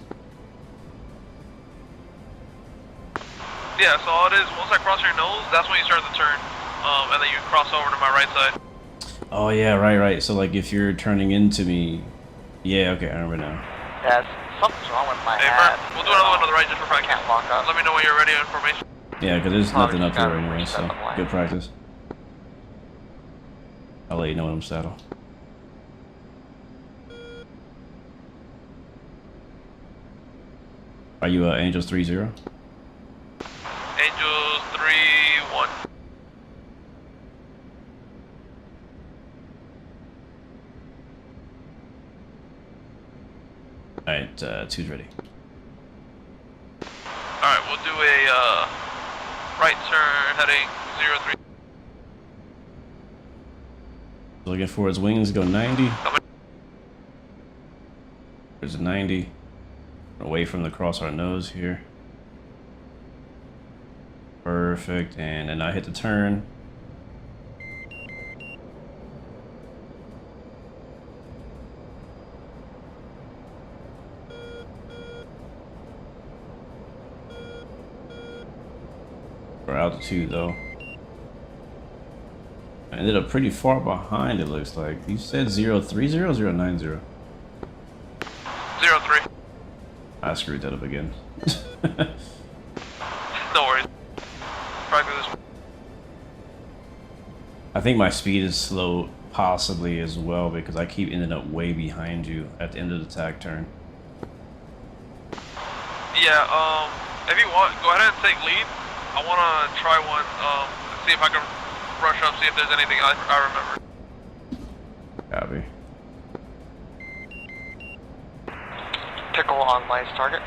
Yeah, so all it is, once I cross your nose, that's when you start the turn. And then you cross over to my right side. Oh yeah, right. So like if you're turning into me, yeah, okay, I remember now. Yeah, something's wrong with my Hey, hat. Bert, we'll do another one to the right just for I practice. can't lock up. Let me know when you're ready on information. Yeah, because there's Probably nothing up just here gotta anyway, reset so the line. good practice. I'll let you know when I'm saddle. Are you Angels 3-0? Angels 3-1. Alright, 2's ready. Alright, we'll do a right turn heading 03. Looking for his wings, go 90. There's a 90. Away from the cross our nose here. Perfect, and then I hit the turn. For altitude though. I ended up pretty far behind, it looks like. You said 030 or 090? 03. I screwed that up again. No worries. Practice this. I think my speed is slow, possibly as well, because I keep ending up way behind you at the end of the tack turn. Yeah, if you want, go ahead and take lead. I want to try one, see if I can rush up, see if there's anything I remember. Copy. Pickle on Lice target.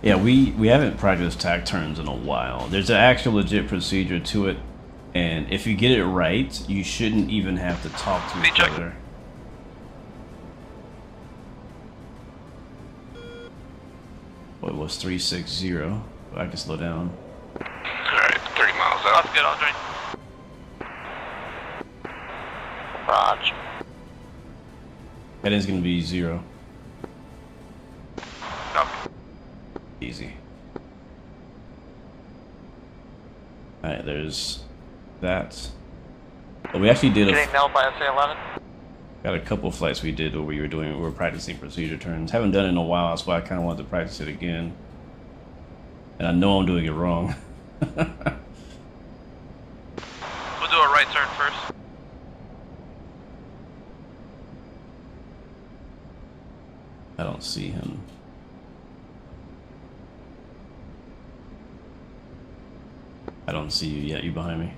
Yeah, we haven't practiced tack turns in a while. There's an actual legit procedure to it, and if you get it right, you shouldn't even have to talk to each other. What was 360? I can slow down. Alright, 30 miles out. That's good, I'll join. Raj. Heading's gonna be 0. Copy. Easy. Alright, there's that. Well, we actually did Getting nailed by SA-11. got a couple flights we did where we were practicing procedure turns. Haven't done it in a while, that's why I kind of wanted to practice it again. And I know I'm doing it wrong. We'll do a right turn first. I don't see him. I don't see you yet. You behind me?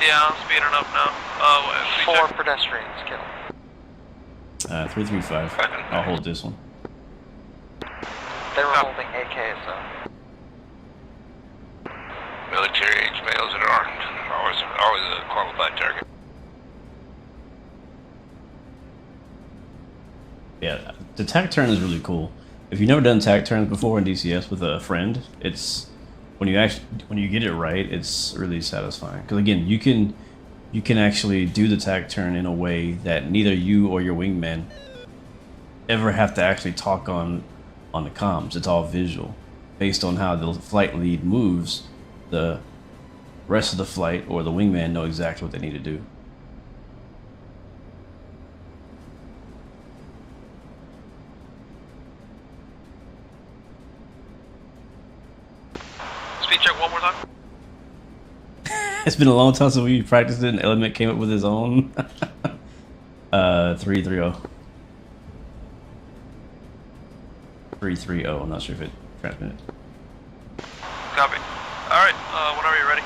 Yeah, I'm speeding up now. Wait, 4 pedestrians killed. 335. I'll hold this one. They were holding AK, so. Military age males that are armed. Always a qualified target. Yeah, the tack turn is really cool. If you've never done tack turns before in DCS with a friend, it's when you get it right, it's really satisfying. Because again, you can actually do the tack turn in a way that neither you or your wingman ever have to actually talk on the comms. It's all visual. Based on how the flight lead moves, the rest of the flight or the wingman know exactly what they need to do. Speed check one more time. It's been a long time since we practiced it and Element came up with his own. 330. 330. I'm not sure if it transmitted. Copy. Alright, whenever you're ready.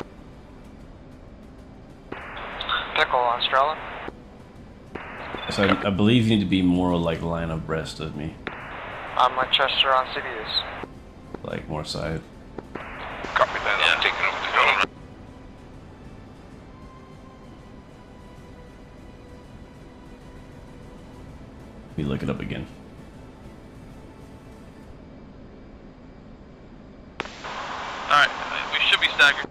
Pickle on Strela. So I believe you need to be more like line abreast of me. I'm Winchester on CBUs. Like more side. Copy that. I'm taking over the drone. We look it up again. Alright, we should be staggered.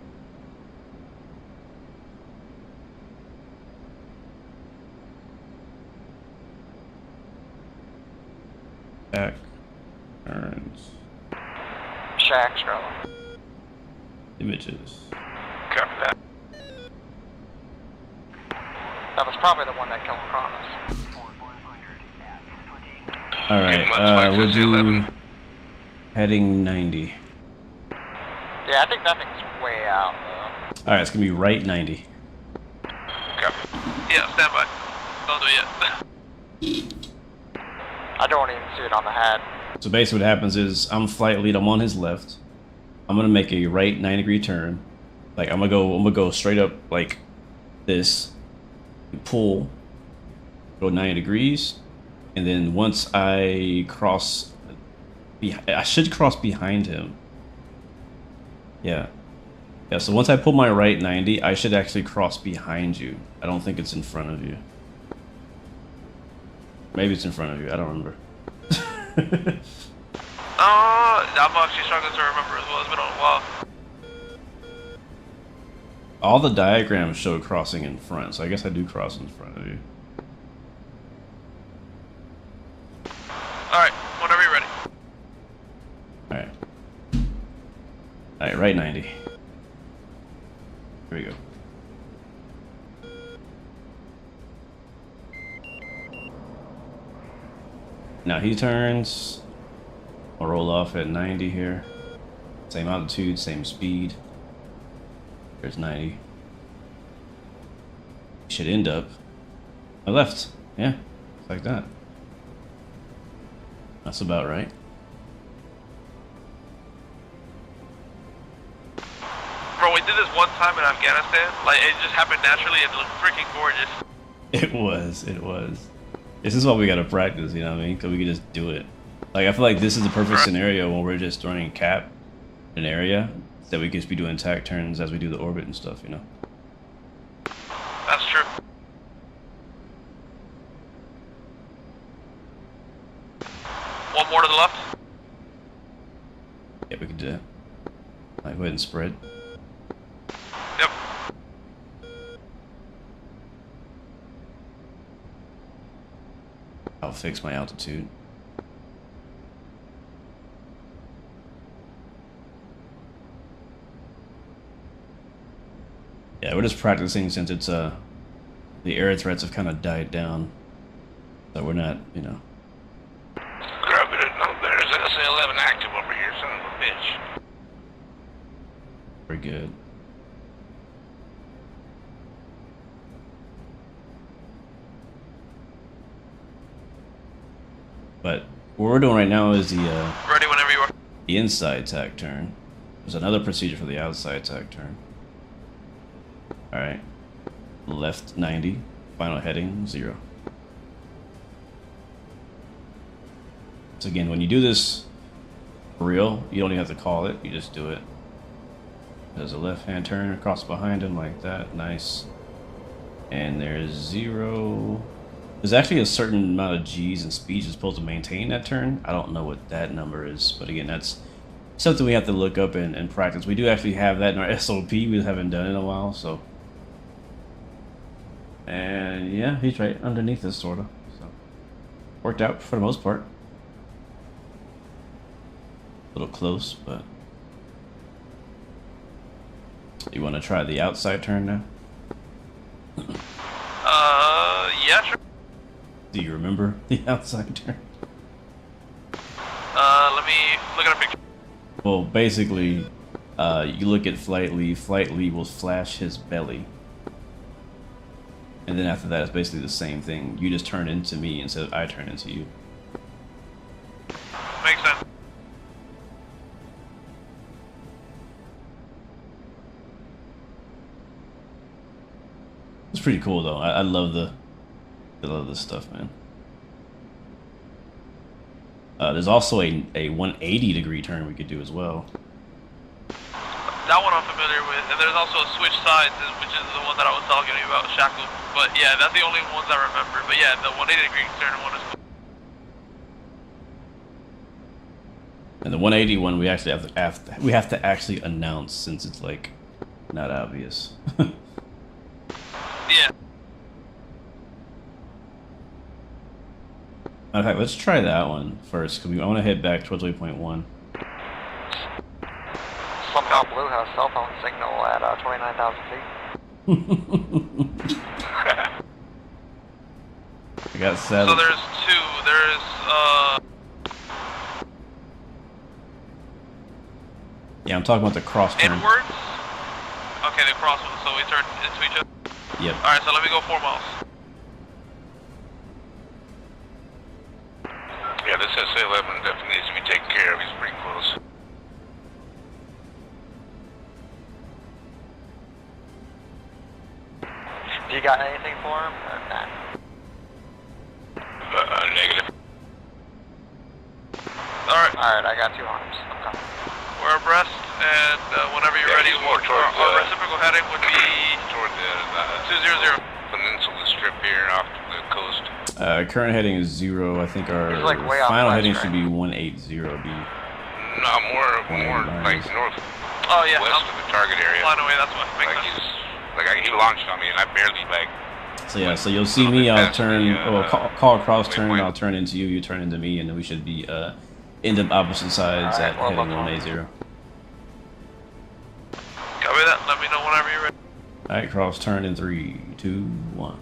Back. Turns. Shack, Strela. Images. Copy that. That was probably the one that killed Kronos. Alright, we'll do heading 90. Yeah, I think that thing's way out, though. Alright, it's gonna be right 90. Copy. Yeah, stand by. Don't do it yet. I don't even see it on the hat. So basically what happens is I'm flight lead, I'm on his left. I'm gonna make a right 90-degree turn. Like I'm gonna go straight up like this. Pull, go 90 degrees, and then once I cross, I should cross behind him. Yeah. So once I pull my right 90, I should actually cross behind you. I don't think it's in front of you. Maybe it's in front of you. I don't remember. I'm actually struggling to remember as well. It's been a while. All the diagrams show crossing in front, so I guess I do cross in front of you. Alright, whenever you're ready. Alright. Alright, right 90. Here we go. Now he turns. I'll roll off at 90 here. Same altitude, same speed. There's 90. Should end up my left. Yeah, like that. That's about right. Bro, we did this one time in Afghanistan. Like, it just happened naturally and it looked freaking gorgeous. It was. This is what we gotta practice, you know what I mean? Because we can just do it. Like, I feel like this is the perfect scenario when we're just running cap an area that we can just be doing tack turns as we do the orbit and stuff, you know? That's true. One more to the left. Yeah, we can do that. Like, go ahead and spread. Yep. I'll fix my altitude. Yeah, we're just practicing since it's the air threats have kind of died down, so we're not, you know. Copy that. No, there's SA-11 active over here, son of a bitch. We're good. But what we're doing right now is the Ready whenever you are. the inside tack turn. There's another procedure for the outside tack turn. Alright. Left 90. Final heading 0. So again, when you do this for real, you don't even have to call it. You just do it. There's a left-hand turn across behind him like that. Nice. And there's 0. There's actually a certain amount of G's and speeds you're supposed to maintain that turn. I don't know what that number is, but again, that's something we have to look up and practice. We do actually have that in our SOP. We haven't done it in a while, so. And yeah, he's right underneath us, sort of. So. worked out for the most part. A little close, but you want to try the outside turn now? Yeah, sure. Do you remember the outside turn? Let me look at a picture. Well, basically, you look at Flight Lead will flash his belly. And then after that, it's basically the same thing. You just turn into me instead of I turn into you. Makes sense. It's pretty cool though. I love this stuff, man. There's also a 180-degree turn we could do as well. That one I'm familiar with, and there's also a switch sides, which is the one that I was talking to you about, Shackle. But yeah, that's the only ones I remember. But yeah, the 180-degree turn one is cool. And the 180 one we actually have to actually announce since it's like not obvious. Yeah. In fact, let's try that one first because I want to head back towards waypoint 1. Somehow Blue has cell phone signal at 29,000 feet. I got 7. So there's two. There's Yeah, I'm talking about the cross turn. inwards. Okay, the cross one. So we turn into each other. Yep. All right, so let me go 4 miles. Yeah, this SA-11 definitely needs to be taken care of. He's pretty close. Do you got anything for him? Or not? Negative. All right, I got 2 arms. I'm coming. we're abreast, and whenever you're Yeah, ready, he's more towards, our reciprocal heading would be Toward the 200. peninsula strip here off the coast. Current heading is 0. I think our He's, like, way off final west, heading right? should be 180. No, more like north. Oh yeah, West of the target area. flying away. That's what makes Like sense. he launched on me and I barely like. So yeah, so you'll see me. I'll turn. Call cross turn. waypoint. I'll turn into you. You turn into me, and then we should be end up opposite sides Alright, at well, heading look on. 180. Copy that. Let me know whenever you're ready. All right, cross turn in 3, 2, 1.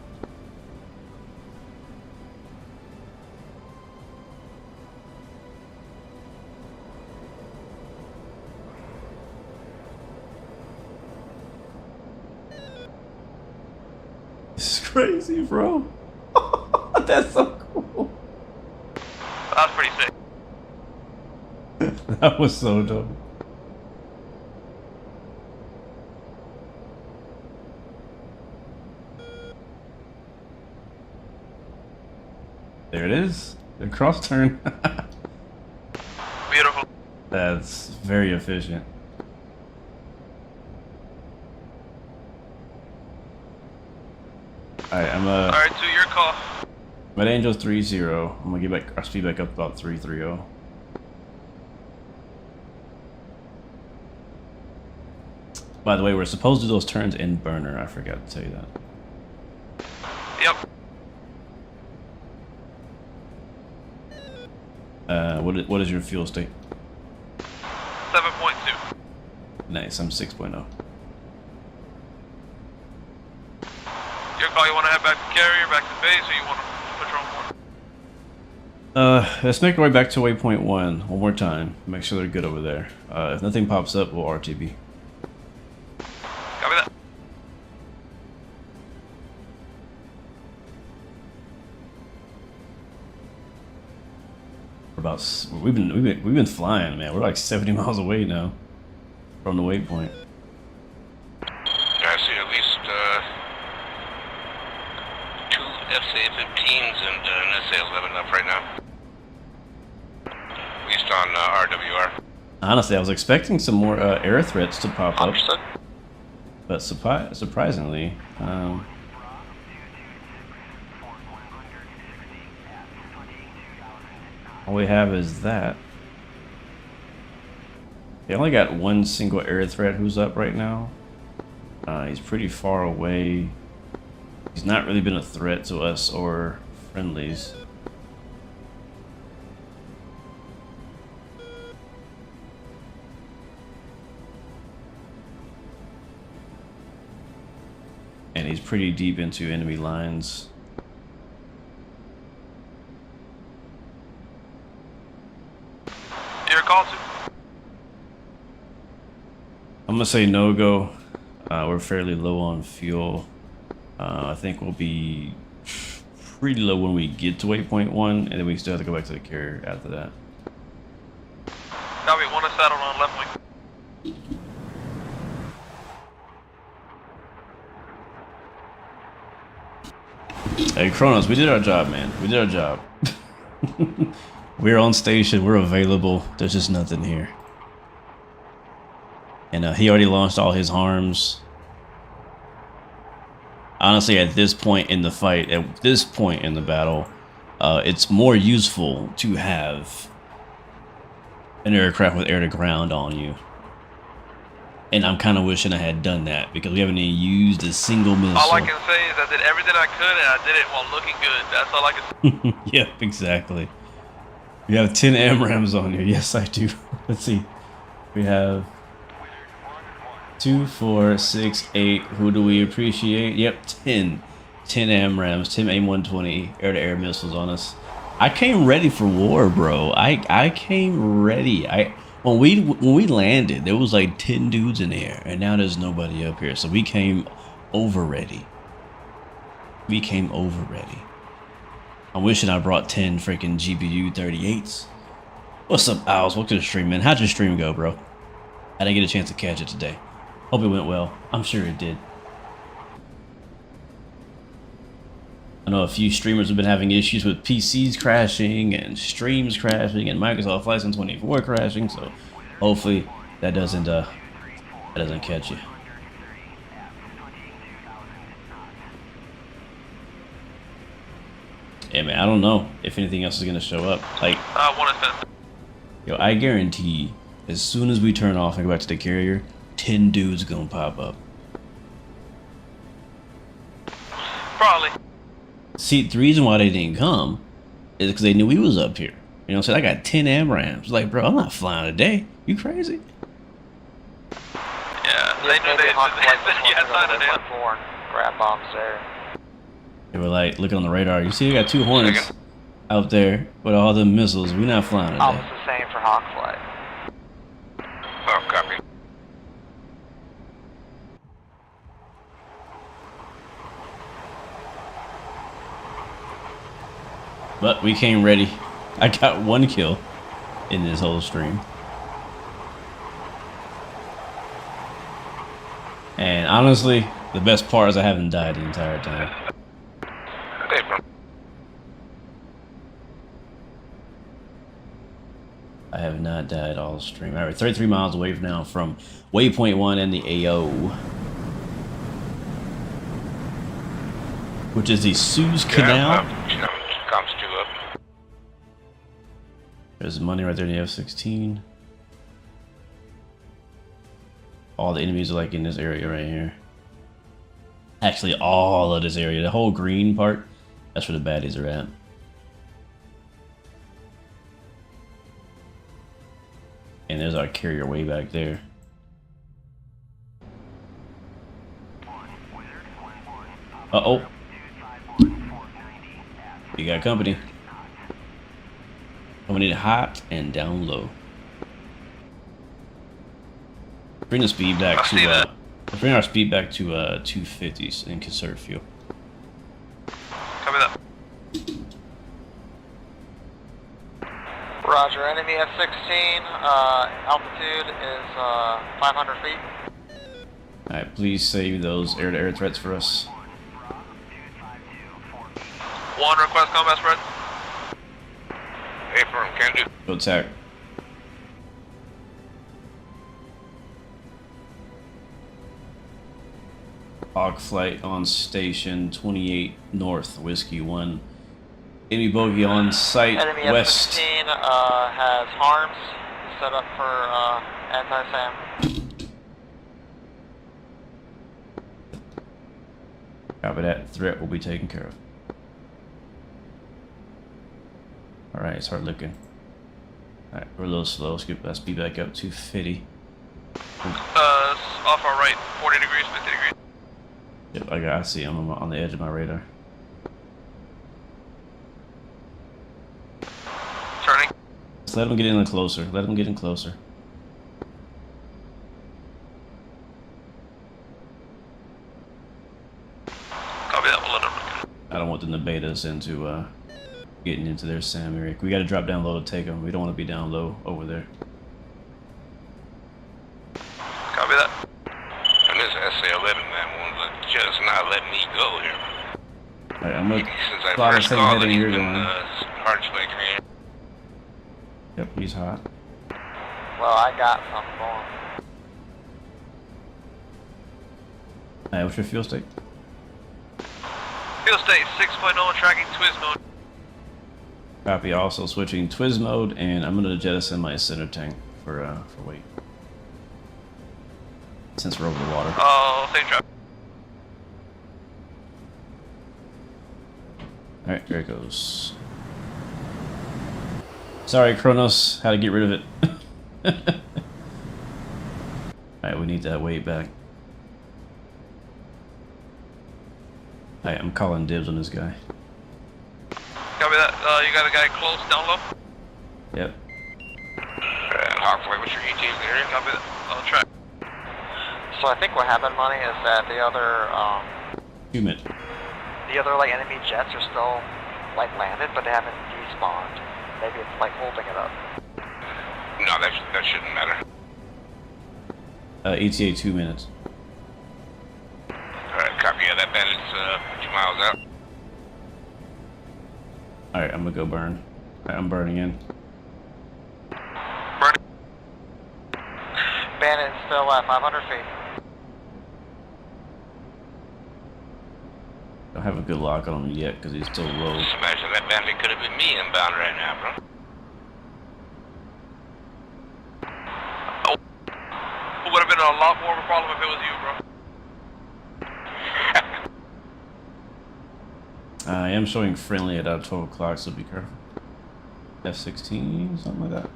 This is crazy, bro. That's so cool. That was pretty sick. That was so dope. There it is. The cross turn. Beautiful. That's very efficient. Alright, I'm All right, to your call. I'm at Angel 30. I'm gonna get back our speed back up about 330. By the way, we're supposed to do those turns in burner. I forgot to tell you that. Yep. What is your fuel state? 7.2. Nice, I'm 6.0. Your call. You want to head back to carrier, back to base, or you want to patrol more? Let's make our way back to waypoint 1 more time. Make sure they're good over there. If nothing pops up, we'll RTB. Copy that. We've been flying, man. We're like 70 miles away now from the waypoint. I see at least 2 FCA-15s and an SA-11 up right now. At least on RWR. Honestly, I was expecting some more air threats to pop up, Understood. but surprisingly, all we have is that. They only got one single air threat who's up right now. He's pretty far away. He's not really been a threat to us or friendlies. pretty deep into enemy lines. Your call to? I'm gonna say no go. We're fairly low on fuel. I think we'll be pretty low when we get to waypoint 1, and then we still have to go back to the carrier after that. Copy, 1 is settled on left wing. Hey Kronos, we did our job, man. We did our job. We're on station, we're available. There's just nothing here. And he already launched all his harms. Honestly, at this point in the fight, at this point in the battle, it's more useful to have an aircraft with air to ground on you. And I'm kind of wishing I had done that because we haven't even used a single missile. All I can say is I did everything I could and I did it while looking good. That's all I can say. Yeah, exactly. We have 10 AMRAMs on here. Yes, I do. Let's see. We have 2, 4, 6, 8. Who do we appreciate? Yep, 10. 10 AMRAMs, 10 AIM-120 air-to-air missiles on us. I came ready for war, bro. I came ready. When we landed, there was like 10 dudes in the air, and now there's nobody up here. So we came over ready. We came over ready. I'm wishing I brought 10 freaking GPU 38s. What's up, Owls? Welcome to the stream, man. How'd your stream go, bro? I didn't get a chance to catch it today. Hope it went well. I'm sure it did. I know a few streamers have been having issues with PCs crashing and streams crashing and Microsoft Flight Sim 24 crashing, so hopefully that doesn't catch you. Yeah, man, I don't know if anything else is gonna show up. Like, 1 is 10. yo, I guarantee as soon as we turn off and go back to the carrier, 10 dudes gonna pop up. Probably. See, the reason why they didn't come is because they knew we was up here. You know what I'm saying? I got 10 AMRAMs. Like, bro, I'm not flying today. You crazy? Yeah, they knew they had signed it in. Grab bombs there. They were like, looking on the radar. You see, we got 2 Hornets out there with all the missiles. We're not flying today. Almost the same for Hawk flight. Oh, copy. But we came ready. I got 1 kill in this whole stream. And honestly, the best part is I haven't died the entire time. I have not died all stream. Alright, 33 miles away from now from waypoint 1 and the AO. Which is the Suez Canal. Comms 2 up. There's money right there in the F-16. All the enemies are like in this area right here. Actually, all of this area, the whole green part, that's where the baddies are at. And there's our carrier way back there. Uh-oh. We got company. Coming in hot and down low. Bring the speed back to bring our speed back to 250s and conserve fuel. Copy that. Roger, enemy F-16, altitude is 500 feet. Alright, please save those air-to-air threats for us. 1 request combat spread. Hey, firm, can do. Zotac. Hawk flight on station 28 north, Whiskey 1. Enemy bogey on site Enemy west. F-16 has harms set up for anti-SAM. Copy that. Threat will be taken care of. Alright, start looking. Alright, we're a little slow. Let's get that speed back up to 50. Off our right, 40 degrees, 50 degrees. Yep, I see him. I'm on the edge of my radar. Turning. Just let him get in closer. Let him get in closer. Copy that. We'll let him. I don't want them to bait us into getting into their SAM area. We got to drop down low to take them. We don't want to be down low over there. Copy that. And this SA-11, man, one's just not letting me go here. Alright, I'm gonna Since I plot the first same called it, heading he's you're been going. hard smoking here. Yep, he's hot. Well, I got something going. Alright, what's your fuel state? Fuel state 6.0, tracking Twiz mode. Copy. Also switching Twiz mode, and I'm gonna jettison my center tank for weight. Since we're over the water. Oh, same trap. Alright, there it goes. Sorry, Kronos, had to get rid of it. Alright, we need that weight back. Alright, I'm calling dibs on this guy. Copy that. You got a guy close, down low? Yep. Hawkfly, what's your ETA there? Copy that. On track. So I think what happened, Money, is that the other, Humid. the other like enemy jets are still like landed, but they haven't despawned. Maybe it's like holding it up. No, that shouldn't matter. ETA 2 minutes. Alright, copy. Yeah, that bandit's 2 miles out. Alright, I'm gonna go burn. Alright, I'm burning in. Burning. Bandit is still at 500 feet. Don't have a good lock on him yet because he's still low. Just imagine that bandit could have been me inbound right now, bro. It would have been a lot more of a problem if it was you, bro. I am showing friendly at 12 o'clock, so be careful. F-16, something like that.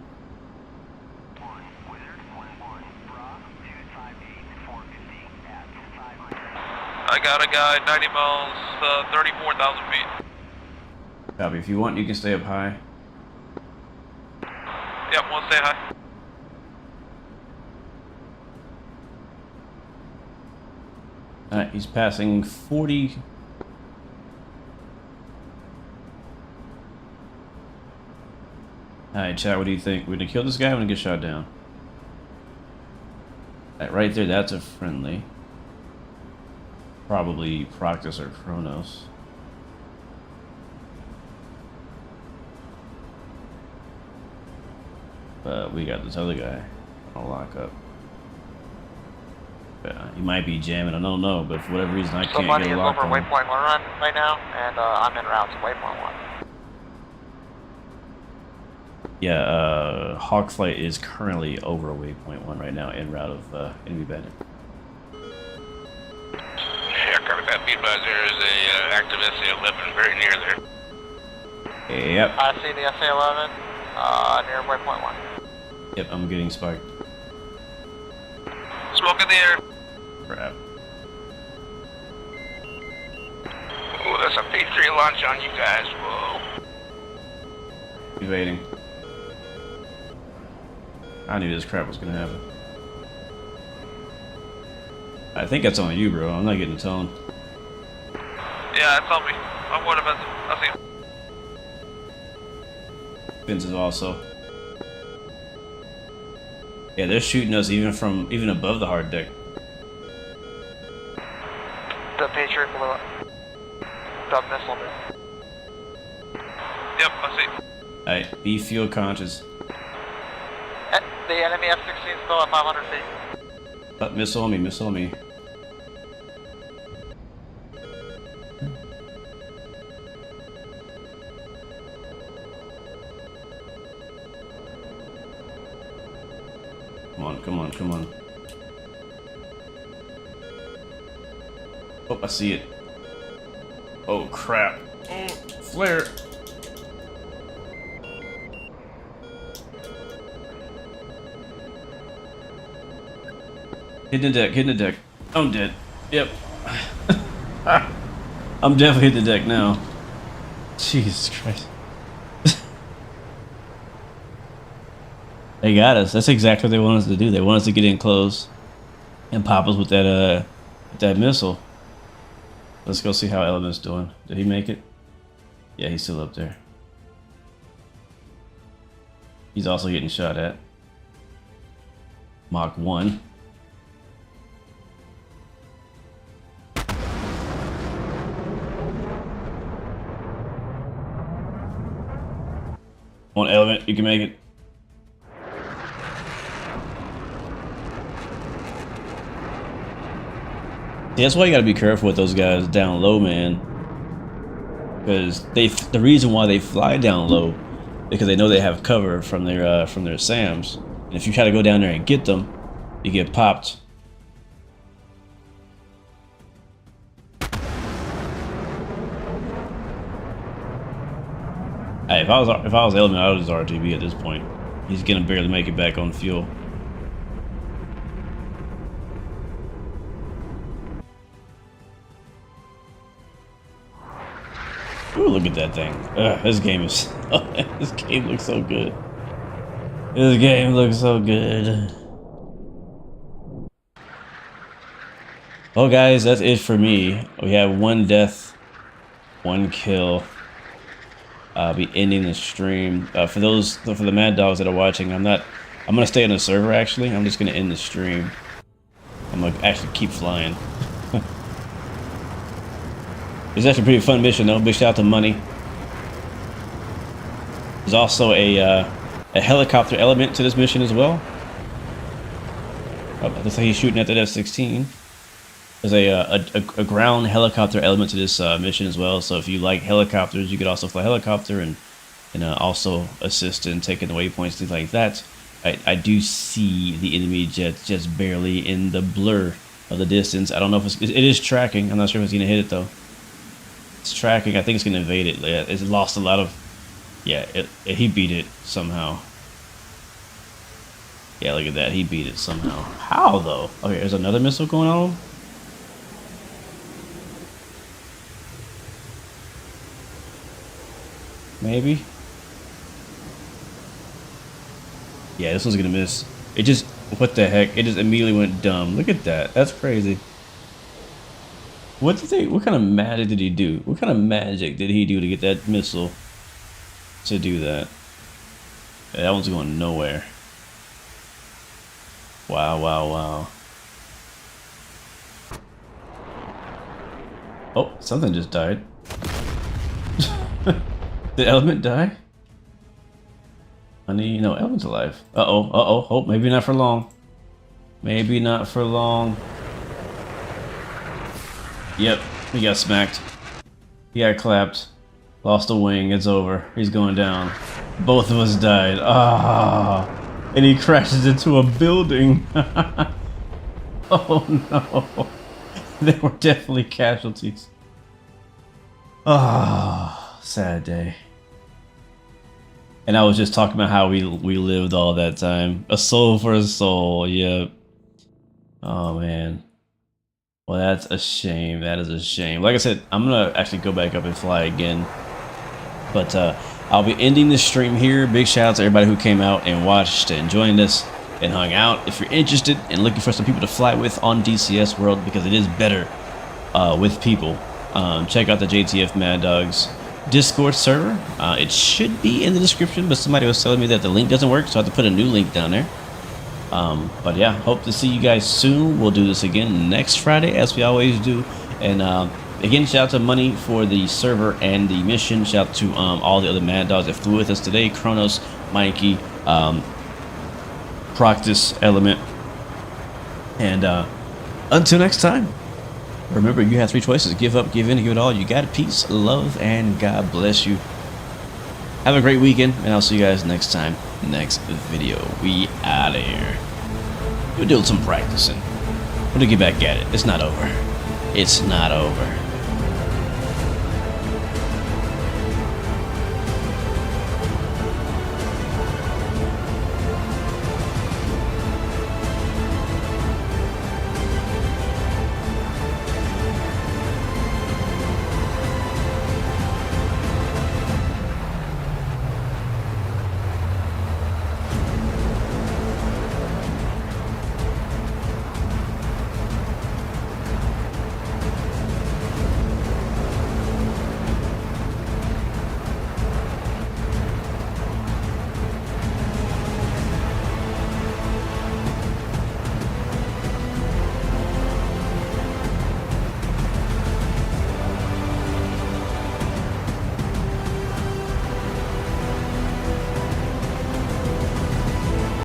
I got a guy 90 miles, 34,000 feet. Copy. If you want, you can stay up high. Yep, one stay high. Alright, he's passing 40. Alright, chat, what do you think? We're gonna kill this guy, I'm gonna get shot down. Alright, right there, that's a friendly. Probably Proctus or Kronos. But we got this other guy on lock up. He might be jamming, I don't know, but for whatever reason I can't Somebody get is a lock over on him. waypoint 1 right now, and I'm en route to waypoint 1. Yeah, Hawk Flight is currently over waypoint 1 right now, en route of enemy bandit. Yeah, copy that. Be advised, there is a active SA-11 very near there. Yep. I see the SA-11 near waypoint 1. Yep, I'm getting spiked. Smoke in the air. Crap. Oh, that's a Patriot launch on you guys. Whoa. Evading. I knew this crap was gonna happen. I think that's on you, bro. I'm not getting a tone. Yeah, it's on me. I'm one of us. I see him. Vince is also. Yeah, they're shooting us even above the hard deck. The Patriot blew up. The missile did. Yep, I see. Alright, be fuel conscious. The enemy F-16 is still at 500 feet. Missile on me, missile on me. Come on, come on, come on. Oh, I see it. Oh, crap. Oh, flare. Hitting the deck, hitting the deck. I'm dead. Yep. I'm definitely hitting the deck now. Jesus Christ. They got us. That's exactly what they want us to do. They want us to get in close and pop us with that missile. Let's go see how Element's doing. Did he make it? Yeah, he's still up there. He's also getting shot at. Mach 1. One Element, you can make it. Yeah, that's why you gotta be careful with those guys down low, man. Because the reason why they fly down low, because they know they have cover from their SAMs. And if you try to go down there and get them, you get popped. Hey, if I was Element, I would just RTB at this point. He's gonna barely make it back on fuel. Ooh, look at that thing. This game is... this game looks so good. This game looks so good. Well, guys, that's it for me. We have 1 death, 1 kill. I'll be ending the stream. For the Mad Dogs that are watching, I'm gonna stay on the server, actually. I'm just gonna end the stream. I'm gonna actually keep flying. It's actually a pretty fun mission, though. Big shout out to Money. There's also a helicopter element to this mission as well. Oh, looks like he's shooting at that F-16. There's a ground helicopter element to this mission as well. So if you like helicopters, you could also fly helicopter and also assist in taking the waypoints, things like that. I do see the enemy jets just barely in the blur of the distance. I don't know if it is tracking. I'm not sure if it's gonna hit it though. It's tracking. I think it's gonna evade it. Yeah, it's lost a lot of. Yeah, he beat it somehow. Yeah, look at that. He beat it somehow. How though? Okay, there's another missile going on. Maybe. Yeah, this one's gonna miss. It just, what the heck? It just immediately went dumb. Look at that. That's crazy. What kind of magic did he do? What kind of magic did he do to get that missile to do that? Yeah, that one's going nowhere. Wow, wow, wow. Oh, something just died. Did Element die? Honey, no, Element's alive. Uh-oh, uh-oh. Oh, maybe not for long. Maybe not for long. Yep, he got smacked. He got clapped. Lost a wing, it's over. He's going down. Both of us died. Ah, and he crashes into a building. Oh no. They were definitely casualties. Ah, sad day. And I was just talking about how we lived all that time. A soul for a soul, yep. Oh man. Well, that's a shame. That is a shame. Like I said, I'm gonna actually go back up and fly again. But I'll be ending this stream here. Big shout out to everybody who came out and watched and joined us and hung out. If you're interested and looking for some people to fly with on DCS World, because it is better with people, check out the JTF Mad Dogs Discord server. It should be in the description, but somebody was telling me that the link doesn't work, so I have to put a new link down there. But yeah, hope to see you guys soon. We'll do this again next Friday, as we always do. And again, shout out to Money for the server and the mission. Shout out to all the other Mad Dogs that flew with us today: Kronos, Mikey, Proctus, Element. And until next time, remember, you have 3 choices: give up, give in, give it all. You got it. Peace, love, and God bless you. Have a great weekend, and I'll see you guys next time. Next video. We out of here. We're doing some practicing. We're gonna get back at it. It's not over. It's not over.